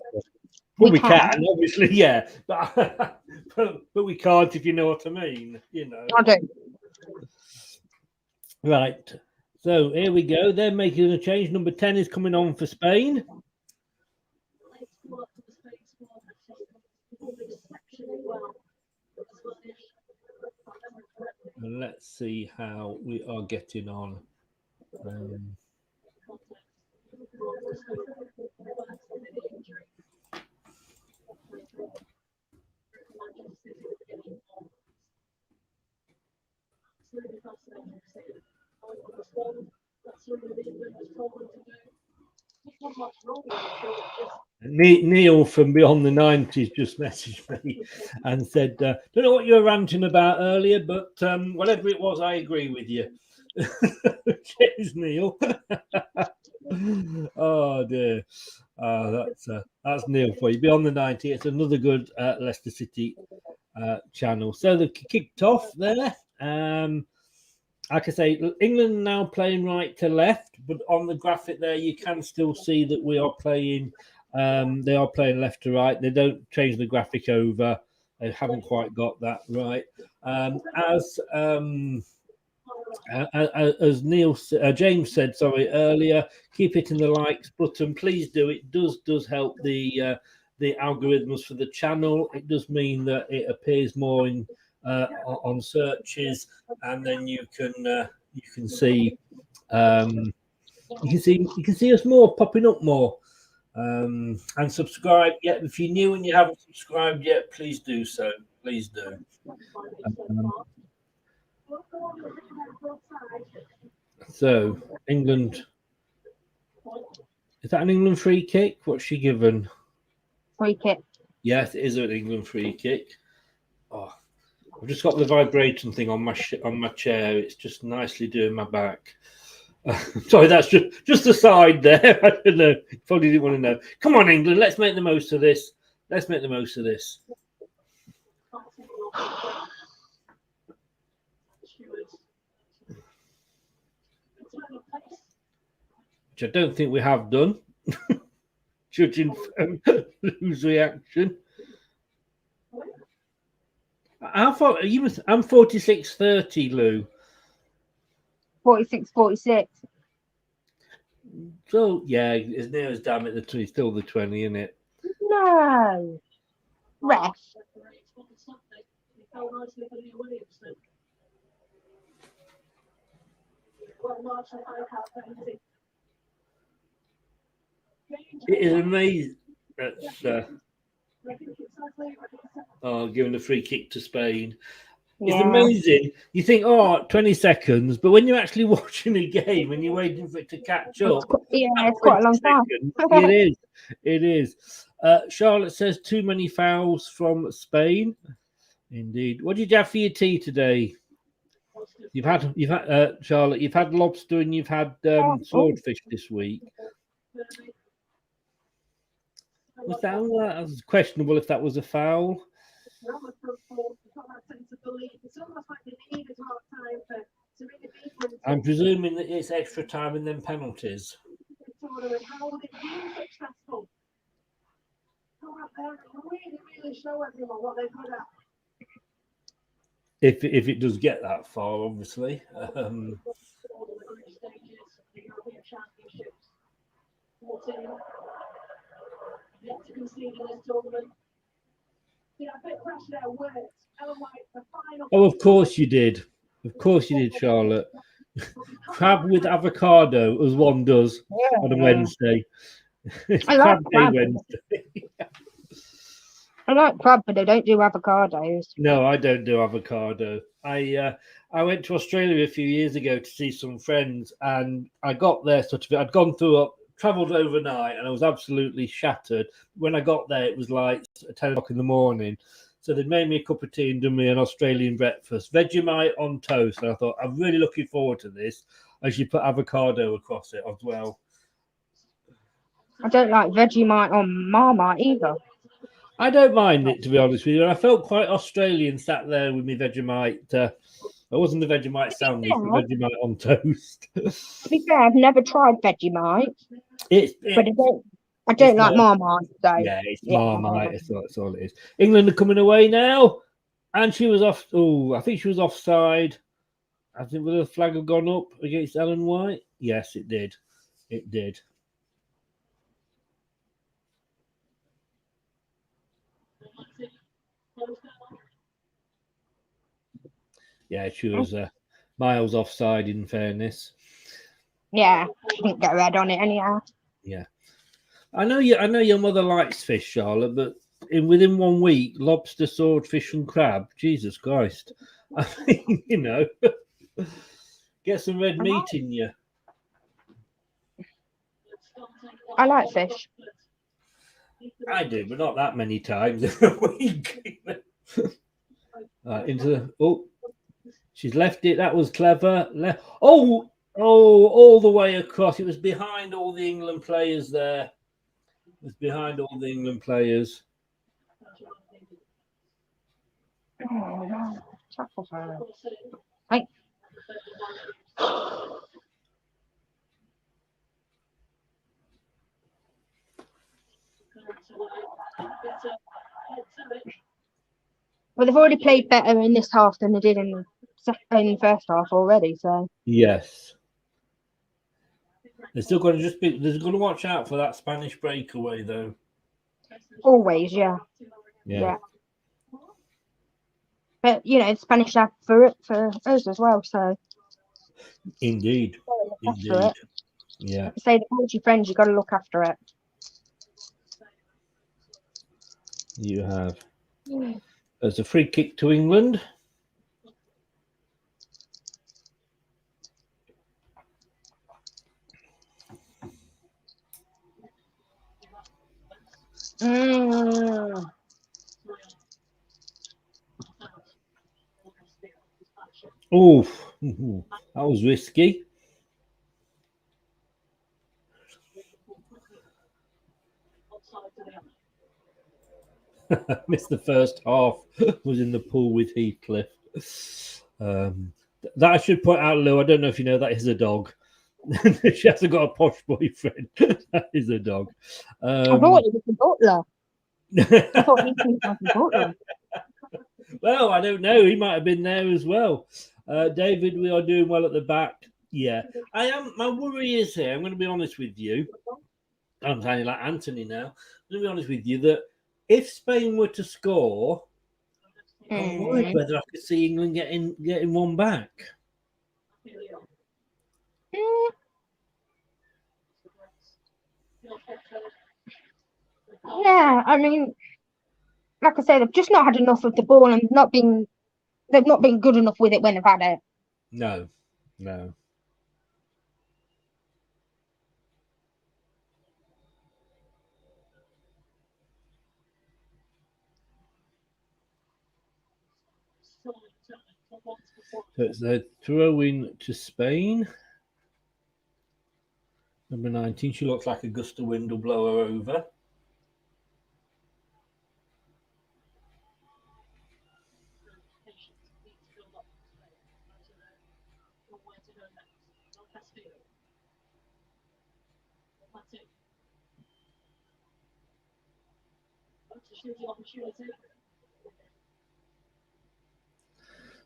Well, we can, obviously, yeah. But we can't, if you know what I mean. I do. Right. So here we go. They're making a change. Number 10 is coming on for Spain. And let's see how we are getting on. Neil from Beyond the 90s just messaged me and said, don't know what you were ranting about earlier, but whatever it was, I agree with you. Cheers, Neil. Oh, dear. That's Neil for you. Beyond the 90, it's another good Leicester City channel. So they've kicked off there. Like I say, England are now playing right to left, but on the graphic there, you can still see that we are playing. They are playing left to right. They don't change the graphic over. They haven't quite got that right. As James said, earlier, keep hitting the likes button. Please do. It does help the algorithms for the channel. It does mean that it appears more in on searches, and then you can see you can see us more, popping up more. And subscribe. Yeah, if you're new and you haven't subscribed yet, please do so. Please do. So England, is that an England free kick? What's she given? Free kick. Yes, it is an England free kick. Oh, I've just got the vibration thing on my chair. It's just nicely doing my back. Sorry, that's just the side there. I don't know. Probably didn't want to know. Come on, England. Let's make the most of this. Let's make the most of this. Which I don't think we have done, judging from Lou's reaction. How far are you? I'm 46-30, Lou. 46-46. So yeah, as near as damn it, the still the 20, isn't it? No. Ref. It is amazing. Giving a free kick to Spain. It's amazing. You think, 20 seconds, but when you're actually watching a game and you're waiting for it to catch up, it's quite a long time. It is. Charlotte says too many fouls from Spain. Indeed. What did you have for your tea today? You've had Charlotte. You've had lobster and you've had swordfish this week. Was that was questionable if that was a foul? I'm presuming that it's extra time and then penalties. If it does get that far, obviously. Oh, of course you did. Of course you did, Charlotte. Crab with avocado, as one does on a Wednesday. It's I like crab day crab. Wednesday. I like crab, but I don't do avocados. No, I don't do avocado. I went to Australia a few years ago to see some friends, and I got there I'd gone through travelled overnight, and I was absolutely shattered. When I got there, it was like 10 o'clock in the morning. So they made me a cup of tea and done me an Australian breakfast, Vegemite on toast. And I thought, I'm really looking forward to this, as you put avocado across it as well. I don't like Vegemite on Marmite either. I don't mind it, to be honest with you. And I felt quite Australian sat there with me Vegemite. It wasn't a Vegemite sandwich, but Vegemite on toast. To be fair, I've never tried Vegemite, but I don't like Marmite. So yeah, it's Marmite. That's all it is. England are coming away now, and she was off. Oh, I think she was offside. I think would the flag have gone up against Ellen White? Yes, it did. It did. Yeah, she was miles offside, in fairness. Yeah, she didn't get red on it anyhow. Yeah, I know your mother likes fish, Charlotte, but within 1 week, lobster, swordfish, and crab. Jesus Christ! I mean, get some red meat in you. I like fish. I do, but not that many times in a week. She's left it. That was clever. All the way across. It was behind all the England players there. It was behind all the England players. Oh, no. Tackle her. Right. Well, they've already played better in this half than they did in the first half already. So yes, they're still going to they're going to watch out for that Spanish breakaway, though. Always, yeah. But the Spanish have for us as well. So indeed. Yeah. Like I say, the country friends, you got to look after it. You have. There's a free kick to England. Oh, that was risky. Missed the first half. Was in the pool with Heathcliff. That I should point out, Lou. I don't know if you know that is a dog. She hasn't got a posh boyfriend. That is a dog. I thought it was the butler. I thought he was the butler. Well, I don't know. He might have been there as well. David, we are doing well at the back. Yeah, I am. My worry is here. I'm going to be honest with you. I'm sounding like Anthony now. I'm going to be honest with you that if Spain were to score, I'm worried whether I could see England getting one back. Yeah, I mean, like I say, they've just not had enough of the ball and they've not been good enough with it when they've had it. No. So it's a throw-in to Spain. Number 19. She looks like a gust of wind will blow her over.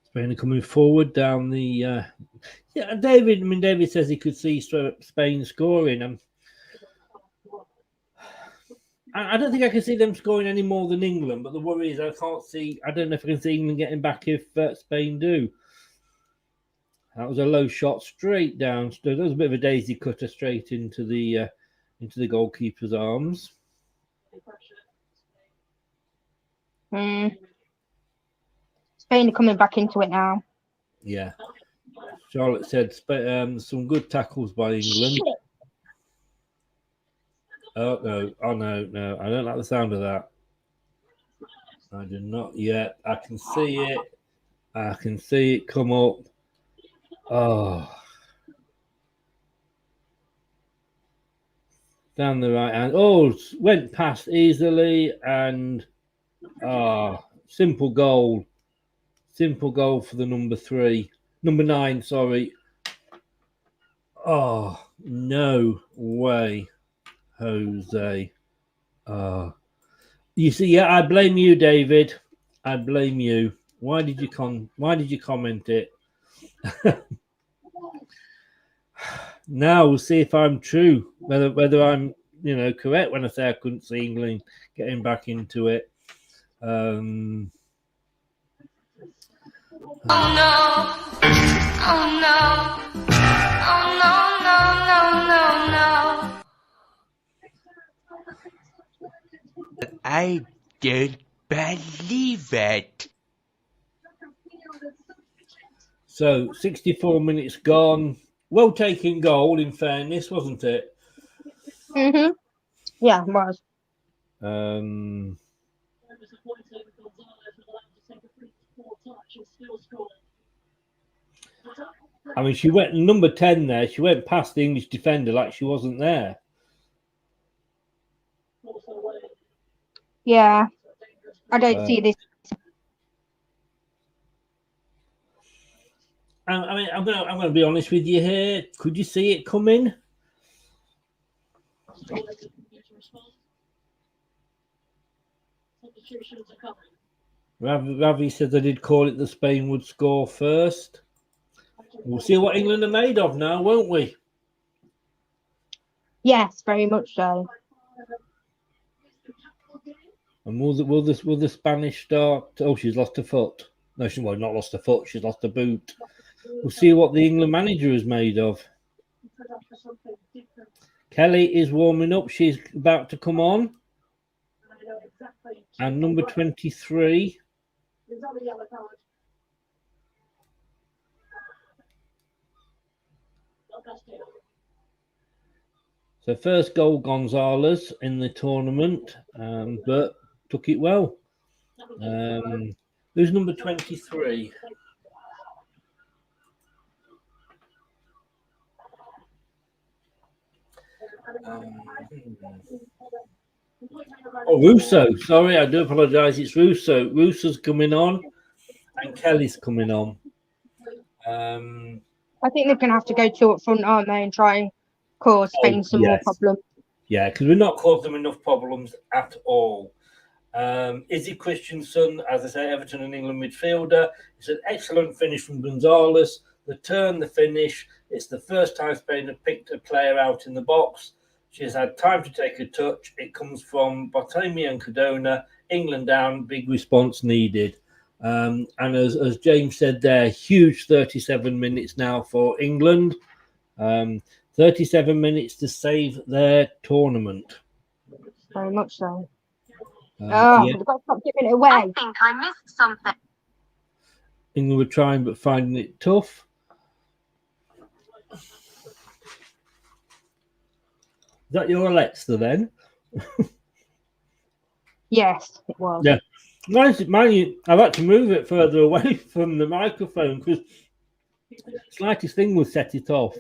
Spain are coming forward down the. Yeah, David. I mean, David says he could see Spain scoring. I don't think I can see them scoring any more than England. But the worry is I can't see. I don't know if I can see England getting back if Spain do. That was a low shot straight down. That was a bit of a daisy cutter straight into the goalkeeper's arms. Spain are coming back into it now. Yeah. Charlotte said some good tackles by England. Shit. Oh, no. I don't like the sound of that. I do not yet. I can see it come up. Oh. Down the right hand. Oh, went past easily and simple goal. Simple goal for the number 9, sorry. Oh, no way, Jose. You see, yeah, I blame you, David. I blame you. Why did you comment it? Now we'll see if I'm true, whether I'm correct when I say I couldn't see England getting back into it. Oh no! Oh no! Oh no! I don't believe it. So 64 minutes gone. Well taken goal, in fairness, wasn't it? Yeah, it was. I mean, she went number 10 there. She went past the English defender like she wasn't there. Yeah, I don't see this. I mean, I'm gonna be honest with you here. Could you see it coming? Ravi said they did call it that Spain would score first. We'll see what England are made of now, won't we? Yes, very much so. And will the Spanish start? Oh, she's lost her foot. No, she's not lost her foot. She's lost her boot. We'll see what the England manager is made of. Kelly is warming up. She's about to come on. And number 23. So first goal Gonzalez in the tournament, but took it well. Who's number 23? Russo. Sorry, I do apologise. It's Russo. Russo's coming on, and Kelly's coming on. I think they're going to have to go 2 up front, aren't they, and try and cause Spain some more problems. Yeah, because we're not causing them enough problems at all. Izzy Christensen, as I say, Everton and England midfielder. It's an excellent finish from Gonzalez. The turn, the finish. It's the first time Spain have picked a player out in the box. She has had time to take a touch. It comes from Bartolomeu and Cardona. England down, big response needed. And as James said there, huge 37 minutes now for England. 37 minutes to save their tournament. Very much so. We've got to stop giving it away. I think I missed something. England were trying but finding it tough. Is that your Alexa then? Yes, it was. Yeah. Mine, I've had to move it further away from the microphone because slightest thing will set it off.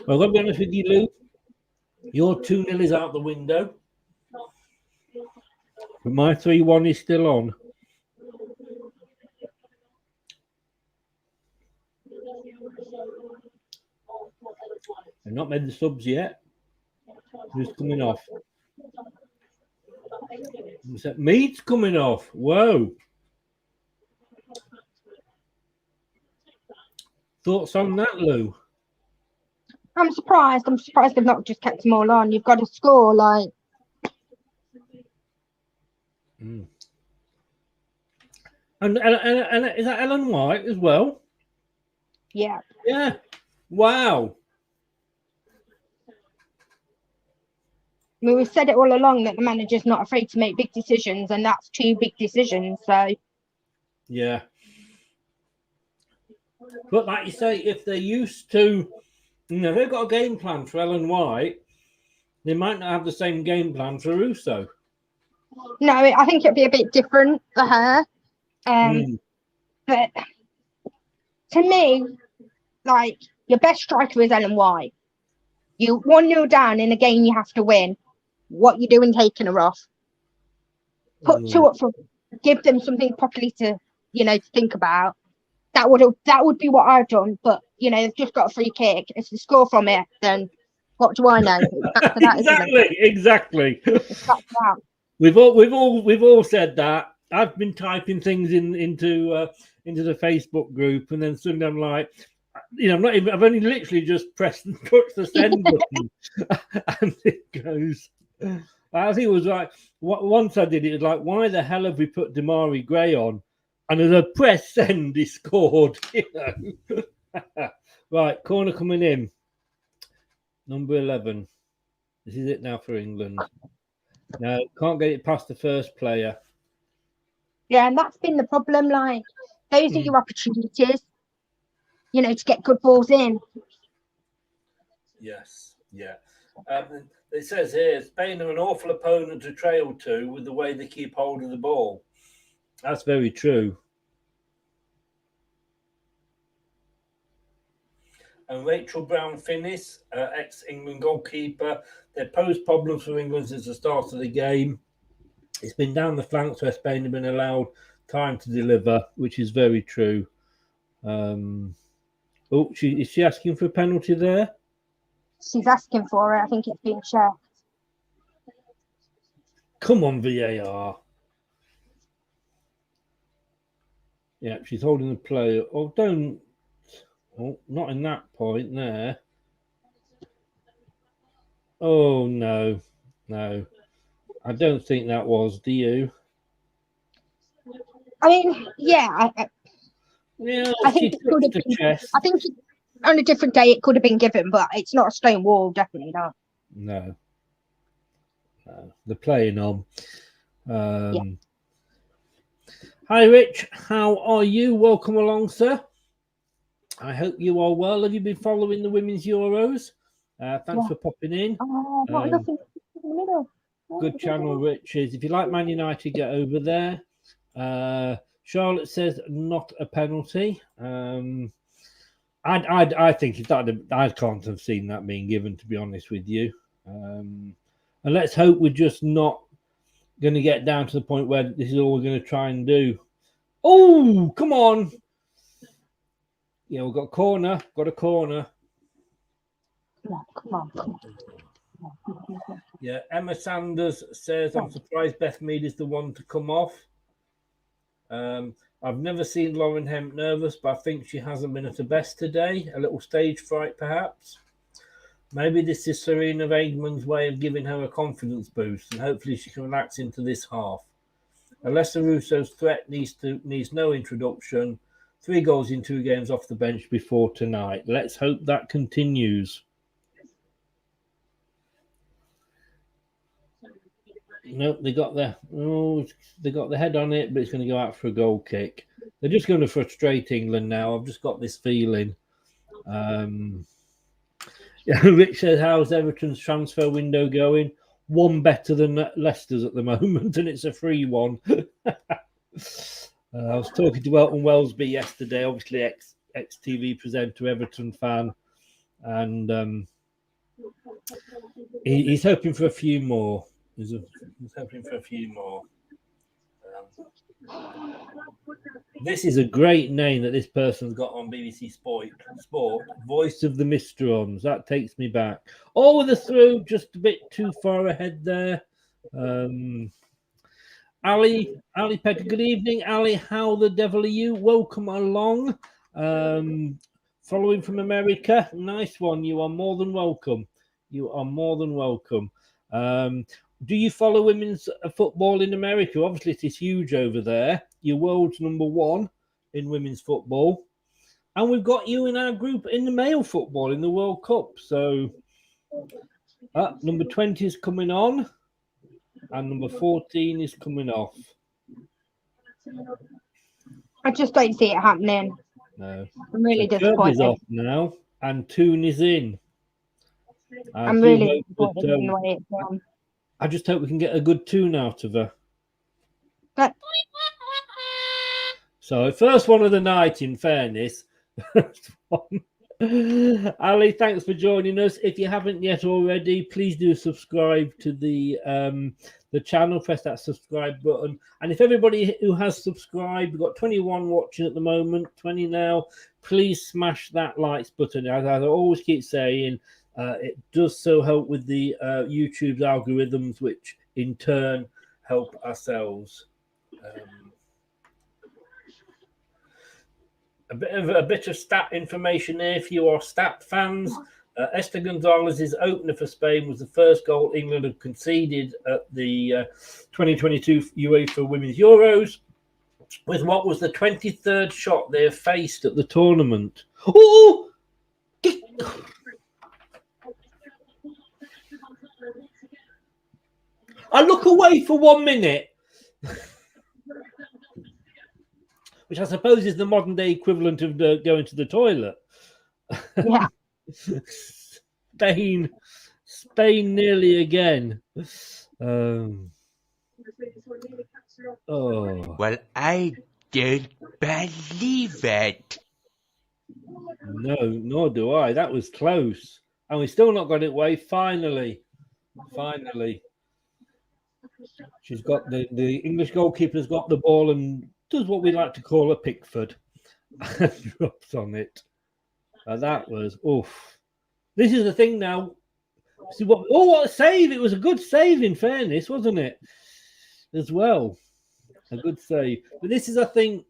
Well, I'll be honest with you, Lou. Your 2-0 is out the window. But my 3-1 is still on. I've not made the subs yet. Who's coming off? Mead's coming off. Whoa. Thoughts on that, Lou? I'm surprised. I'm surprised they've not just kept them all on. You've got to score, like. Mm. And is that Ellen White as well? Yeah. Yeah. Wow. I mean, we've said it all along that the manager's not afraid to make big decisions, and that's 2 big decisions. So. Yeah. But like you say, if they're used to, they've got a game plan for Ellen White, they might not have the same game plan for Russo. No, I think it'd be a bit different for her. But to me, like, your best striker is Ellen White. You 1-0 down in a game you have to win. What you doing taking her off? Put 2 up front. Give them something properly to, to think about. That would be what I've done. But they've just got a free kick. If they score from it, then what do I know? Back to that, exactly. We've all said that. I've been typing things into the Facebook group, and then suddenly I'm like, I've only literally just pressed and touched the send button, and it goes. I think it was like once I did it was like, why the hell have we put Damari Gray on? And as I pressed send, he scored. Right, corner coming in. Number 11. This is it now for England. No, can't get it past the first player. Yeah, and that's been the problem. Like, those are your opportunities, to get good balls in. Yes, yeah. It says here, Spain are an awful opponent to trail to with the way they keep hold of the ball. That's very true. And Rachel Brown-Finnis, ex-England goalkeeper, they posed problems for England since the start of the game. It's been down the flanks where Spain have been allowed time to deliver, which is very true. Is she asking for a penalty there? She's asking for it. I think it's being checked. Come on, VAR. Yeah, she's holding the player. Oh, don't. Oh, not in that point there. Oh, no. No. I don't think that was. Do you? I mean, yeah. I think it could have been. Chest. I think on a different day it could have been given, but it's not a stone wall. Definitely not. No. They're playing on. Yeah. Hi, Rich. How are you? Welcome along, sir. I hope you are well. Have you been following the Women's Euros? Thanks for popping in. Nothing in the middle. Good channel, Rich. If you like Man United, get over there. Charlotte says not a penalty. I think I can't have seen that being given, to be honest with you. And let's hope we're just not going to get down to the point where this is all we're going to try and do. Oh, come on. Yeah, we've got a corner. Got a corner. Come on. Yeah, Emma Sanders says, I'm surprised Beth Mead is the one to come off. I've never seen Lauren Hemp nervous, but I think she hasn't been at her best today. A little stage fright, perhaps. Maybe this is Serena Weigman's way of giving her a confidence boost, and hopefully she can relax into this half. Alessa Russo's threat needs no introduction. 3 goals in 2 games off the bench before tonight. Let's hope that continues. Nope, they got the head on it, but it's going to go out for a goal kick. They're just going to frustrate England now. I've just got this feeling. Rich says, how's Everton's transfer window going? One better than Leicester's at the moment, and it's a free one. I was talking to Elton Wellesby yesterday, obviously ex-TV presenter, Everton fan, and he's hoping for a few more. He's hoping for a few more. This is a great name that this person's got on BBC Sport. Voice of the Mistrons. That takes me back. Over the throw, just a bit too far ahead there. Ali Pecker, good evening. Ali, how the devil are you? Welcome along. Following from America. Nice one. You are more than welcome. You are more than welcome. Do you follow women's football in America? Obviously, it is huge over there. You're world's number one in women's football. And we've got you in our group in the male football in the World Cup. So, number 20 is coming on. And number 14 is coming off. I just don't see it happening. No. I'm really so disappointed. Kirby's off now. And Toon is in. I'm really disappointed in the way it's gone. I just hope we can get a good tune out of her. But So, first one of the night, in fairness. Ali, thanks for joining us. If you haven't yet already, please do subscribe to the channel. Press that subscribe button. And if everybody who has subscribed, we've got 21 watching at the moment, 20 now, please smash that likes button. As I always keep saying, it does so help with the YouTube's algorithms, which in turn help ourselves. A bit of stat information here for you, our stat fans. Esther Gonzalez's opener for Spain was the first goal England had conceded at the 2022 UEFA Women's Euros, with what was the 23rd shot they have faced at the tournament. Oh! I look away for 1 minute. Which I suppose is the modern day equivalent of going to the toilet. yeah. Spain nearly again. Well, I don't believe it. No, nor do I. That was close. And we still not got it away. Finally. She's got the English goalkeeper's got the ball and does what we like to call a Pickford. Drops on it. That was oof. This is the thing now. See what a save! It was a good save, in fairness, wasn't it? As well, a good save. But this is, I think,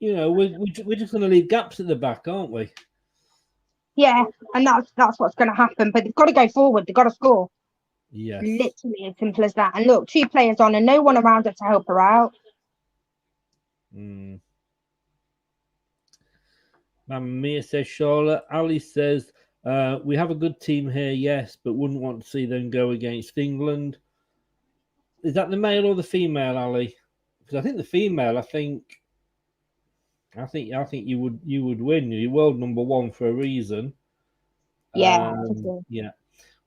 we're just going to leave gaps at the back, aren't we? Yeah, and that's what's going to happen. But they've got to go forward. They've got to score. Yes. Literally as simple as that. And look, 2 players on and no one around her to help her out. Mamma Mia says Charlotte. Ali says, we have a good team here, yes, but wouldn't want to see them go against England. Is that the male or the female, Ali? Because I think the female, I think you would win. You're world number one for a reason. Yeah. Yeah.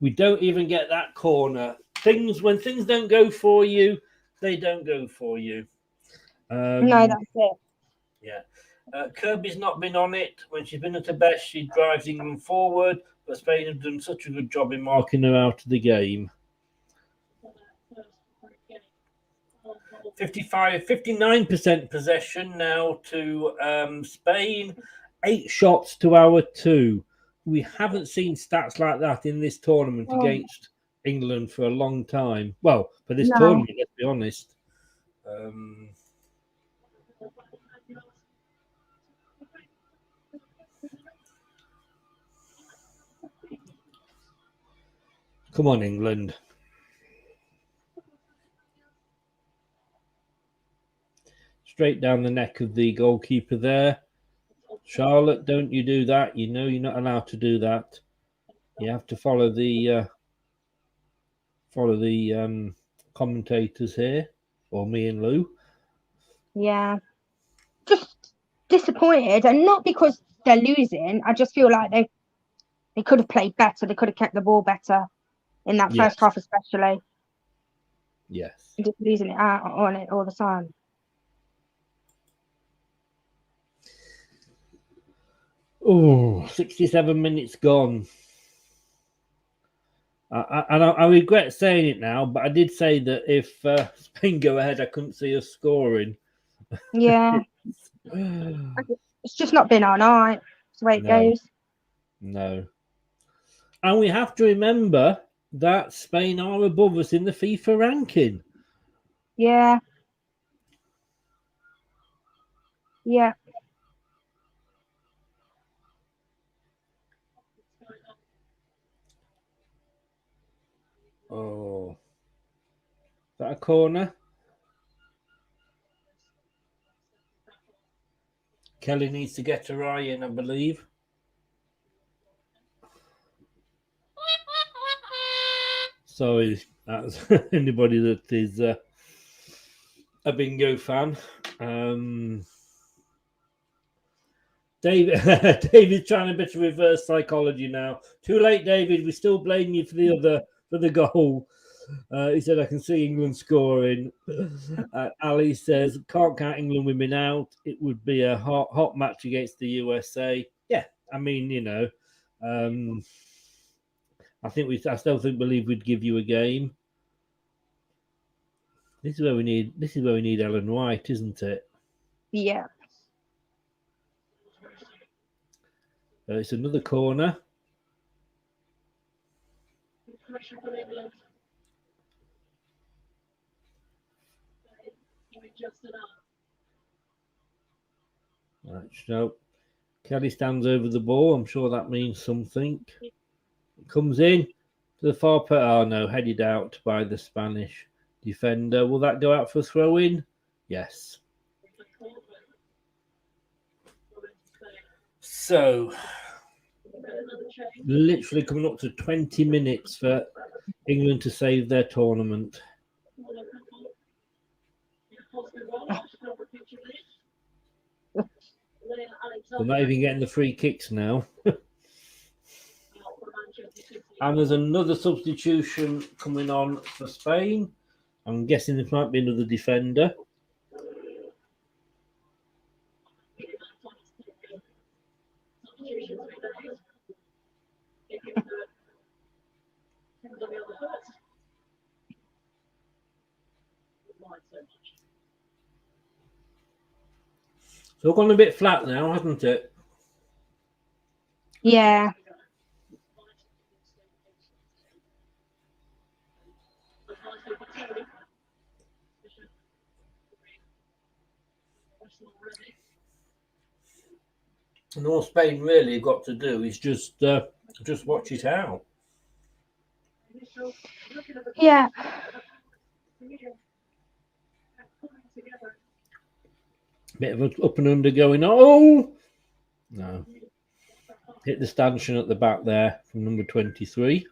We don't even get that corner. When things don't go for you, they don't go for you. No, that's it. Yeah. Kirby's not been on it. When she's been at her best, she drives England forward, but Spain have done such a good job in marking her out of the game. 59% possession now to Spain, 8 shots to our 2. We haven't seen stats like that in this tournament against England for a long time. Well, for this tournament, let's be honest. Come on, England. Straight down the neck of the goalkeeper there. Charlotte, don't you do that. You know you're not allowed to do that. You have to follow the commentators here, or me and Lou. Yeah. Just disappointed, and not because they're losing. I just feel like They could have played better. They could have kept the ball better in that Yes. first half, especially. Yes. Just losing it out on it all the time. Oh, 67 minutes gone. I regret saying it now, but I did say that if Spain go ahead, I couldn't see us scoring. Yeah. It's just not been our night. That's the way it No. goes. No. And we have to remember that Spain are above us in the FIFA ranking. Yeah. Yeah. Oh. Is that a corner? Kelly needs to get her eye in, I believe. Sorry, that's anybody that is a bingo fan. David's trying a bit of reverse psychology now. Too late, David. We still blame you for the goal. He said, I can see England scoring. Ali says, can't count England women out. It would be a hot match against the USA. Yeah, I mean, you know, I still believe we'd give you a game. This is where we need Ellen White, isn't it? Yeah. It's another corner. Right, so Kelly stands over the ball. I'm sure that means something. Comes in to the far post. Oh no, headed out by the Spanish defender. Will that go out for a throw in? Yes. So, literally coming up to 20 minutes for England to save their tournament. They're not even getting the free kicks now. And there's another substitution coming on for Spain. I'm guessing there might be another defender. So it's gone a bit flat now, hasn't it? Yeah. And all Spain really got to do is just watch it out. Yeah. Bit of an up and under going. Oh no! Hit the stanchion at the back there from number 23.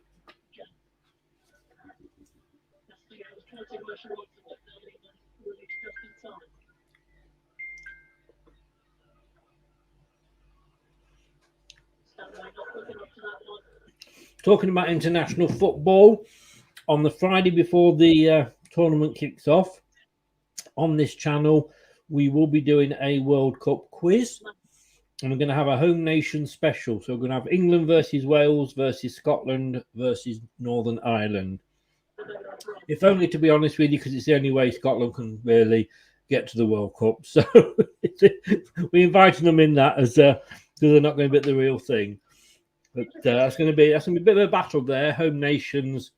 Talking about international football, on the Friday before the tournament kicks off, on this channel, we will be doing a World Cup quiz. And we're going to have a home nation special. So we're going to have England versus Wales versus Scotland versus Northern Ireland. If only, to be honest with you, because it's the only way Scotland can really get to the World Cup. So we invited them in that as they're not going to be the real thing. But that's going to be a bit of a battle there. Home nations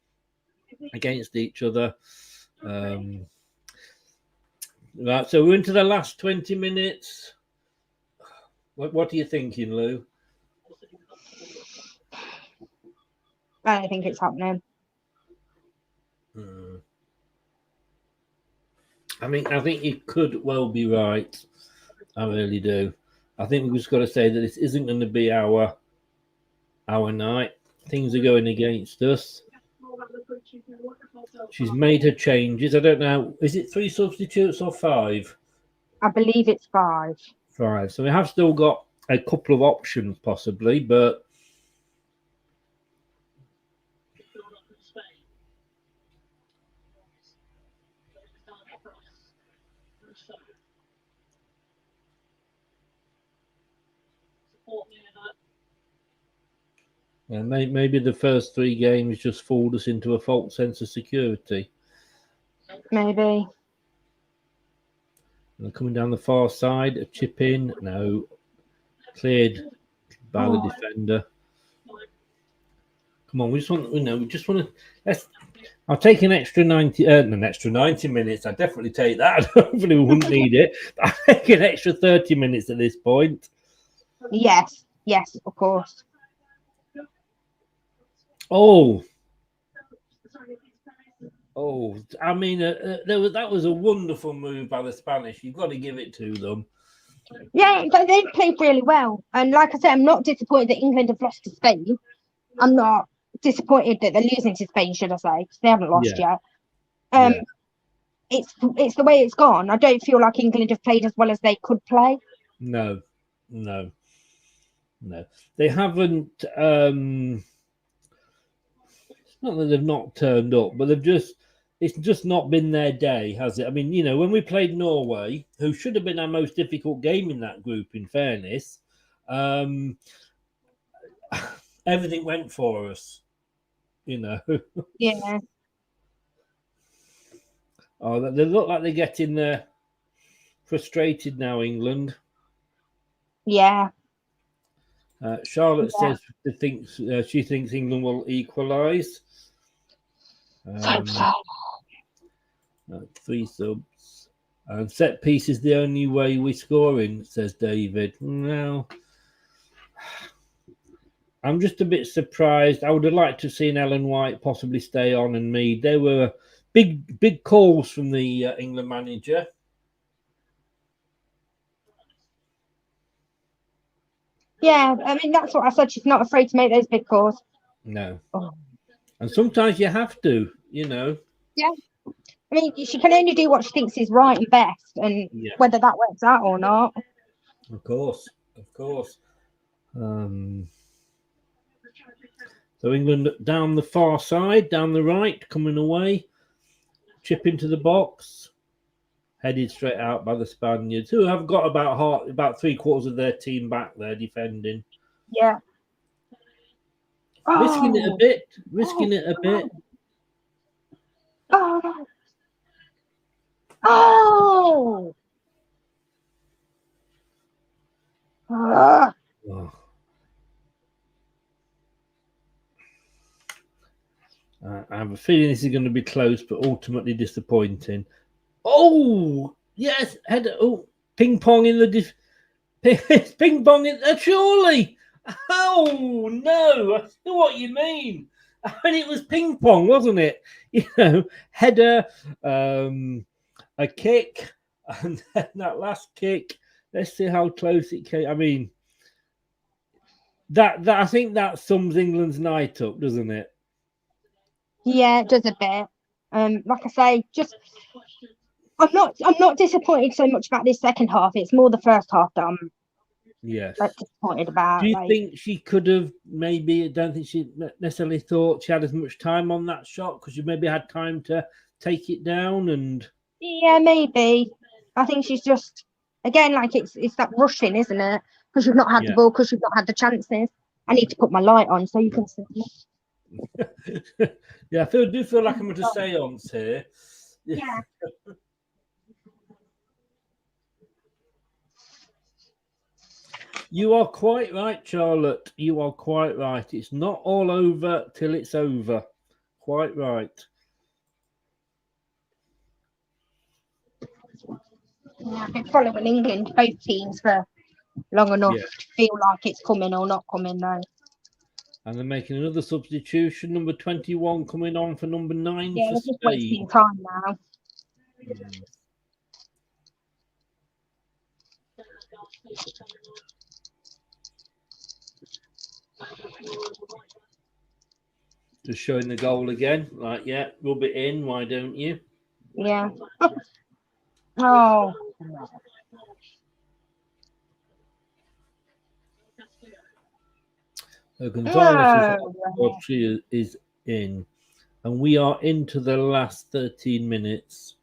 against each other. Right, so we're into the last 20 minutes. What are you thinking, Lou? I don't think it's happening. I think you could well be right. I really do. I think we've just got to say that this isn't going to be our night. Things are going against us. She's made her changes. I don't know. Is it 3 substitutes or 5? I believe it's 5. 5. So we have still got a couple of options possibly, but Yeah, maybe the first 3 games just fooled us into a false sense of security. Maybe. And coming down the far side, a chip in, no, cleared by the defender. Come on, we just want to. I'll take an extra 90 minutes. I'd definitely take that. Hopefully we wouldn't need it. I'll take an extra 30 minutes at this point. Yes, of course. Oh, I mean, that was a wonderful move by the Spanish. You've got to give it to them. Yeah, they played really well. And like I said, I'm not disappointed that England have lost to Spain. I'm not disappointed that they're losing to Spain, should I say, because they haven't lost yet. It's the way it's gone. I don't feel like England have played as well as they could play. No. They haven't. It's not that they've not turned up, but it's just not been their day, has it? I mean, when we played Norway, who should have been our most difficult game in that group, in fairness, everything went for us, Yeah. Oh, they look like they're getting frustrated now, England. Yeah. Charlotte says she thinks England will equalise. 3 subs. Set piece is the only way we're scoring, says David. No. I'm just a bit surprised. I would have liked to have seen Ellen White possibly stay on and Mead. There were big calls from the England manager. Yeah, I mean, that's what I said. She's not afraid to make those big calls. No. And sometimes you have to, Yeah. I mean, she can only do what she thinks is right and best, and whether that works out or not. Of course. So England down the far side, down the right, coming away, chip into the box, headed straight out by the Spaniards, who have got about 3/4 of their team back there defending. Yeah. Risking it a bit. Oh. I have a feeling this is going to be close, but ultimately disappointing. Oh, yes, header. Oh, ping pong in the ping pong in surely. Oh no, I know what you mean. I mean, it was ping pong, wasn't it? Header, a kick, and then that last kick. Let's see how close it came. I mean, that I think that sums England's night up, doesn't it? Yeah, it does a bit. Like I say, I'm not disappointed so much about this second half. It's more the first half that I'm disappointed about. Do you think she could have maybe? I don't think she necessarily thought she had as much time on that shot because she maybe had time to take it down and. Yeah, maybe. I think she's just again like it's that rushing, isn't it? Because you've not had the ball, because you've not had the chances. I need to put my light on so you can see. Yeah, I do feel like I'm at a seance here. Yeah. You are quite right, Charlotte. You are quite right. It's not all over till it's over. Quite right. Yeah, I've been following England, both teams, for long enough to feel like it's coming or not coming now. And they're making another substitution. Number 21 coming on for number 9 for Spain. Just wasting time now. Just showing the goal again. Like, rub it in. Why don't you? Yeah. Oh. So Gonzalez is in. And we are into the last 13 minutes.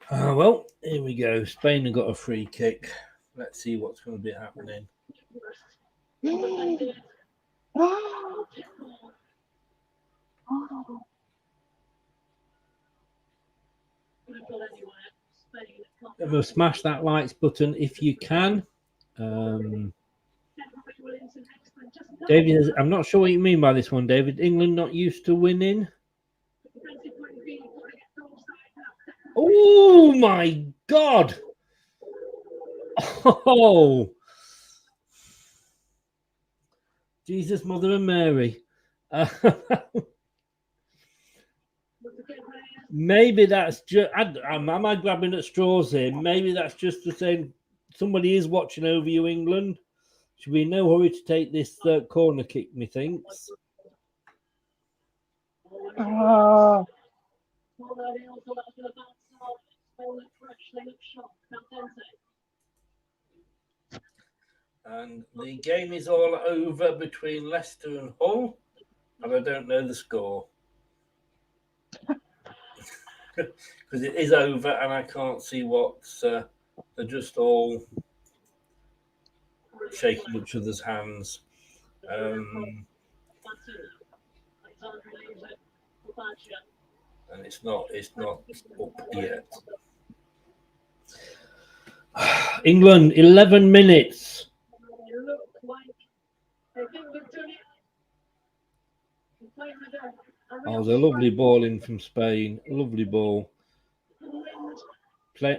Well, here we go. Spain have got a free kick. Let's see what's going to be happening. We'll smash that likes button if you can. David, I'm not sure what you mean by this one, David. England not used to winning. Oh my God! Oh, Jesus, Mother and Mary. Maybe that's just. Am I grabbing at straws here? Maybe that's just the same. Somebody is watching over you, England. Should be in no hurry to take this corner kick, methinks. Oh. And the game is all over between Leicester and Hull, and I don't know the score. Because it is over and I can't see what's... they're just all shaking each other's hands. And it's not up yet. England, 11 minutes. Oh, the lovely ball in from Spain. Lovely ball.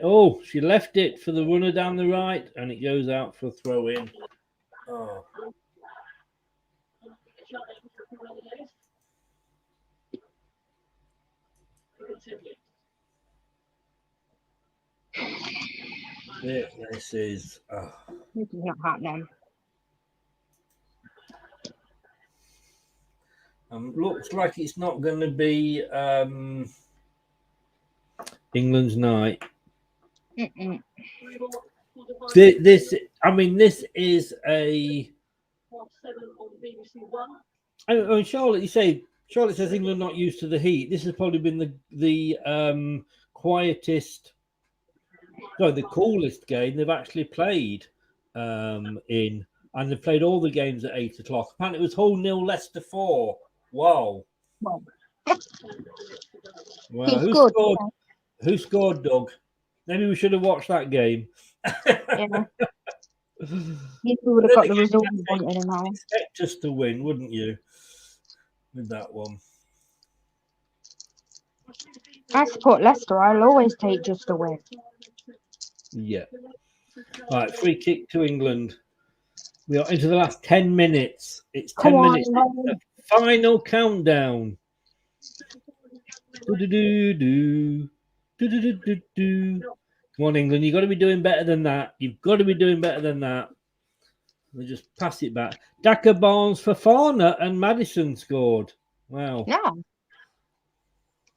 Oh, she left it for the runner down the right, and it goes out for a throw in. Oh. This is. This is not happening. Looks like it's not going to be England's night. This is a. Oh, Charlotte, Charlotte says England not used to the heat. This has probably been the quietest, the coolest game they've actually played in, and they've played all the games at 8 o'clock. Apparently, it was Hull 0, Leicester 4. Wow. Well, who scored, Doug? Maybe we should have watched that game. Yeah. You would have got the result you wanted in that one. Expect us to win, wouldn't you? With that one. I support Leicester. I'll always take just a win. Yeah. Right, free kick to England. We are into the last 10 minutes. It's 10 minutes. The final countdown. Do-do-do-do. Do-do-do-do-do. Come on, England. You've got to be doing better than that. You've got to be doing better than that. We just pass it back. Daka, Barnes, Fofana and Maddison scored. Wow. Yeah.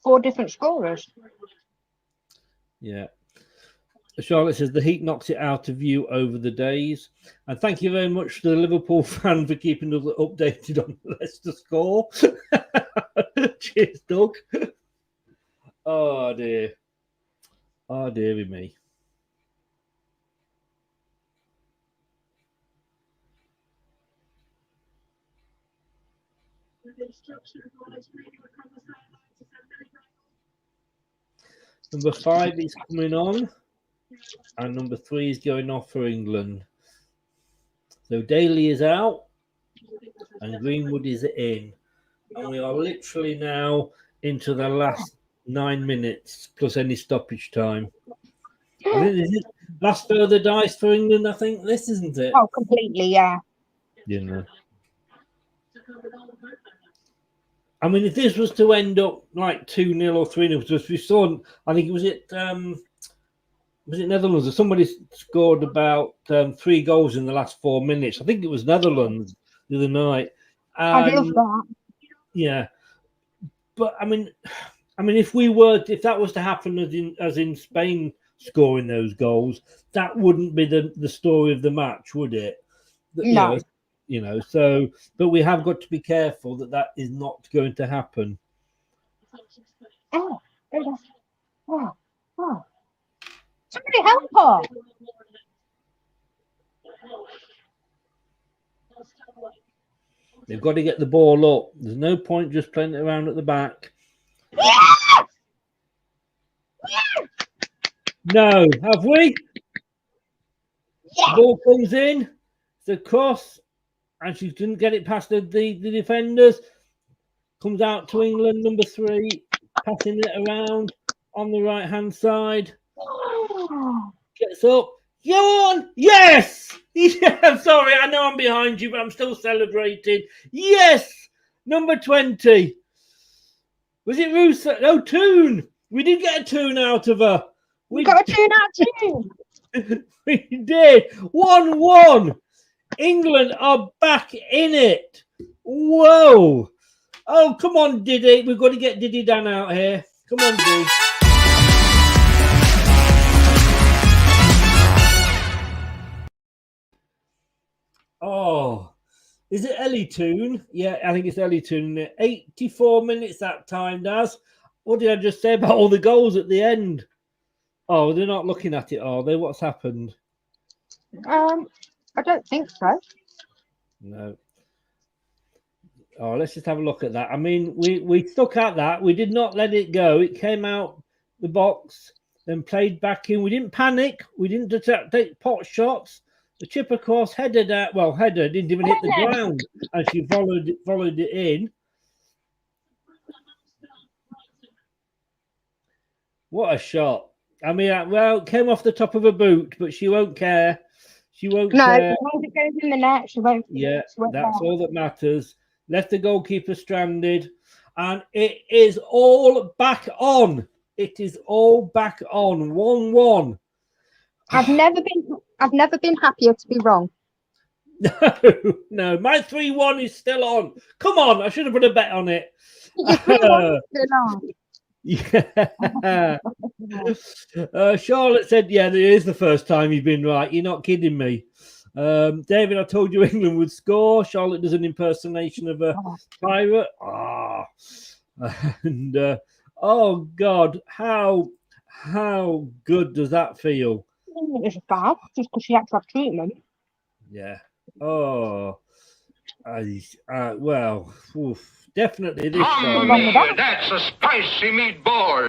4 different scorers. Yeah. Charlotte says the heat knocks it out of you over the days. And thank you very much to the Liverpool fan for keeping us updated on the Leicester score. Cheers, Doug. Oh, dear. Oh, dearie me. Number 5 is coming on, and number 3 is going off for England. So Daly is out, and Greenwood is in, and we are literally now into the last 9 minutes plus any stoppage time. I think this is last throw of the dice for England. I think this, isn't it? Oh, completely, yeah. You know. I mean, if this was to end up like 2-0 or 3-0, because we saw, I think was it Netherlands or somebody scored about 3 goals in the last 4 minutes. I think it was Netherlands the other night. I love that. Yeah, but I mean, I mean, if that was to happen as in Spain scoring those goals, that wouldn't be the story of the match, would it? No. So, but we have got to be careful that is not going to happen. Oh. Somebody help her. They've got to get the ball up. There's no point just playing it around at the back. No, have we? The ball comes in. It's a cross, and she didn't get it past the defenders. Comes out to England, number 3, passing it around on the right-hand side. Gets up. Yawn! Yes! Yeah, I'm sorry, I know I'm behind you, but I'm still celebrating. Yes! Number 20. Was it Russo? No, Toon. We did get a Toon out of her. We got a Toon out too. We did. 1-1. England are back in it. Whoa. Oh, come on, Diddy. We've got to get Diddy Dan out here. Come on, Diddy. Oh, is it Ellie Toon? Yeah, I think it's Ellie Toon. 84 minutes that time, Daz. What did I just say about all the goals at the end? Oh, they're not looking at it, are they? What's happened? I don't think so. No. Oh, let's just have a look at that. I mean, we stuck at that. We did not let it go. It came out the box, then played back in. We didn't panic. We didn't take pot shots. The chip across, headed out. Well, header didn't even hit the ground, and she followed it in. What a shot! I mean, well, it came off the top of a boot, but she won't care. She won't care. As long as it goes in the net, she won't. Yeah, that's all that matters. Left the goalkeeper stranded, and it is all back on. It is all back on. 1-1. I've never been happier to be wrong. No, my 3-1 is still on. Come on, I should have put a bet on it. Your 3-1 is still on. Yeah. Charlotte said, yeah, it is the first time you've been right. You're not kidding me. David, I told you England would score. Charlotte does an impersonation of a pirate. And oh God, how good does that feel? It's bad just because she had to have treatment. Yeah. Oh. Well, definitely this time. Mia, that's a spicy meatball.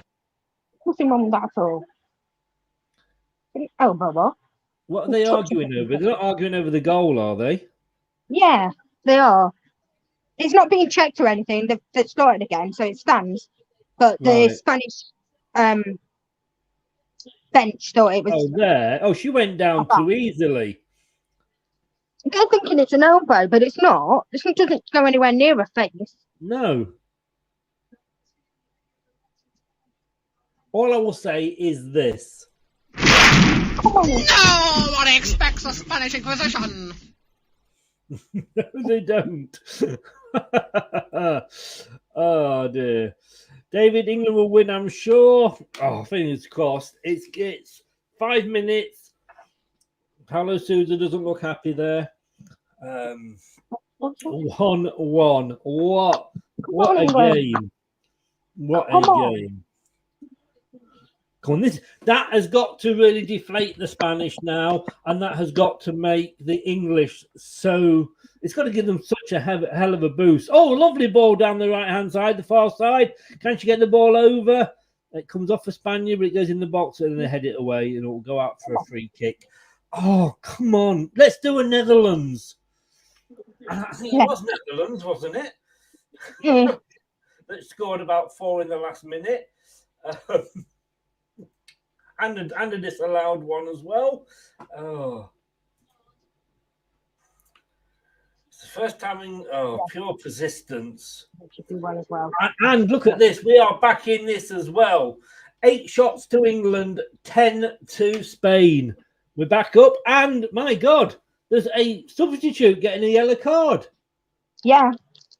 Nothing wrong with that at all. Oh, Bubba. What are they arguing over? They're not arguing over the goal, are they? Yeah, they are. It's not being checked or anything. They've started again, so it stands. But the Spanish bench thought it was. Oh, there. Oh, she went down too easily. They're thinking it's an elbow, but it's not. This one doesn't go anywhere near her face. No. All I will say is this. Come on. No one expects a Spanish Inquisition. No, they don't. Oh dear. David, England will win, I'm sure. Oh, fingers crossed. It's 5 minutes. Paulo Sousa doesn't look happy there. 1-1. What a game. What a game. Come on, that has got to really deflate the Spanish now, and that has got to make the English so. It's got to give them such a hell of a boost. Oh, lovely ball down the right-hand side, the far side. Can she get the ball over? It comes off for Spaniard, but it goes in the box and they head it away, and it'll go out for a free kick. Oh, come on. Let's do a Netherlands. I think it was Netherlands, wasn't it? Mm. That scored about 4 in the last minute. And a disallowed one as well. Oh. It's the first time in pure persistence. Should do well as well. And look at this. We are back in this as well. 8 shots to England, 10 to Spain. We're back up. And my God, there's a substitute getting a yellow card. Yeah.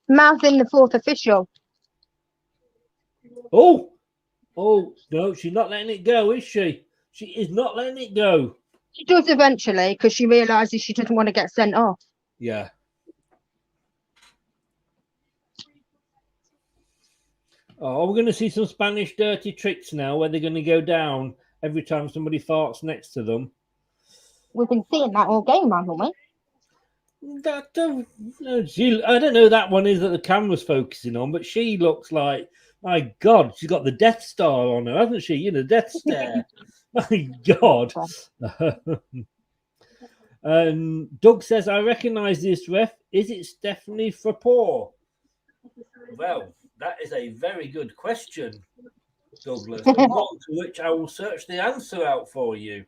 Mouthing the 4th official. Oh, no, she's not letting it go, is she? She is not letting it go. She does eventually because she realises she doesn't want to get sent off. Yeah. Oh, we're going to see some Spanish dirty tricks now where they're going to go down every time somebody farts next to them. We've been seeing that all game, haven't we? I don't know that one is that the camera's focusing on, but she looks like, my God, she's got the Death Star on her, hasn't she? You know, Death Stare. My God. Doug says, I recognise this ref. Is it Stephanie Frapport? Well, that is a very good question, Douglas. One to which I will search the answer out for you.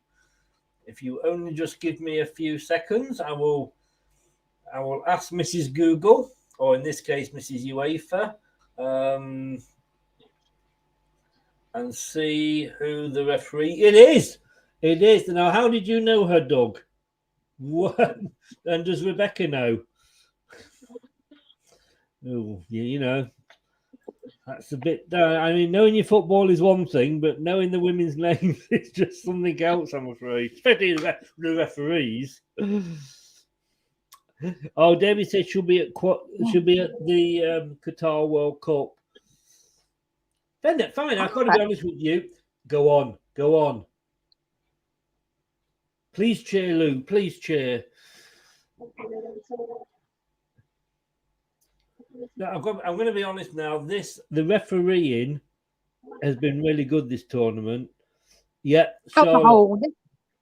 If you only just give me a few seconds, I will ask Mrs. Google, or in this case, Mrs. UEFA, and see who the referee. It is. Now, how did you know her, Doug? What? And does Rebecca know? Oh, you know, that's a bit. I mean, knowing your football is one thing, but knowing the women's names is just something else, I'm afraid. Especially the referees. Oh, David said she'll be at the Qatar World Cup. Then fine. I've got to be honest with you. Go on. Please cheer, Lou. Please cheer. No, I'm going to be honest now. The refereeing has been really good this tournament. Yeah. On the whole,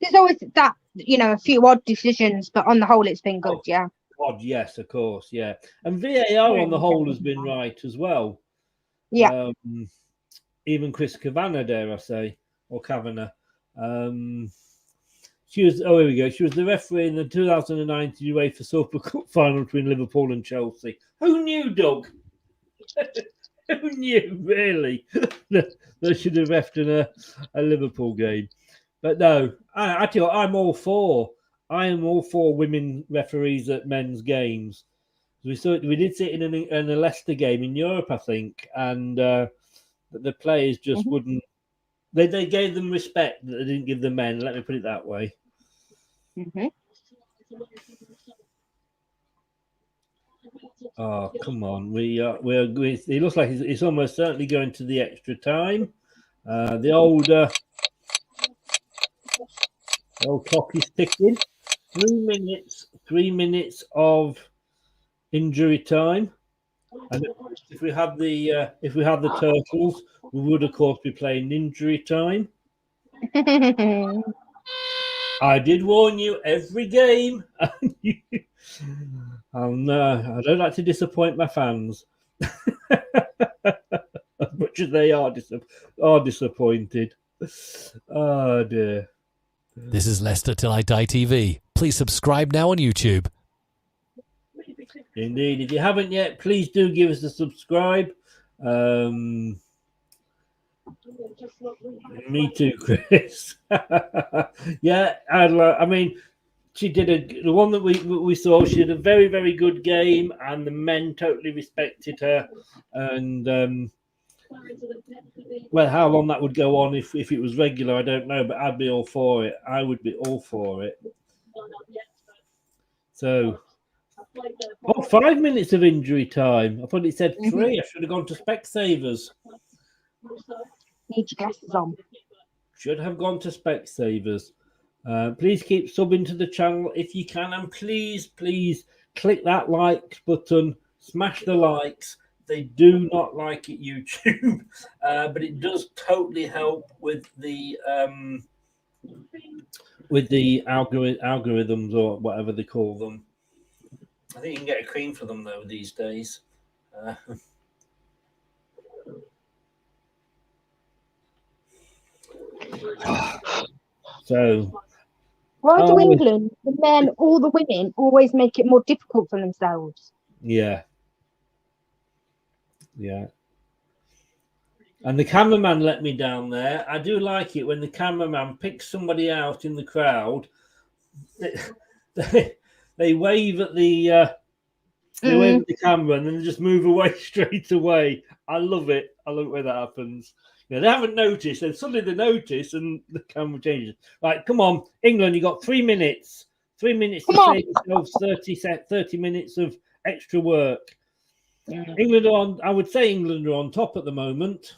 there's always that, you know, a few odd decisions, but on the whole, it's been good. Yeah. Odd, yes, of course, yeah. And VAR on the whole has been right as well. Yeah. Even Chris Kavanagh, dare I say, or Kavanagh. She was. Oh, here we go. She was the referee in the 2019 UEFA Super Cup final between Liverpool and Chelsea. Who knew, Doug? Who knew, really? They should have refed in a Liverpool game. But no, I tell you what, I'm all for. I am all for women referees at men's games. We did see it in a Leicester game in Europe, I think, and the players just wouldn't. They gave them respect that they didn't give the men. Let me put it that way. Mm-hmm. Oh, come on! We're. It looks like it's almost certainly going to the extra time. The old clock is ticking. 3 minutes of injury time. And if we had the Turtles, we would of course be playing injury time. I did warn you every game. I don't like to disappoint my fans, as much as they are disappointed. Oh dear. This is Leicester Till I Die TV. Please subscribe now on YouTube. Indeed. If you haven't yet, please do give us a subscribe. Me too, Chris. Yeah, I mean, she did the one that we saw. She did a very, very good game, and the men totally respected her. And well, how long that would go on if it was regular, I don't know, but I'd be all for it. I would be all for it. So, 5 minutes of injury time. I thought it said 3. I should have gone to Specsavers. Need your glasses on. Should have gone to Specsavers. Please keep subbing to the channel if you can, and please click that like button. Smash the likes. They do not like it, YouTube, but it does totally help with the algorithms or whatever they call them. I think you can get a cream for them though these days. So, why do England, the men, all the women, always make it more difficult for themselves? Yeah. And the cameraman let me down there. I do like it when the cameraman picks somebody out in the crowd. They wave at the They wave at the camera and then they just move away straight away. I love it. I love it when that happens. You know, they haven't noticed, and suddenly they notice, and the camera changes. Right, come on, England, you got 3 minutes. 3 minutes to save yourselves 30 minutes of extra work. England are on. I would say England are on top at the moment.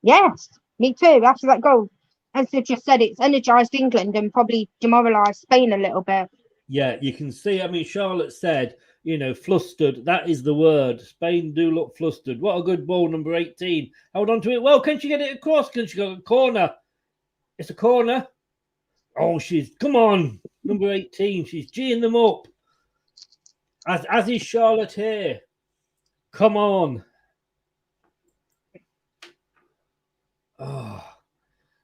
Yes, me too. After that goal, as I just said, it's energised England and probably demoralised Spain a little bit. Yeah, you can see. I mean, Charlotte said, you know, flustered. That is the word. Spain do look flustered. What a good ball, number 18. Hold on to it. Well, can she get it across? Can she go a corner? It's a corner. Oh, come on, number 18. She's G'ing them up. As is Charlotte here. Come on. Oh,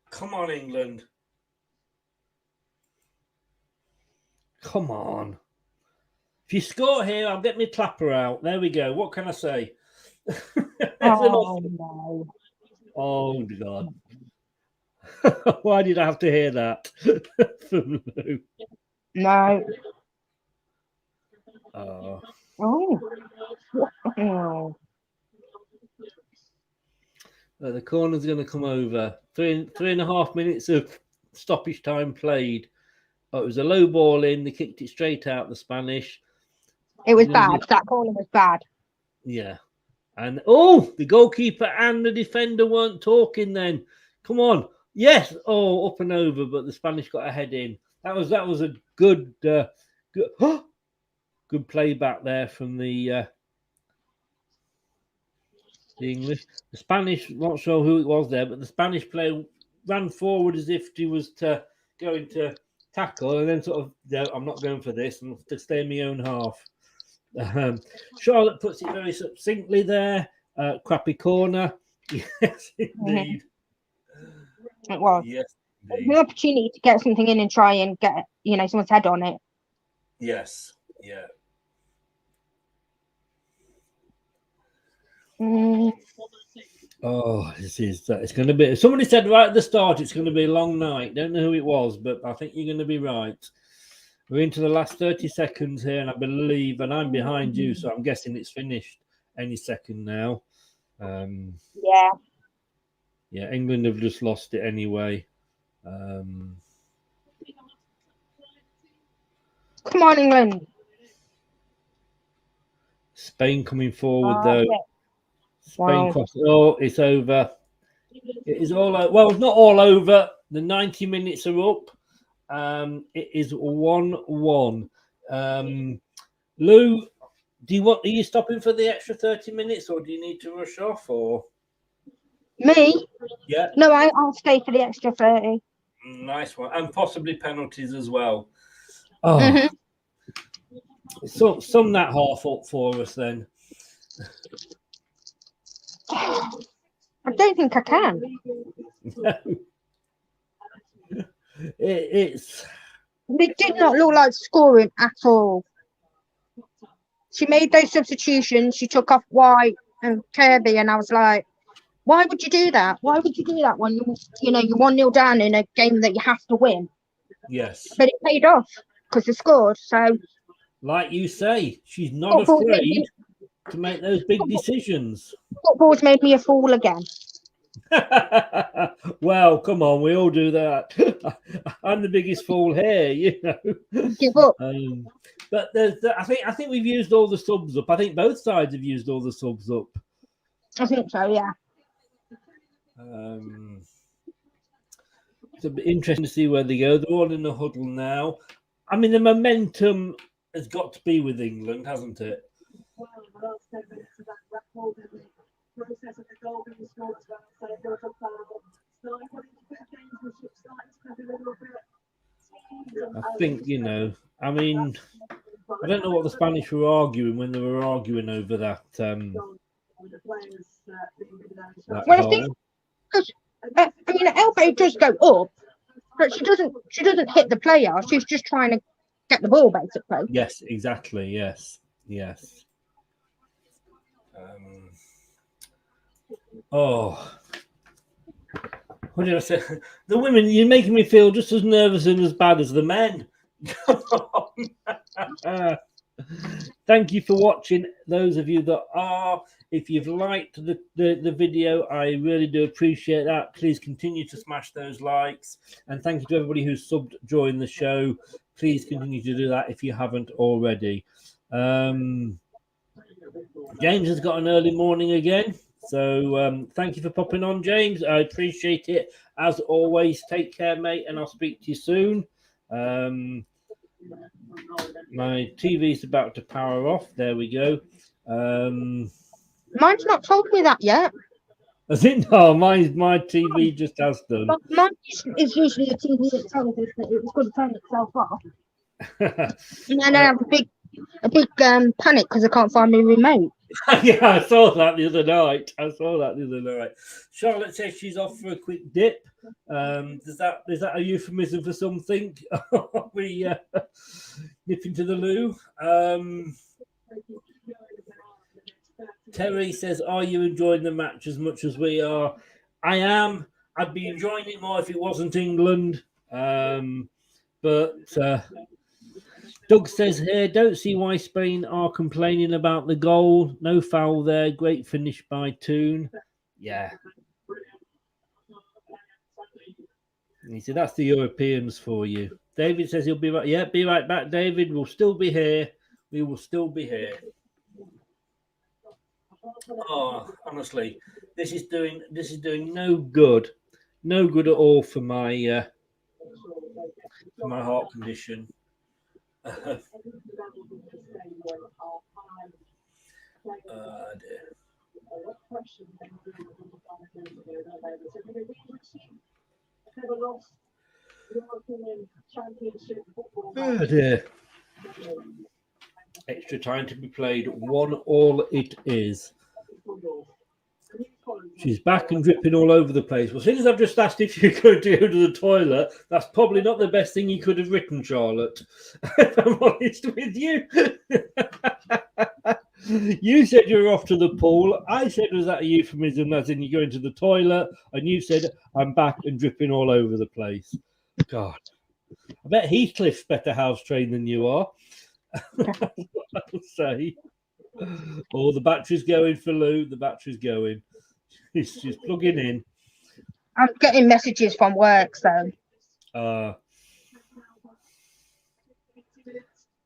come on, England. Come on. If you score here, I'll get my clapper out. There we go. What can I say? Oh, no. Oh, God. Why did I have to hear that from Lou? No. Oh. Oh. The corner's going to come over. 3.5 minutes of stoppage time played. Oh, it was a low ball in. They kicked it straight out, the Spanish. It was bad. That corner was bad. Yeah. And, the goalkeeper and the defender weren't talking then. Come on. Yes. Oh, up and over, but the Spanish got a head in. That was a good good play back there from the English. The Spanish, not sure who it was there, but the Spanish player ran forward as if he was going to tackle, and then sort of, no, I'm not going for this, and to stay in my own half. Charlotte puts it very succinctly there. Crappy corner. Yes, indeed. It was. Yes, an opportunity to get something in and try and get, someone's head on it. Yes. Yeah. Oh, it's going to be. Somebody said right at the start it's going to be a long night. Don't know who it was, but I think you're going to be right. We're into the last 30 seconds here, and I believe, and I'm behind you, so I'm guessing it's finished any second now. Yeah. Yeah, England have just lost it anyway. Come on, England. Spain coming forward, though. Yeah. Spain cross. Oh, it's over. It is all over. Well, it's not all over. The 90 minutes are up. It is 1-1. Lou, are you stopping for the extra 30 minutes, or do you need to rush off? Or me? Yeah. No, I'll stay for the extra 30. Nice one, and possibly penalties as well. Oh, so sum that half up for us then. I don't think I can. No. It's. They did not look like scoring at all. She made those substitutions. She took off White and Kirby, and I was like, why would you do that? Why would you do that when you're 1-0 down in a game that you have to win? Yes. But it paid off because they scored. So, like you say, she's not afraid to make those big decisions. Football's made me a fool again. Well, come on, we all do that. I'm the biggest fool here, Give up. But I think we've used all the subs up. I think both sides have used all the subs up. I think so, yeah. It's a bit interesting to see where they go. They're all in the huddle now. I mean, the momentum has got to be with England, hasn't it? I think, I mean, I don't know what the Spanish were arguing when they were arguing over that. Well, I think, because, elbow does go up, but she doesn't hit the player. She's just trying to get the ball, basically. Yes, exactly. Yes. What did I say? The women, you're making me feel just as nervous and as bad as the men. Come on. Thank you for watching. Those of you that are, if you've liked the video, I really do appreciate that. Please continue to smash those likes. And thank you to everybody who's subbed during the show. Please continue to do that if you haven't already. James has got an early morning again. So thank you for popping on, James. I appreciate it. As always, take care, mate, and I'll speak to you soon. My TV's about to power off. There we go. Mine's not told me that yet. I think no, my TV just has done. But mine is usually a TV that tells us that it was going to turn itself off. And then I have a big panic because I can't find my remote. Yeah, I saw that the other night. Charlotte says she's off for a quick dip. Is that a euphemism for something? We nip into the loo. Terry says, "Are you enjoying the match as much as we are?" I am. I'd be enjoying it more if it wasn't England. But Doug says here, don't see why Spain are complaining about the goal. No foul there. Great finish by Toon. Yeah. And he said, that's the Europeans for you. David says he'll be right. Yeah, be right back, David. We'll still be here. We will still be here. Oh, honestly, this is doing no good. No good at all for my heart condition. Dear. Oh dear. Extra time to be played. 1-1 it is. She's back and dripping all over the place. Well, since I've just asked if you're going to go to the toilet, that's probably not the best thing you could have written, Charlotte. If I'm honest with you. You said you were off to the pool. I said, was that a euphemism, as in you're going to the toilet? And you said, I'm back and dripping all over the place. God. I bet Heathcliff's better house trained than you are. That's what I'll say. Oh, the battery's going for Lou. The battery's going. She's plugging in. I'm getting messages from work, so.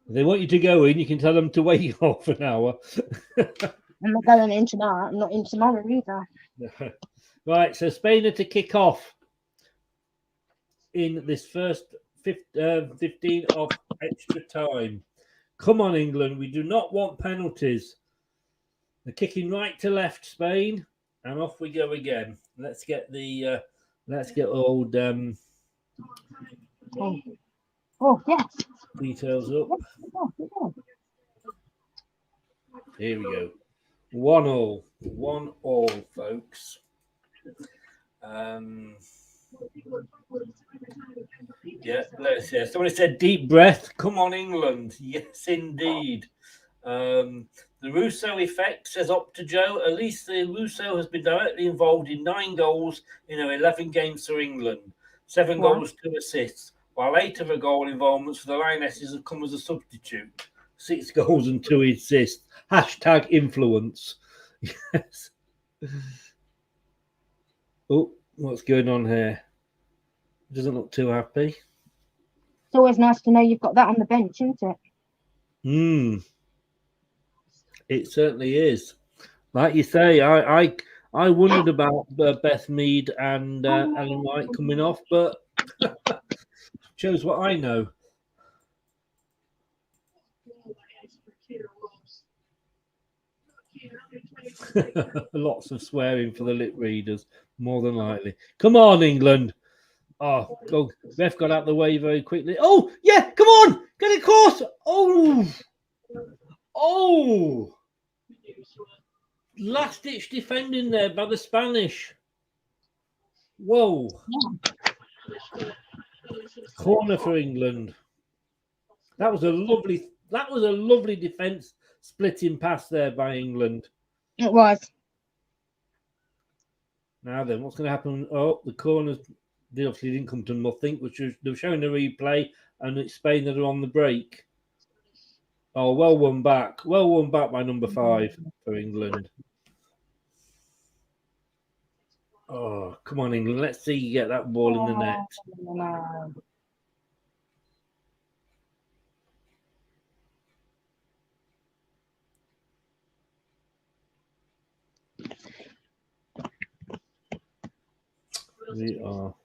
They want you to go in. You can tell them to wait half an hour. I'm not going in tonight. I'm not in tomorrow either. Right, so Spain are to kick off in this first 15 of extra time. Come on, England. We do not want penalties. They're kicking right to left, Spain, and off we go again. Let's get old yes. Details up. Here we go. 1-1. 1-1, folks. Yeah, let's see. Somebody said deep breath. Come on, England. Yes, indeed. The Russo effect, says Up to Joe. At least the Russo has been directly involved in 9 goals in her 11 games for England. 7 goals, 2 assists, while 8 of her goal involvements for the Lionesses have come as a substitute. 6 goals and 2 assists. Hashtag influence. Yes. Oh, what's going on here? Doesn't look too happy. It's always nice to know you've got that on the bench, isn't it? It certainly is. Like you say, I wondered about Beth Mead and Ellen White coming off, but shows what I know. Lots of swearing for the lip readers, more than likely. Come on, England. Oh, go. Ref got out the way very quickly. Oh, yeah, come on. Get it across. Oh. Last-ditch defending there by the Spanish. Whoa. Corner for England. That was a lovely defence splitting pass there by England. It was. Now then, what's going to happen? Oh, the corners, they obviously didn't come to nothing, which was, they were showing a replay, and it's Spain that are on the break. Oh, well won back. Well won back by number 5 for England. Oh, come on, England. Let's see you get that ball in the net. No.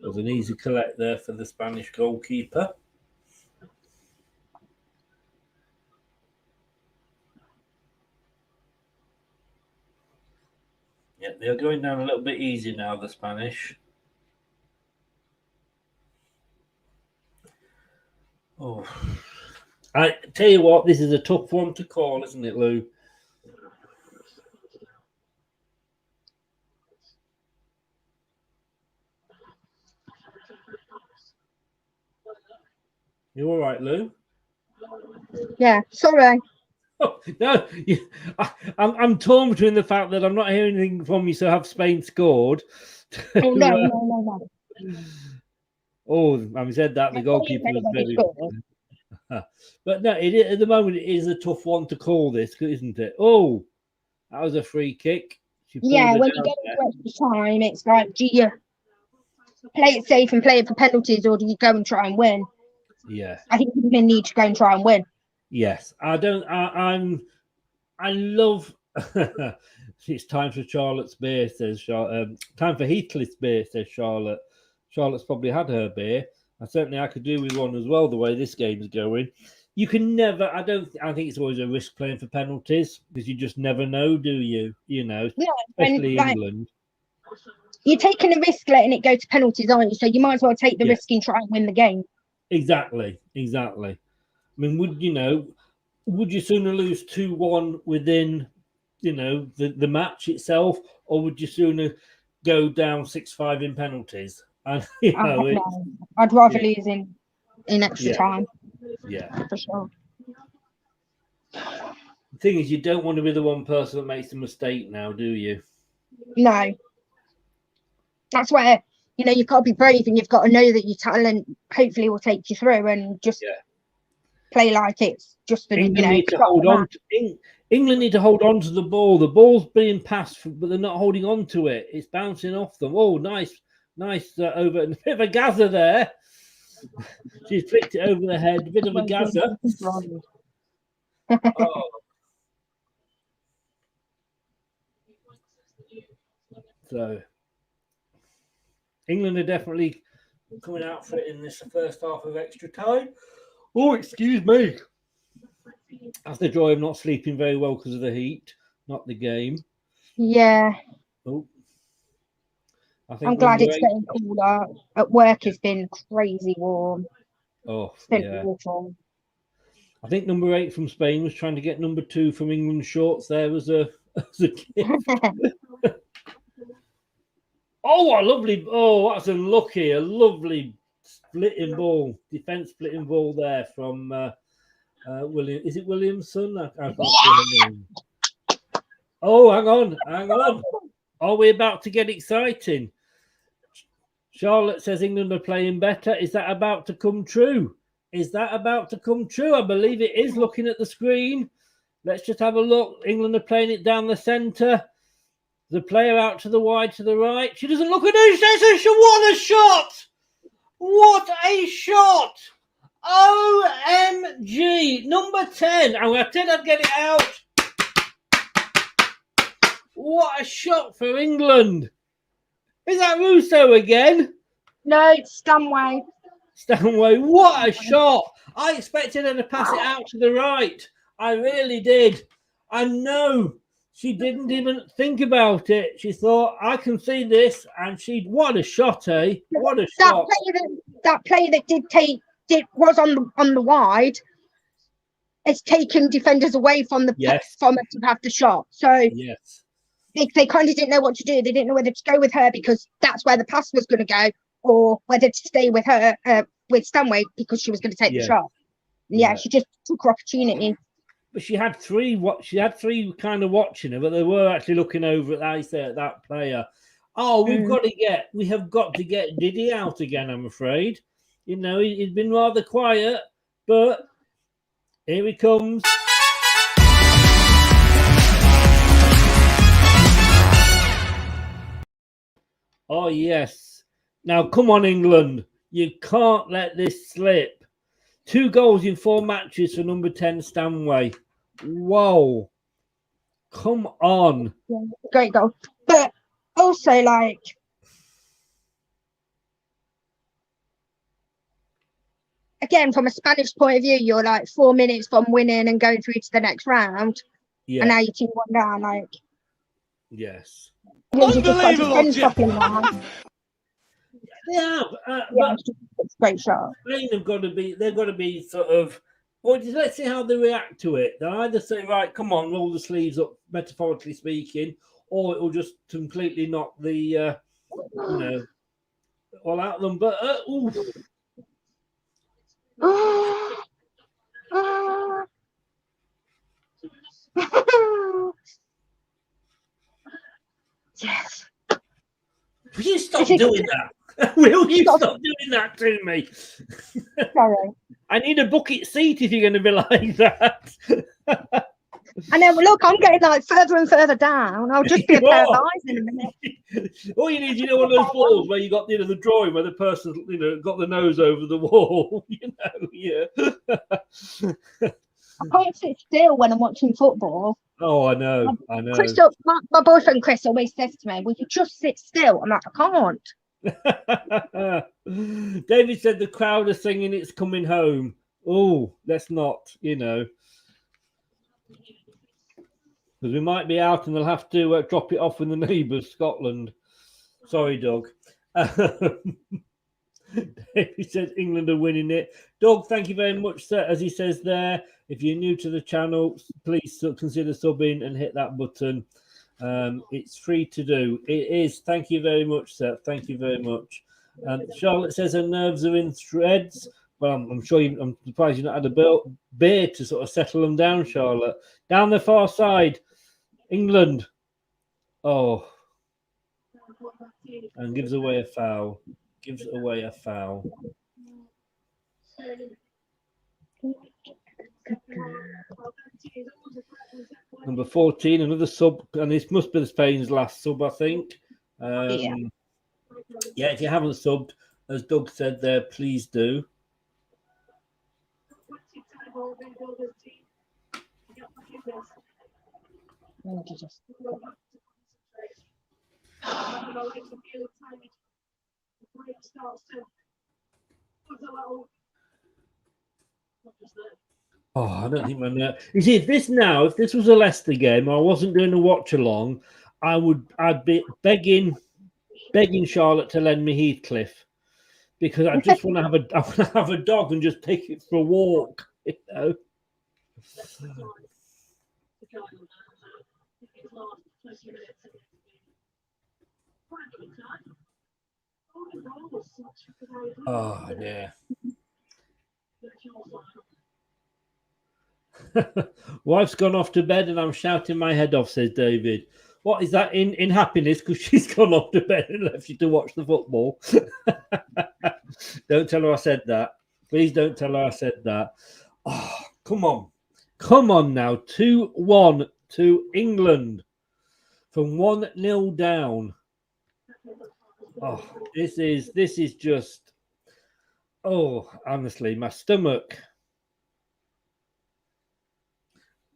There's an easy collect there for the Spanish goalkeeper. Yeah, they're going down a little bit easy now, the Spanish. Oh, I tell you what, this is a tough one to call, isn't it, Lou? You all right, Lou? Yeah, sorry. Oh, no, I'm torn between the fact that I'm not hearing anything from you, so have Spain scored? Oh, no. Oh, having said that, the goalkeeper was very good. But no, at the moment, it is a tough one to call this, isn't it? Oh, that was a free kick. Yeah, when you get into extra time, it's like, do you play it safe and play it for penalties, or do you go and try and win? Yeah. I think we need to go and try and win. Yes, I love. It's time for Charlotte's beer, says Charlotte. Time for Heathcliff's beer, says Charlotte. Charlotte's probably had her beer. I could do with one as well. The way this game's going, you can never. I think it's always a risk playing for penalties because you just never know, do you? You know, especially England. You're taking a risk letting it go to penalties, aren't you? So you might as well take the risk and try and win the game. Exactly. I mean, would you sooner lose 2-1 within, the match itself, or would you sooner go down 6-5 in penalties? And I'd rather lose in extra time. Yeah, for sure. The thing is, you don't want to be the one person that makes a mistake now, do you? No. That's where you've got to be brave, and you've got to know that your talent hopefully will take you through, and just play like it's just England need to hold on. England need to hold on to the ball. The ball's being passed, but they're not holding on to it. It's bouncing off them. Oh, nice over. A bit of a Gaza there. She's flicked it over the head. A bit of a Gaza. So England are definitely coming out for it in this first half of extra time. Oh, excuse me. That's the joy of not sleeping very well because of the heat, not the game. Yeah. Oh. I'm glad it's getting cooler. At work, it's been crazy warm. Oh, yeah. Awful. I think number 8 from Spain was trying to get number 2 from England shorts there as a gift. Oh, what a lovely! Oh, that's a lovely splitting ball, defense splitting ball there from William. Is it Williamson? I can't see her name. Oh, hang on. Are we about to get exciting? Charlotte says England are playing better. Is that about to come true? I believe it is. Looking at the screen, let's just have a look. England are playing it down the centre. The player out to the wide, to the right. She doesn't look at it. What a shot! What a shot! OMG! Number 10. I said I'd get it out. What a shot for England. Is that Russo again? No, it's Stanway. What a shot. I expected her to pass it out to the right. I really did. I know. She didn't even think about it. She thought, I can see this, and what a shot, eh? What a shot! That player that was on the wide. It's taken defenders away from from her to have the shot. So they kind of didn't know what to do. They didn't know whether to go with her because that's where the pass was going to go, or whether to stay with her with Stanway because she was going to take the shot. Yeah, she just took her opportunity. But she had three. She had three kind of watching her, but they were actually looking over at that player. Oh, we have got to get Diddy out again. I'm afraid. He's been rather quiet, but Here he comes. Oh, yes. Now, come on, England. You can't let this slip. 2 goals in 4 matches for number 10, Stanway. Whoa. Come on. Yeah, great goal. But also, like, again, from a Spanish point of view, you're like 4 minutes from winning and going through to the next round. Yeah. And now you're 2-1 down. Like, Yes. you just got to defend properly now. Yeah, Yeah, it's a great shot. Spain have got to be, they've got to be sort of, well, let's see how they react to it. They'll either say, right, come on, roll the sleeves up, metaphorically speaking, or it will just completely knock the, you know, all out of them. But, ooh. Yes. Will you stop doing that? Will you stop doing that to me? Sorry. I need a bucket seat if you're going to be like that. And then, look, I'm getting like further and further down. I'll just be a pair of eyes in a minute. All you need, you know, one of those balls where you got, you know, the drawing where the person, you know, got the nose over the wall. You know, yeah. I can't sit still when I'm watching football. Oh, I know, I know. Chris, my boyfriend Chris always says to me, "Will you just sit still?" I'm like, I can't. David said the crowd are singing "It's Coming Home." Oh, let's not, you know, because we might be out and they'll have to drop it off with the neighbours, Scotland. Sorry, Doug. David says England are winning it. Doug, thank you very much, sir. As he says there, if you're new to the channel, please consider subbing and hit that button. It's free to do. It is. Thank you very much, sir. Thank you very much. Charlotte says her nerves are in threads. Well, I'm sure I'm surprised you've not had a beer to sort of settle them down, Charlotte. Down the far side, England. Oh. And gives away a foul. Gives away a foul. Number 14, another sub, and this must be the Spain's last sub, I think. Yeah, if you haven't subbed, as Doug said there, please do. Oh, I don't think my nerve. You see, if this was a Leicester game, I wasn't doing a watch along, I'd be begging Charlotte to lend me Heathcliff, because I just want to have a dog and just take it for a walk, you know. Oh, yeah. Wife's gone off to bed and I'm shouting my head off, says David. What is that in happiness? Because she's gone off to bed and left you to watch the football. Don't tell her I said that. Please don't tell her I said that. Oh, come on. Come on now. 2-1 to England from 1-0 down. Oh, this is just, oh, honestly, my stomach.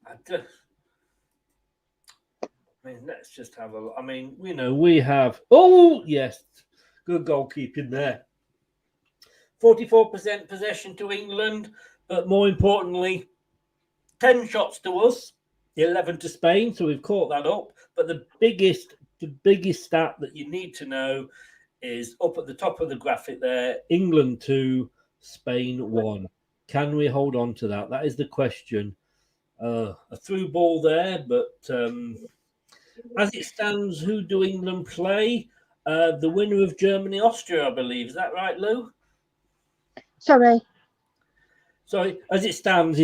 I mean, let's just have a look. I mean, you know, we have, oh, yes, good goalkeeping there. 44% possession to England, but more importantly, 10 shots to us, 11 to Spain, so we've caught that up. But the biggest stat that you need to know is up at the top of the graphic there, England 2, Spain 1. Can we hold on to that? That is the question. A through ball there, but as it stands, who do England play? The winner of Germany-Austria, I believe. Is that right, Lou? Sorry, as it stands,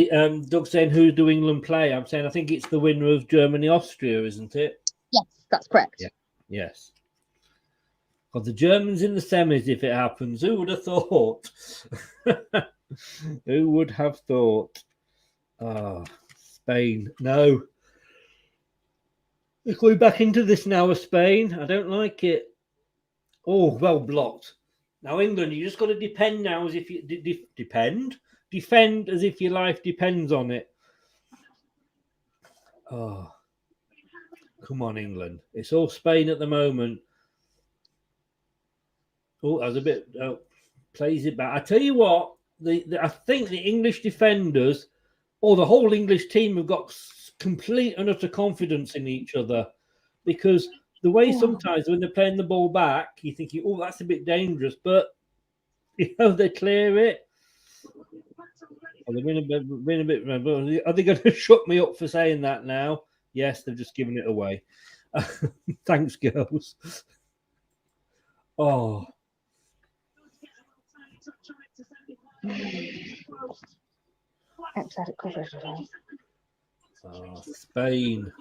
Doug's saying, who do England play? I'm saying, I think it's the winner of Germany-Austria, isn't it? Yes, that's correct. Yeah. Yes. Got the Germans in the semis if it happens. Who would have thought? Who would have thought? Spain. No. We're going back into this now of Spain. I don't like it. Oh, well blocked. Now, England, you just got to defend now as if you defend as if your life depends on it. Oh, come on, England. It's all Spain at the moment. Oh, that's a bit plays it back. I tell you what, I think the English defenders or the whole English team have got complete and utter confidence in each other, because the way sometimes when they're playing the ball back, you're thinking, oh, that's a bit dangerous, but they clear it. Oh, they've been a bit. Are they going to shut me up for saying that now? Yes, they've just given it away. Thanks, girls. Oh. Spain.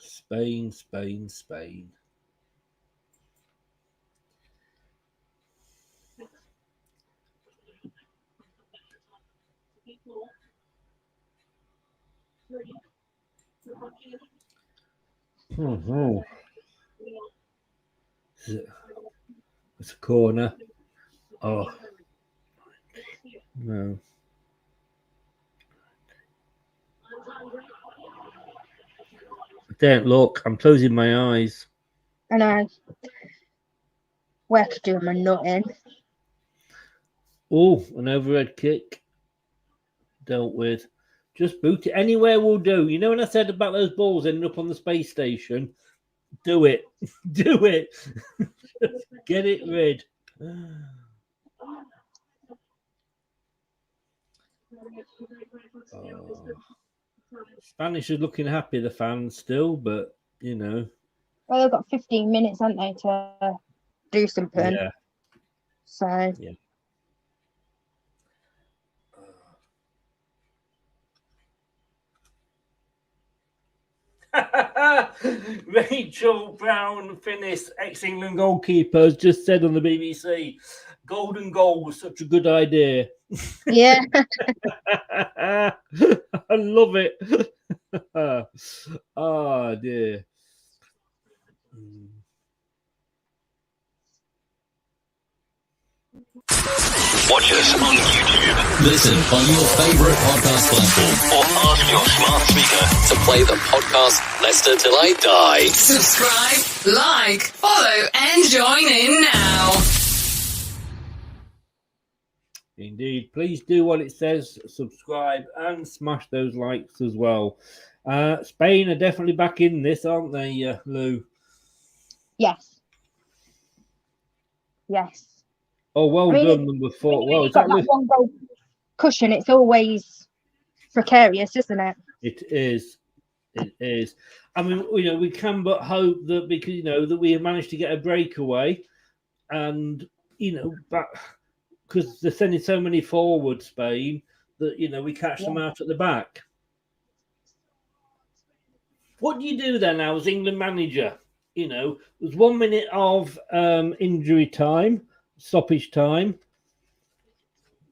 Oh. It's a corner. Oh. No. Don't look. I'm closing my eyes. I know. Where to do my nut in. Oh, an overhead kick. Dealt with. Just boot it. Anywhere will do. You know when I said about those balls ending up on the space station? Do it. Do it. Just get it rid. Oh. Spanish is looking happy, the fans still, but you know. Well, they've got 15 minutes, haven't they, to do something? Yeah. So. Yeah. Rachel Brown Finnis, ex-England goalkeeper, has just said on the BBC, golden goal was such a good idea. Yeah. I love it. Oh, dear. Watch us on YouTube. Listen on your favourite podcast platform or ask your smart speaker to play the podcast Leicester Till I Die. Subscribe, like, follow, and join in now. Indeed. Please do what it says. Subscribe and smash those likes as well. Spain are definitely back in this, aren't they, Lou? Yes. Yes. Oh, well done, number 4. Well, is that one goal cushion? It's always precarious, isn't it? It is. It is. I mean, you know, we can but hope that because, you know, that we have managed to get a breakaway and, you know, but because they're sending so many forward, Spain, that, you know, we catch them out at the back. What do you do then now as England manager? You know, there's 1 minute of injury time, stoppage time,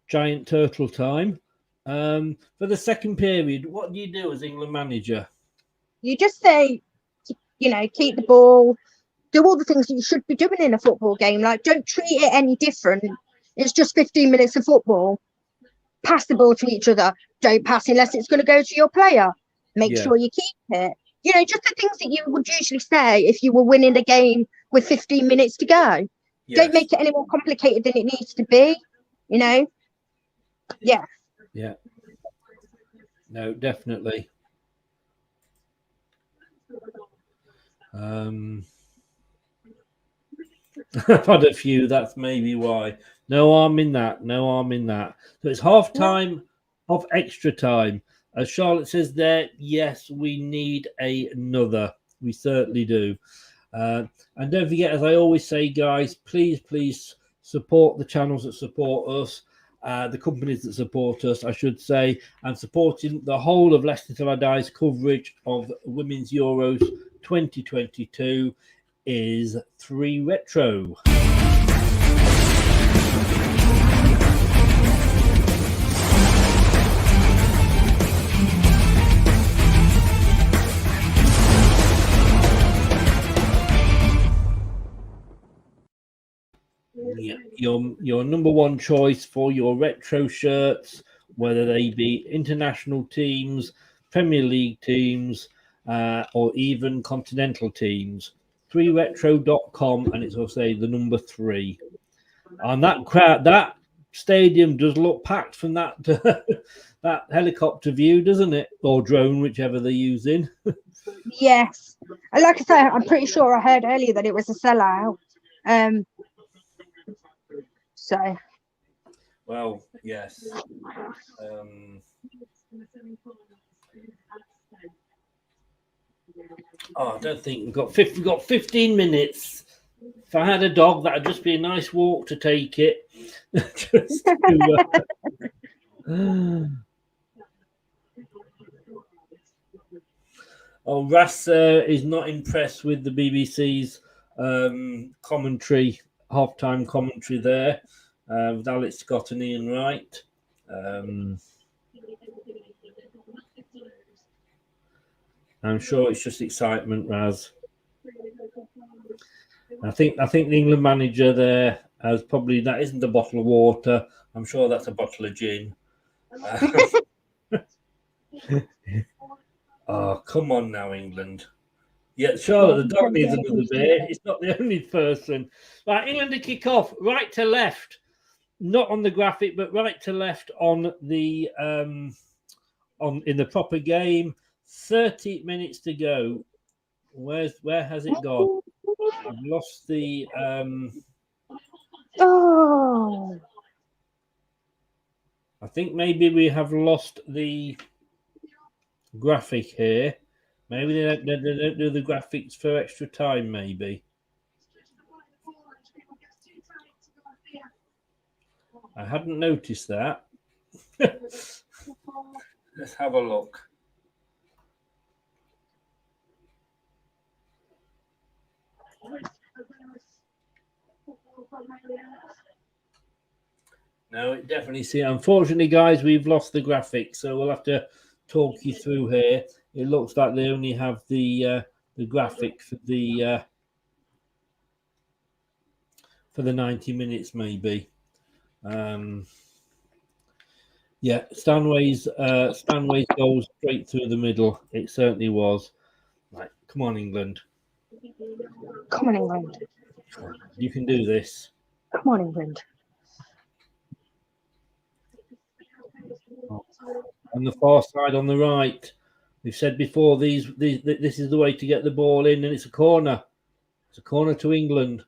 giant turtle time. For the second period, what do you do as England manager? You just say, you know, keep the ball, do all the things that you should be doing in a football game. Like, don't treat it any different. It's just 15 minutes of football. Pass the ball to each other. Don't pass unless it's going to go to your player. Make sure you keep it. You know, just the things that you would usually say if you were winning the game with 15 minutes to go. Yes. Don't make it any more complicated than it needs to be, you know? Yeah. Yeah. No, definitely. I've had a few, that's maybe why. No harm in that. No harm in that. So it's half time of extra time. As Charlotte says there, yes, we need another. We certainly do. And don't forget, as I always say, guys, please support the channels that support us, the companies that support us, I should say, and supporting the whole of Leicester Till I Die's coverage of Women's Euros 2022 is 3 Retro. your number one choice for your retro shirts, whether they be international teams, Premier League teams, or even continental teams. 3retro.com, and it's also the number 3. And that stadium does look packed from that that helicopter view, doesn't it? Or drone, whichever they're using. Yes. And like I say, I'm pretty sure I heard earlier that it was a sellout. So. Well, yes. I don't think we've got 15 minutes. If I had a dog, that'd just be a nice walk to take it. Ras is not impressed with the BBC's commentary, halftime commentary there, with Alex Scott and Ian Wright. I'm sure it's just excitement, Raz. I think the England manager there has probably, that isn't a bottle of water. I'm sure that's a bottle of gin. Oh, come on now, England. Yeah, Charlotte, the dog needs another beer. It's not the only person. Right, England to kick off right to left, not on the graphic, but right to left on the in the proper game. 30 minutes to go. Where has it gone? I've lost the. I think maybe we have lost the graphic here. Maybe they don't do the graphics for extra time, maybe. I hadn't noticed that. Let's have a look. No, it definitely see. Unfortunately, guys, we've lost the graphics, so we'll have to talk you through here. It looks like they only have the graphic for the 90 minutes, maybe. Yeah, Stanway's goal straight through the middle. It certainly was. Right, come on, England. Come on, England. You can do this. Come on, England. On the far side, on the right. We've said before, this is the way to get the ball in, and it's a corner. It's a corner to England.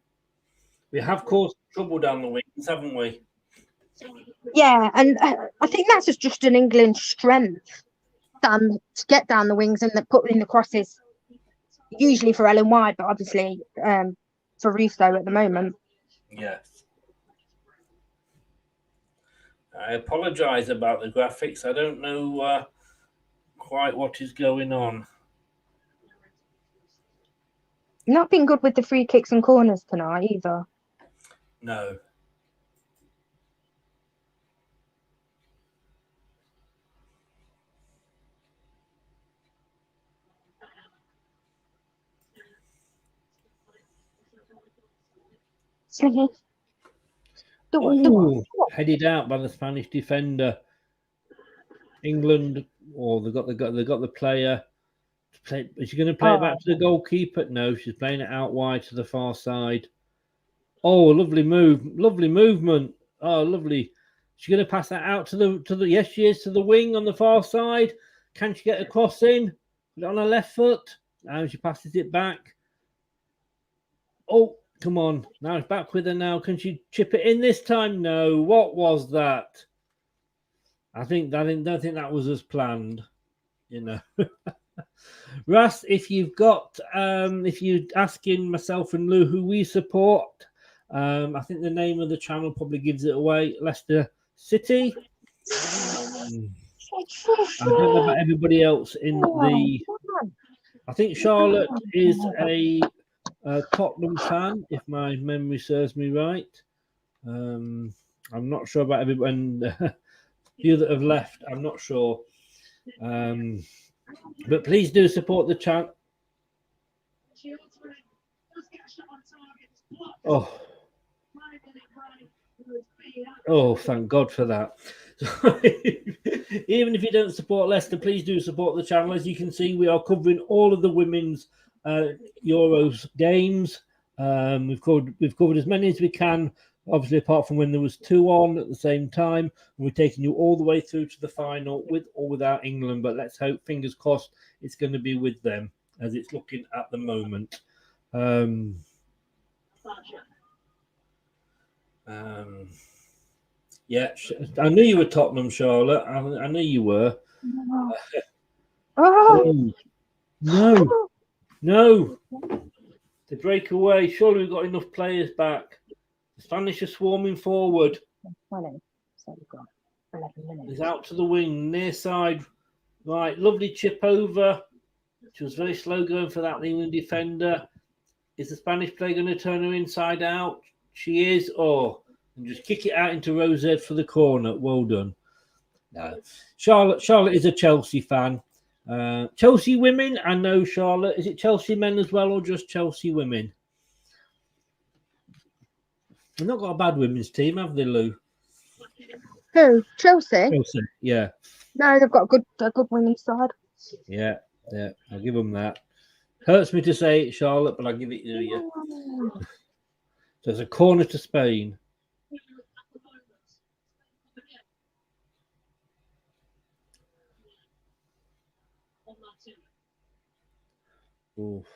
We have caused trouble down the wings, haven't we? Yeah, and I think that's just an England strength to get down the wings and put in the crosses. Usually for Ellen Wide, but obviously for Russo at the moment. Yes. I apologise about the graphics. I don't know quite what is going on. Not been good with the free kicks and corners tonight either. No. Ooh, headed out by the Spanish defender. England, they got the player. Is she going to play it back to the goalkeeper? No, she's playing it out wide to the far side. Oh, lovely movement. Oh, lovely. She's going to pass that out to the. Yes, she is, to the wing on the far side. Can she get a cross in? Put it on her left foot. Now she passes it back. Oh, come on. Now it's back with her now. Can she chip it in this time? No. What was that? I don't think that was as planned. You know. Russ, if you're asking myself and Lou who we support, I think the name of the channel probably gives it away. Leicester City. I don't know about everybody else in the. I think Charlotte is a Tottenham fan, if my memory serves me right. I'm not sure about everyone. And the few that have left, I'm not sure. But please do support the channel. Oh, Oh, thank God for that. Even if you don't support Leicester, please do support the channel. As you can see, we are covering all of the women's Euros games. We've covered as many as we can, obviously, apart from when there was 2 on at the same time. We're taking you all the way through to the final with or without England. But let's hope, fingers crossed, it's going to be with them as it's looking at the moment. Yeah, I knew you were Tottenham, Charlotte. I knew you were. Oh, no. They break away. Surely we've got enough players back. The Spanish are swarming forward. He's out to the wing, near side. Right, lovely chip over. She was very slow going for that England defender. Is the Spanish player going to turn her inside out? She is. Oh, and just kick it out into Rosette for the corner. Well done. No. Charlotte is a Chelsea fan. Chelsea women, I know Charlotte. Is it Chelsea men as well or just Chelsea women? They've not got a bad women's team, have they, Lou? Who? Chelsea? Chelsea, yeah. No, they've got a good women's side. Yeah, I'll give them that. Hurts me to say it, Charlotte, but I'll give it to you. So it's a corner to Spain. Oof.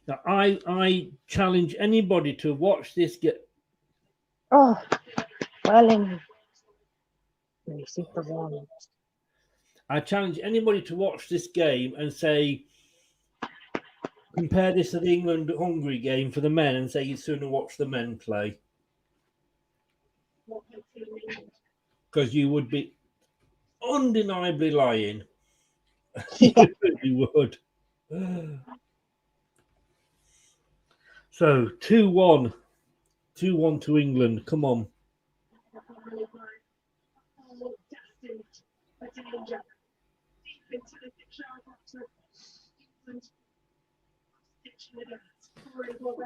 Now, I challenge anybody to watch this get. Oh, well, super one. I challenge anybody to watch this game and say, compare this to the England-Hungary game for the men and say you'd sooner watch the men play. Because you would be undeniably lying. Yeah. You would. So 2-1. 2-1 to England. Come on.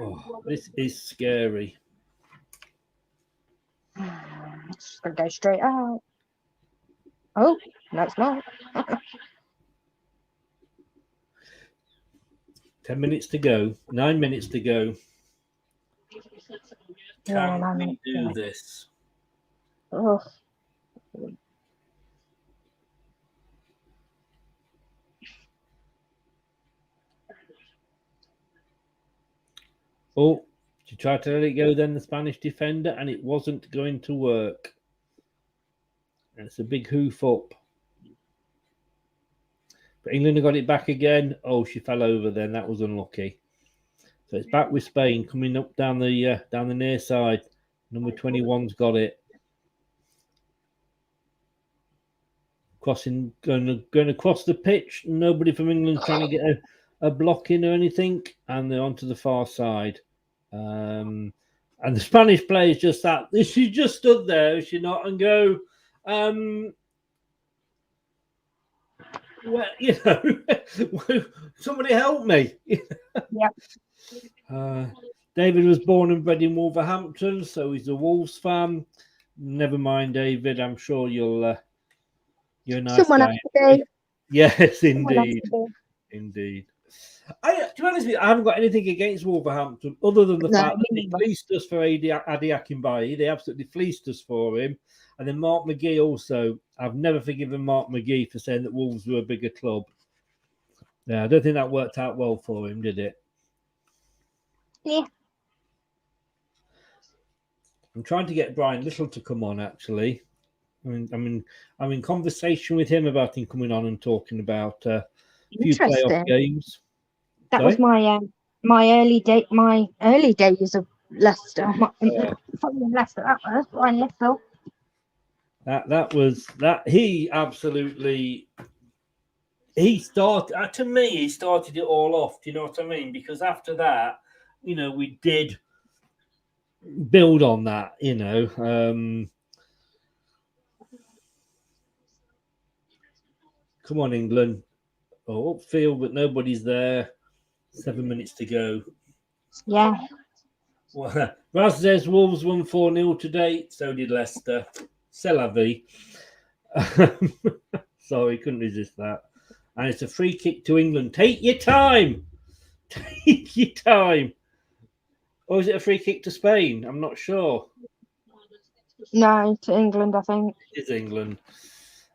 Oh, this is scary. It's just going to go straight out. Oh, no, it's not. 10 minutes to go. 9 minutes to go. Can we do this? Oh. Oh, she tried to let it go then, the Spanish defender, and it wasn't going to work. And it's a big hoof up. But England have got it back again. Oh, she fell over then. That was unlucky. So it's back with Spain coming up down the near side. Number 21's got it. Going across the pitch. Nobody from England trying to get a block in or anything. And they're onto the far side. And the Spanish players just that. She just stood there, is she not? And go, well, you know, somebody help me. Yeah. David was born and bred in Wolverhampton, so he's a Wolves fan. Never mind, David. I'm sure you're a nice Someone guy. has to be. Yes, Someone has indeed. to be. Indeed. To be honest with you, I haven't got anything against Wolverhampton other than the fact that they fleeced us for Adi Akinbaye. They absolutely fleeced us for him. And then Mark McGee also. I've never forgiven Mark McGee for saying that Wolves were a bigger club. Yeah, I don't think that worked out well for him, did it? Yeah. I'm trying to get Brian Little to come on, actually. I'm in conversation with him about him coming on and talking about a few playoff games. That was my early days of Leicester. Leicester. That was Brian Little. He absolutely. He started to me. He started it all off. Do you know what I mean? Because after that, you know, we did build on that. You know. Come on, England. Oh, upfield, but nobody's there. 7 minutes to go. Yeah. Well, Raz says Wolves won 4-0 today. So did Leicester. C'est la vie. Sorry, couldn't resist that. And it's a free kick to England. Take your time. Take your time. Or is it a free kick to Spain? I'm not sure. No, to England, I think. It is England.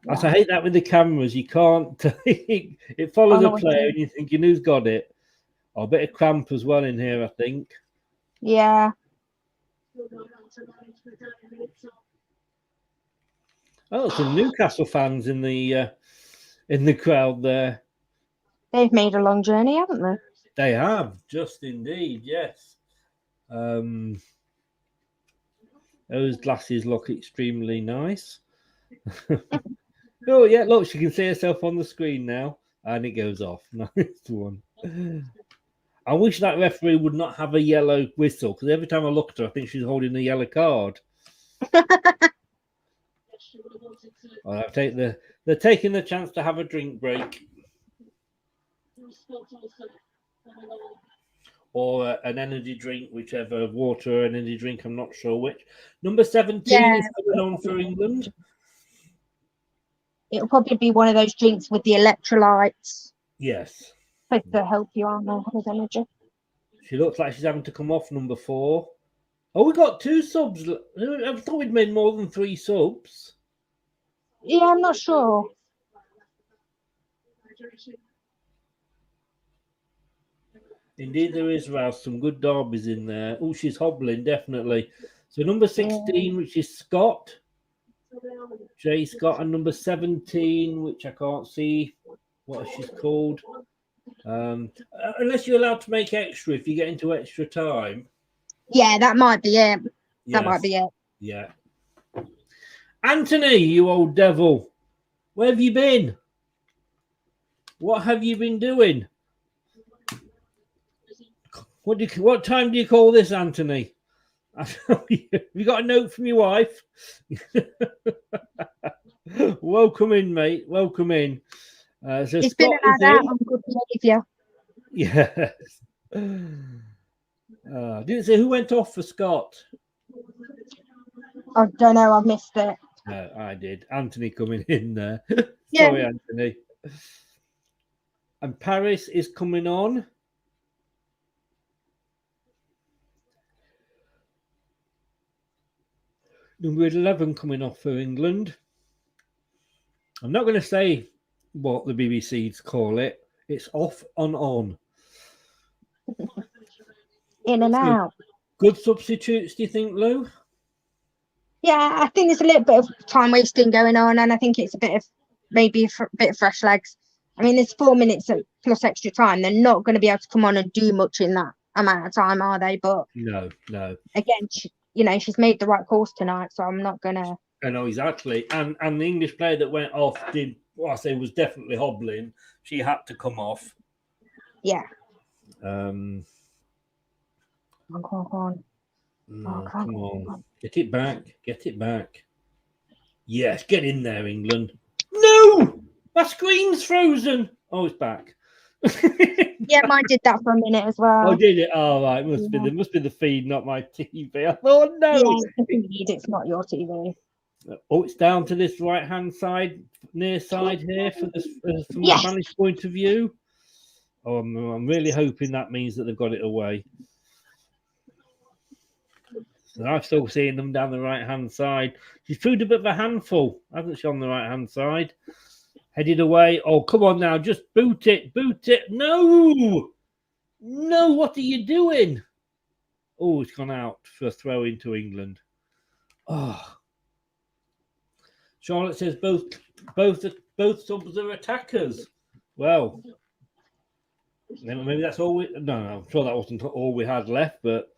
Yeah. I hate that with the cameras. You can't. It follows a player and you're thinking, who's got it? Oh, a bit of cramp as well in here, I think. Yeah. Oh, some Newcastle fans in the crowd there. They've made a long journey, haven't they? They have, just indeed, yes. Those glasses look extremely nice. Oh, yeah, look, she can see herself on the screen now. And it goes off. Nice one. I wish that referee would not have a yellow whistle, because every time I look at her, I think she's holding a yellow card. They're taking the chance to have a drink break. Or an energy drink, whichever, water or energy drink, I'm not sure which. Number 17 is going on for England. It'll probably be one of those drinks with the electrolytes. Yes. Supposed to help you, aren't they, with energy? She looks like she's having to come off number 4. Oh, we got 2 subs. I thought we'd made more than 3 subs. Yeah, I'm not sure. Indeed, there is, Rouse. Some good derbies in there. Oh, she's hobbling, definitely. So number 16, which is Scott. Jay Scott. And number 17, which I can't see what she's called. Unless you're allowed to make extra if you get into extra time. Yeah, that might be it. Yes. That might be it. Yeah. Anthony, you old devil. Where have you been? What have you been doing? What time do you call this, Anthony? Have you got a note from your wife? Welcome in, mate. Welcome in. So it's Scott been allowed out on good behaviour. Yes. Didn't say who went off for Scott. I don't know. I've missed it. No, I did. Anthony coming in there. Yeah. Sorry, Anthony. And Paris is coming on. Number 11 coming off for England. I'm not going to say what the BBC's call it. It's off and on. In and out. Good substitutes, do you think, Lou? Yeah, I think there's a little bit of time wasting going on, and I think it's a bit of maybe a bit of fresh legs. I mean, there's 4 minutes plus extra time. They're not going to be able to come on and do much in that amount of time, are they? But no. Again, she's made the right course tonight, so I'm not gonna. I know exactly. And the English player that went off did what I say was definitely hobbling. She had to come off. Yeah. Come on. No, come on. Get it back. Yes, get in there, England. No! My screen's frozen. Oh, it's back. Yeah, mine did that for a minute as well. Oh, did it? Oh, right. Must be the feed, not my TV. I thought, no. Yeah, it's the feed. It's not your TV. Oh, it's down to this right-hand side, near side here from the Spanish point of view. Oh, I'm really hoping that means that they've got it away. So I'm still seeing them down the right-hand side. She's proved a bit of a handful, hasn't she, on the right-hand side? Headed away. Oh, come on now. Just boot it. No, what are you doing? Oh, it's gone out for a throw into England. Oh. Charlotte says both subs are attackers. Well, maybe that's all No, I'm sure that wasn't all we had left, but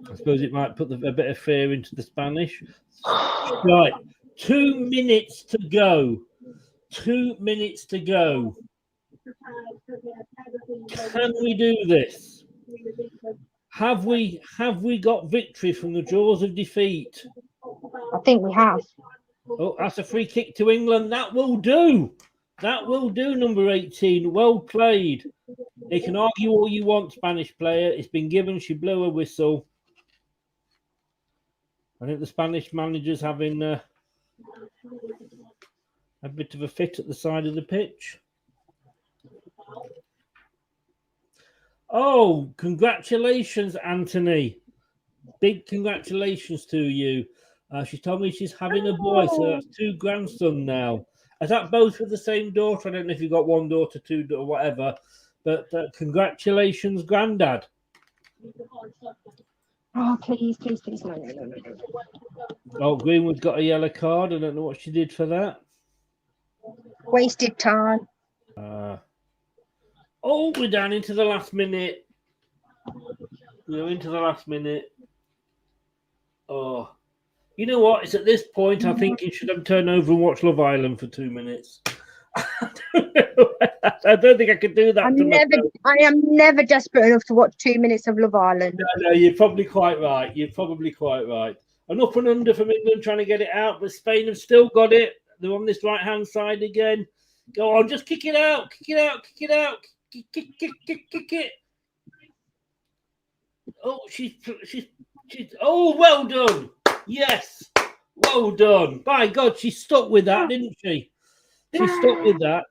I suppose it might put a bit of fear into the Spanish. Right, 2 minutes to go. 2 minutes to go. Can we do this? Have we got victory from the jaws of defeat? I think we have. Oh, that's a free kick to England. That will do. Number 18. Well played. They can argue all you want, Spanish player. It's been given. She blew a whistle. I think the Spanish manager's having a bit of a fit at the side of the pitch. Oh, congratulations, Anthony. Big congratulations to you. She told me she's having a boy, so that's 2 grandsons now. Is that both with the same daughter? I don't know if you've got 1 daughter, 2 or whatever, but congratulations, Grandad. Oh, please. No. Oh, Greenwood's got a yellow card. I don't know what she did for that. Wasted time. We're down into the last minute. We're into the last minute. Oh, you know what? It's at this point I think you should have turned over and watch Love Island for 2 minutes. I don't think I could do that. I am never desperate enough to watch 2 minutes of Love Island. No, you're probably quite right. An up and under from England trying to get it out, but Spain have still got it. They're on this right-hand side again. Go on, just kick it out. Kick it. Oh, she's. Oh, well done. Yes, well done. By God, she stuck with that, didn't she? She stuck with that.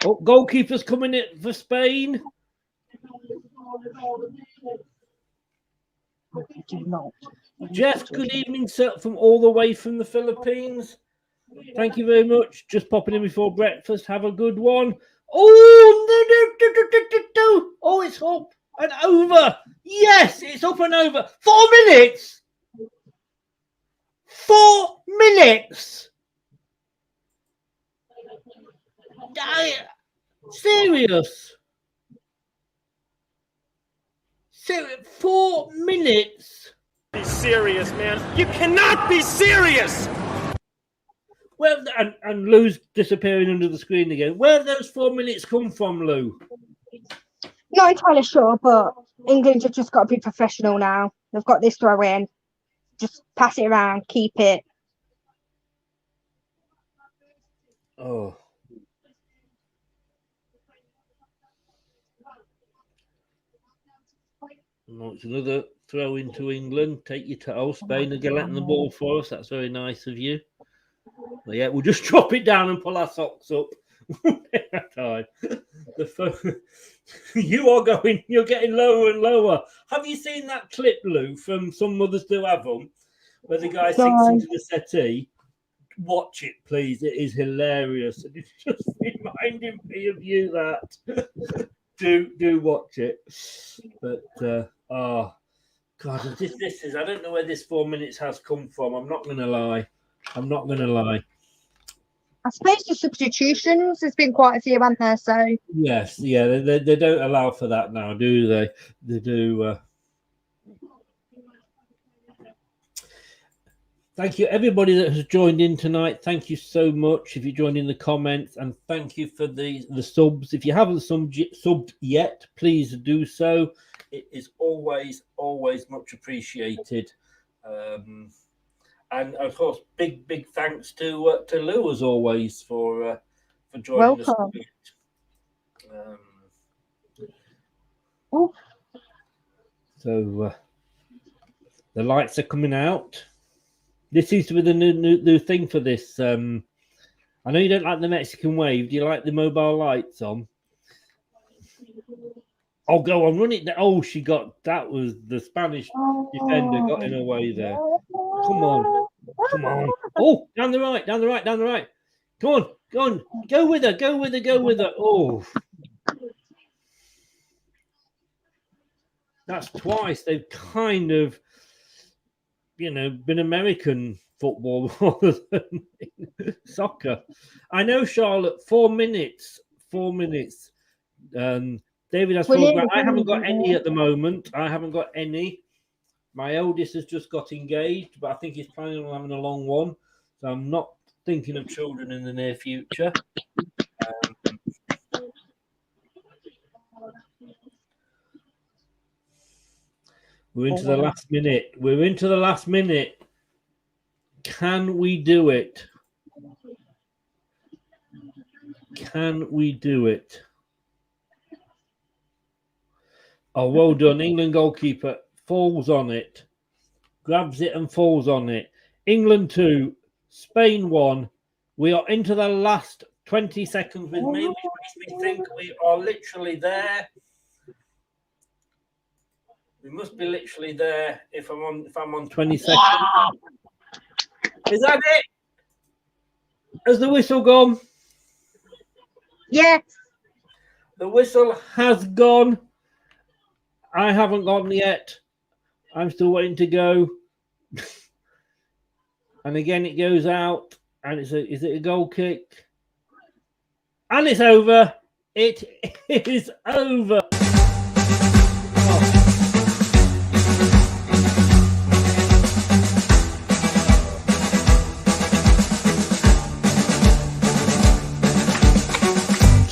Oh, goalkeeper's coming in for Spain. Jeff, good evening, sir, from all the way from the Philippines. Thank you very much. Just popping in before breakfast. Have a good one. Oh, it's up and over. Yes, it's up and over. 4 minutes. 4 minutes. Serious. 4 minutes. Be serious, man. You cannot be serious. Well, and Lou's disappearing under the screen again. Where have those 4 minutes come from, Lou? Not entirely sure, but England have just got to be professional now. They've got this throw in. Just pass it around, keep it. Oh. No, it's another throw into England. Take your toe. Spain are getting the ball for us. That's very nice of you. But yeah, we'll just drop it down and pull our socks up. Time. You're getting lower and lower. Have you seen that clip, Lou, from Some Mothers Do Have Them, where the guy sinks into the settee? Watch it, please. It is hilarious. And it's just reminding me of you that. do watch it. But oh God, this is. I don't know where this 4 minutes has come from. I'm not gonna lie. I suppose the substitutions, there's been quite a few, haven't there? So yes, yeah, they don't allow for that now, do they? They do. Thank you, everybody that has joined in tonight. Thank you so much if you joined in the comments, and thank you for the subs. If you haven't subbed yet, please do so. It is always much appreciated. And of course, big thanks to Lou as always for joining us. So the lights are coming out. This seems to be the new thing for this. I know you don't like the Mexican wave. Do you like the mobile lights on? Oh, go on, run it. Oh, that was the Spanish defender got in her way there. Come on. Oh, down the right. Come on. Go with her. Oh. That's twice. They've kind of, been American football rather than soccer. I know, Charlotte, 4 minutes. David has 4 grand. I haven't got any at the moment. My eldest has just got engaged, but I think he's planning on having a long one. So I'm not thinking of children in the near future. We're into the last minute. Can we do it? Can we do it? Oh, well done. England goalkeeper falls on it, grabs it and falls on it. England 2, Spain 1. We are into the last 20 seconds with me, which makes me think we are literally there. We must be literally there if I'm on 20 seconds. Is that it? Has the whistle gone? Yes. The whistle has gone. I haven't gone yet. I'm still waiting to go. And again, it goes out. And is it a goal kick? And it's over. It is over.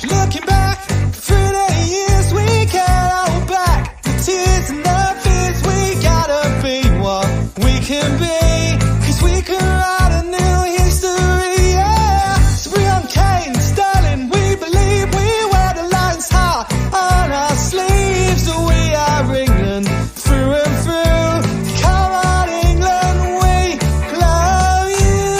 Looking back through the years, we can't hold back the tears and the fears. We gotta be what we can be, 'cause we can write a new history, yeah. So we on Kane, Sterling, we believe we wear the lion's heart on our sleeves. So we are England through and through. Come on, England, we love you.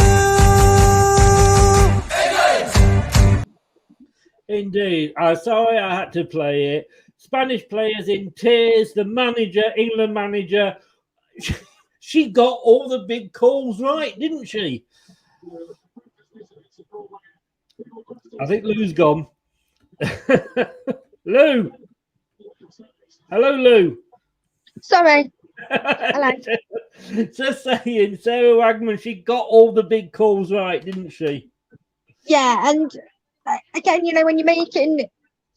Indeed. Sorry I had to play it. Spanish players in tears. The manager, England manager, she got all the big calls right, didn't she? I think Lou's gone. Lou. Hello, Lou. Sorry. Hello. Just saying, Sarah Wagman, she got all the big calls right, didn't she? Yeah, and again, you know, when you're making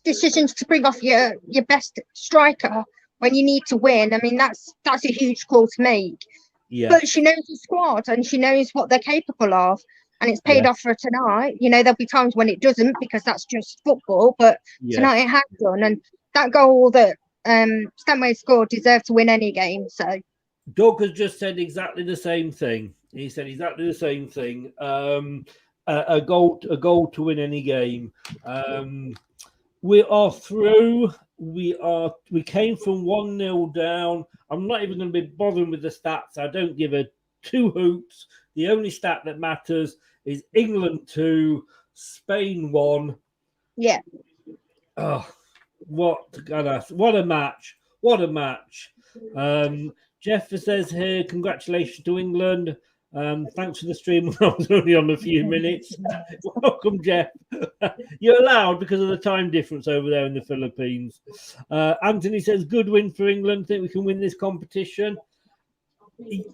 decisions to bring off your best striker when you need to win, I mean, that's a huge call to make. Yeah. But she knows the squad and she knows what they're capable of, and it's paid off for her tonight. You know, there'll be times when it doesn't, because that's just football, but tonight it has done. And that goal that Stanway scored deserved to win any game. So Doug has just said exactly the same thing. He said exactly the same thing. A goal to win any game. We are through. We came from 1-0 down. I'm not even going to be bothering with the stats. I don't give a two hoots. The only stat that matters is England 2, Spain 1. Yeah. Oh, what a match. What a match. Jeff says here, congratulations to England. Thanks for the stream. I was only on a few minutes. Welcome, Jeff. You're allowed because of the time difference over there in the Philippines. Anthony says, good win for England. Think we can win this competition.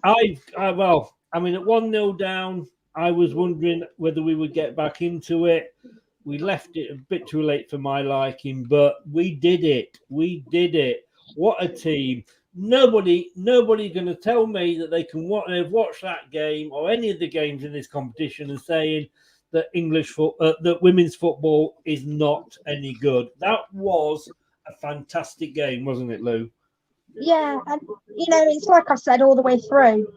At 1-0 down, I was wondering whether we would get back into it. We left it a bit too late for my liking, but we did it. We did it. What a team. Nobody going to tell me that they've watched that game or any of the games in this competition and saying that that women's football is not any good. That was a fantastic game, wasn't it, Lou? Yeah, and you know, it's like I said all the way through.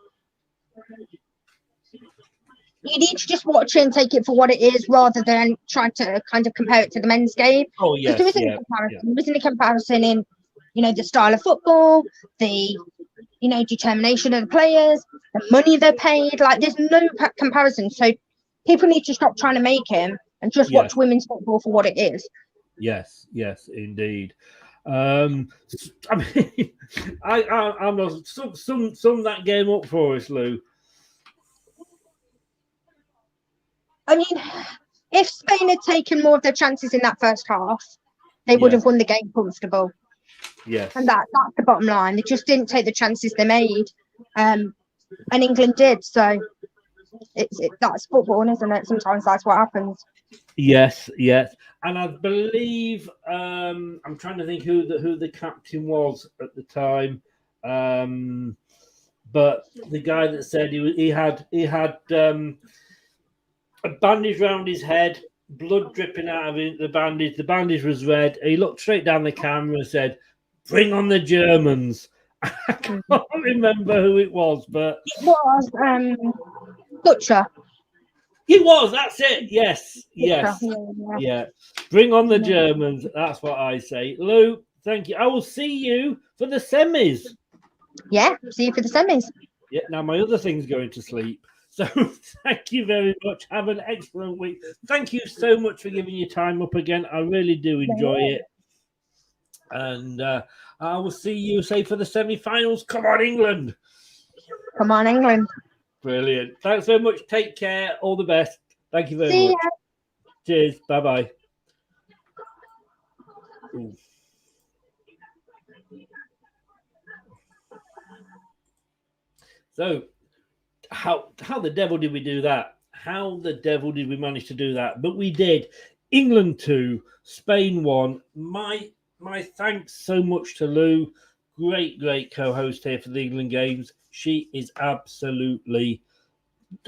You need to just watch it and take it for what it is, rather than trying to kind of compare it to the men's game. Oh yes, there isn't a comparison. There isn't a comparison in, you know, the style of football, the, you know, determination of the players, the money they're paid. Like, there's no comparison. So people need to stop trying to make him and just watch women's football for what it is. Yes, indeed. I mean, I'm not sum that game up for us, Lou. I mean, if Spain had taken more of their chances in that first half, they would have won the game comfortable. Yes. And that's the bottom line. They just didn't take the chances they made. And England did. So that's football, isn't it? Sometimes that's what happens. Yes. And I believe I'm trying to think who the captain was at the time. But the guy that said he had a bandage around his head, blood dripping out of the bandage. The bandage was red. He looked straight down the camera and said, "Bring on the Germans." I can't remember who it was, but it was Butcher. He was. That's it. Yes. Yes. Yeah. Yeah. Bring on the Germans. That's what I say. Lou, thank you. I will see you for the semis. Yeah, see you for the semis. Yeah. Now my other thing's going to sleep. So thank you very much. Have an excellent week. Thank you so much for giving your time up again. I really do enjoy it. And I will see you, say, for the semi-finals. Come on, England. Come on, England. Brilliant. Thanks very much. Take care. All the best. Thank you very See much. ya. Cheers. Bye-bye. Ooh. So, how the devil did we do that? How the devil did we manage to do that? But we did. England 2, Spain 1. My thanks so much to Lou. Great co-host here for the England games. She is absolutely...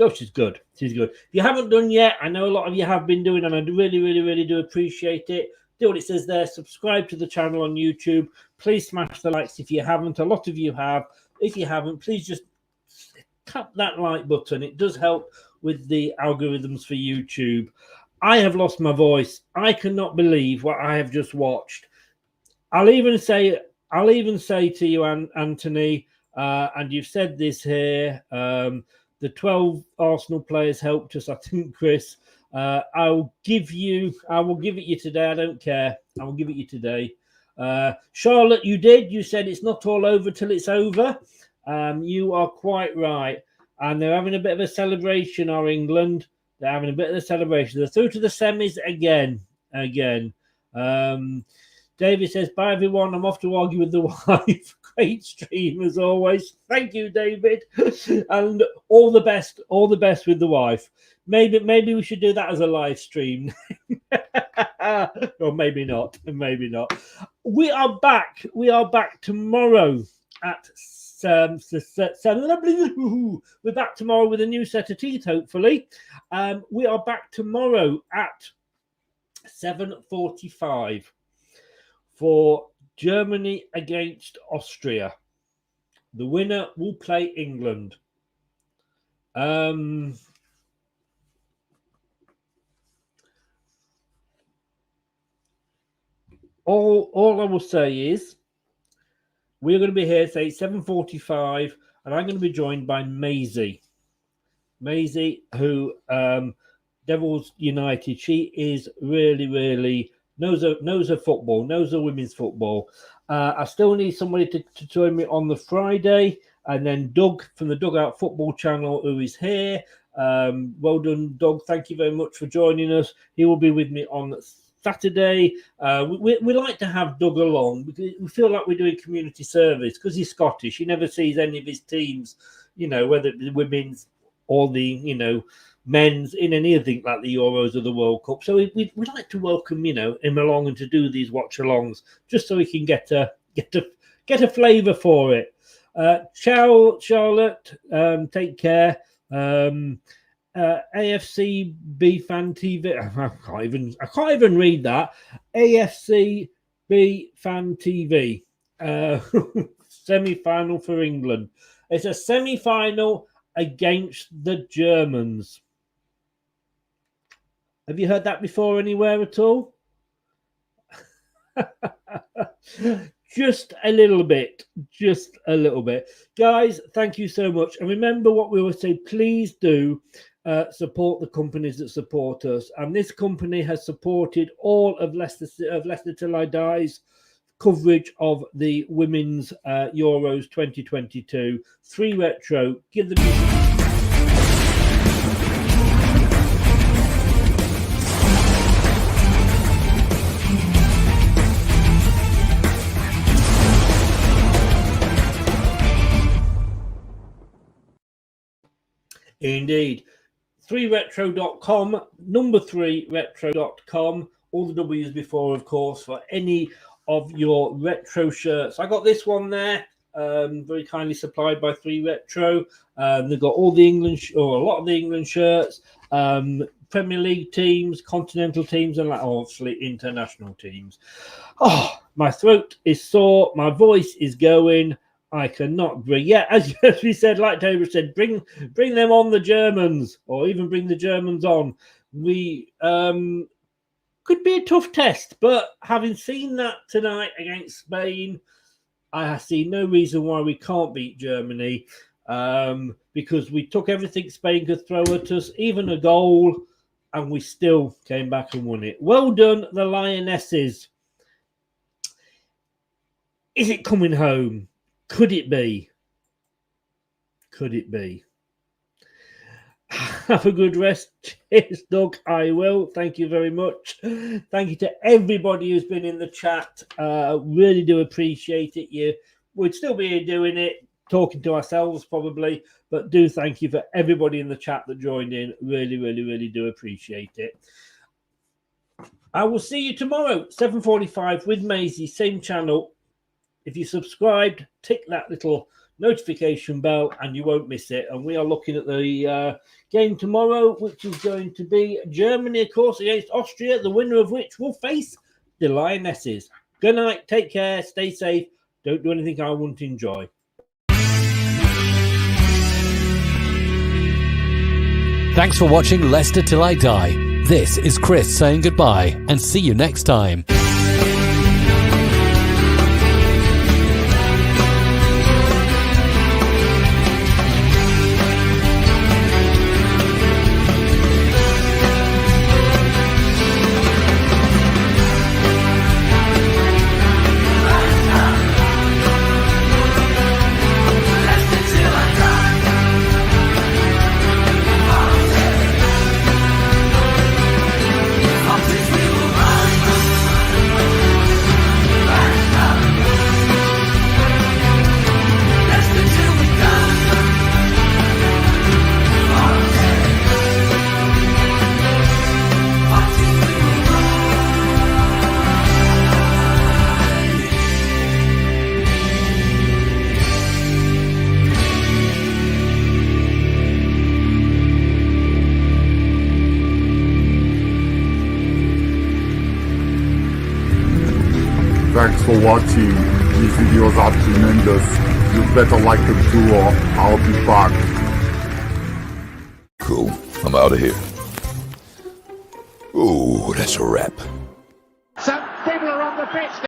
Oh, she's good. She's good. If you haven't done yet, I know a lot of you have been doing, and I really do appreciate it. Do what it says there. Subscribe to the channel on YouTube. Please smash the likes if you haven't. A lot of you have. If you haven't, please just tap that like button. It does help with the algorithms for YouTube. I have lost my voice. I cannot believe what I have just watched. I'll even say to you, Anthony, and you've said this here, the 12 Arsenal players helped us, I think, Chris. I will give it you today. I don't care. I will give it you today. Charlotte, you did. You said it's not all over till it's over. You are quite right. And they're having a bit of a celebration, our England. They're having a bit of a celebration. They're through to the semis again. David says, bye, everyone. I'm off to argue with the wife. Great stream, as always. Thank you, David. And all the best with the wife. Maybe we should do that as a live stream. Or maybe not. We are back. Tomorrow at 7. We're back tomorrow with a new set of teeth, hopefully. We are back tomorrow at 7:45 for Germany against Austria. The winner will play England. All I will say is we're going to be here, say, 7:45, and I'm going to be joined by Maisie. Maisie, who Devils United, she is really knows her football, knows her women's football. I still need somebody to join me on the Friday, and then Doug from the Dugout Football Channel, who is here. Well done, Doug. Thank you very much for joining us. He will be with me on Saturday. We like to have Doug along because we feel like we're doing community service because he's Scottish. He never sees any of his teams, whether it be women's or the, men's in anything like the Euros or the World Cup. So we like to welcome, him along and to do these watch-alongs just so we can get a flavour for it. Ciao, Charlotte. Take care. AFCB Fan TV. I can't even read that. AFCB Fan TV. Semi-final for England. It's a semi-final against the Germans. Have you heard that before anywhere at all? Just a little bit. Guys, thank you so much. And remember what we always say, please do support the companies that support us. And this company has supported all of Leicester Till I Die's coverage of the Women's Euros 2022. 3 Retro. Give the music. Indeed. 3retro.com, number 3retro.com, all the W's before, of course, for any of your retro shirts. I got this one there, very kindly supplied by 3Retro. They've got all the England, or a lot of the England shirts, Premier League teams, continental teams, and obviously international teams. Oh, my throat is sore, my voice is going. I cannot bring. Yeah, as we said, like David said, bring them on, the Germans, or even bring the Germans on. We could be a tough test, but having seen that tonight against Spain, I see no reason why we can't beat Germany, because we took everything Spain could throw at us, even a goal, and we still came back and won it. Well done, the Lionesses. Is it coming home? Could it be? Could it be? Have a good rest. Cheers, Doug. I will. Thank you very much. Thank you to everybody who's been in the chat. Really do appreciate it. You would still be here doing it, talking to ourselves probably, but do thank you for everybody in the chat that joined in. Really, really, really do appreciate it. I will see you tomorrow, 7:45 with Maisie, same channel. If you subscribed, tick that little notification bell and you won't miss it. And we are looking at the game tomorrow, which is going to be Germany, of course, against Austria, the winner of which will face the Lionesses. Good night, take care, stay safe, don't do anything I won't enjoy. Thanks for watching Leicester Till I Die. This is Chris saying goodbye and see you next time. Thanks for watching. These videos are tremendous. You better like them too, or I'll be back. Cool. I'm out of here. Ooh, that's a wrap. Some people are on the pitch.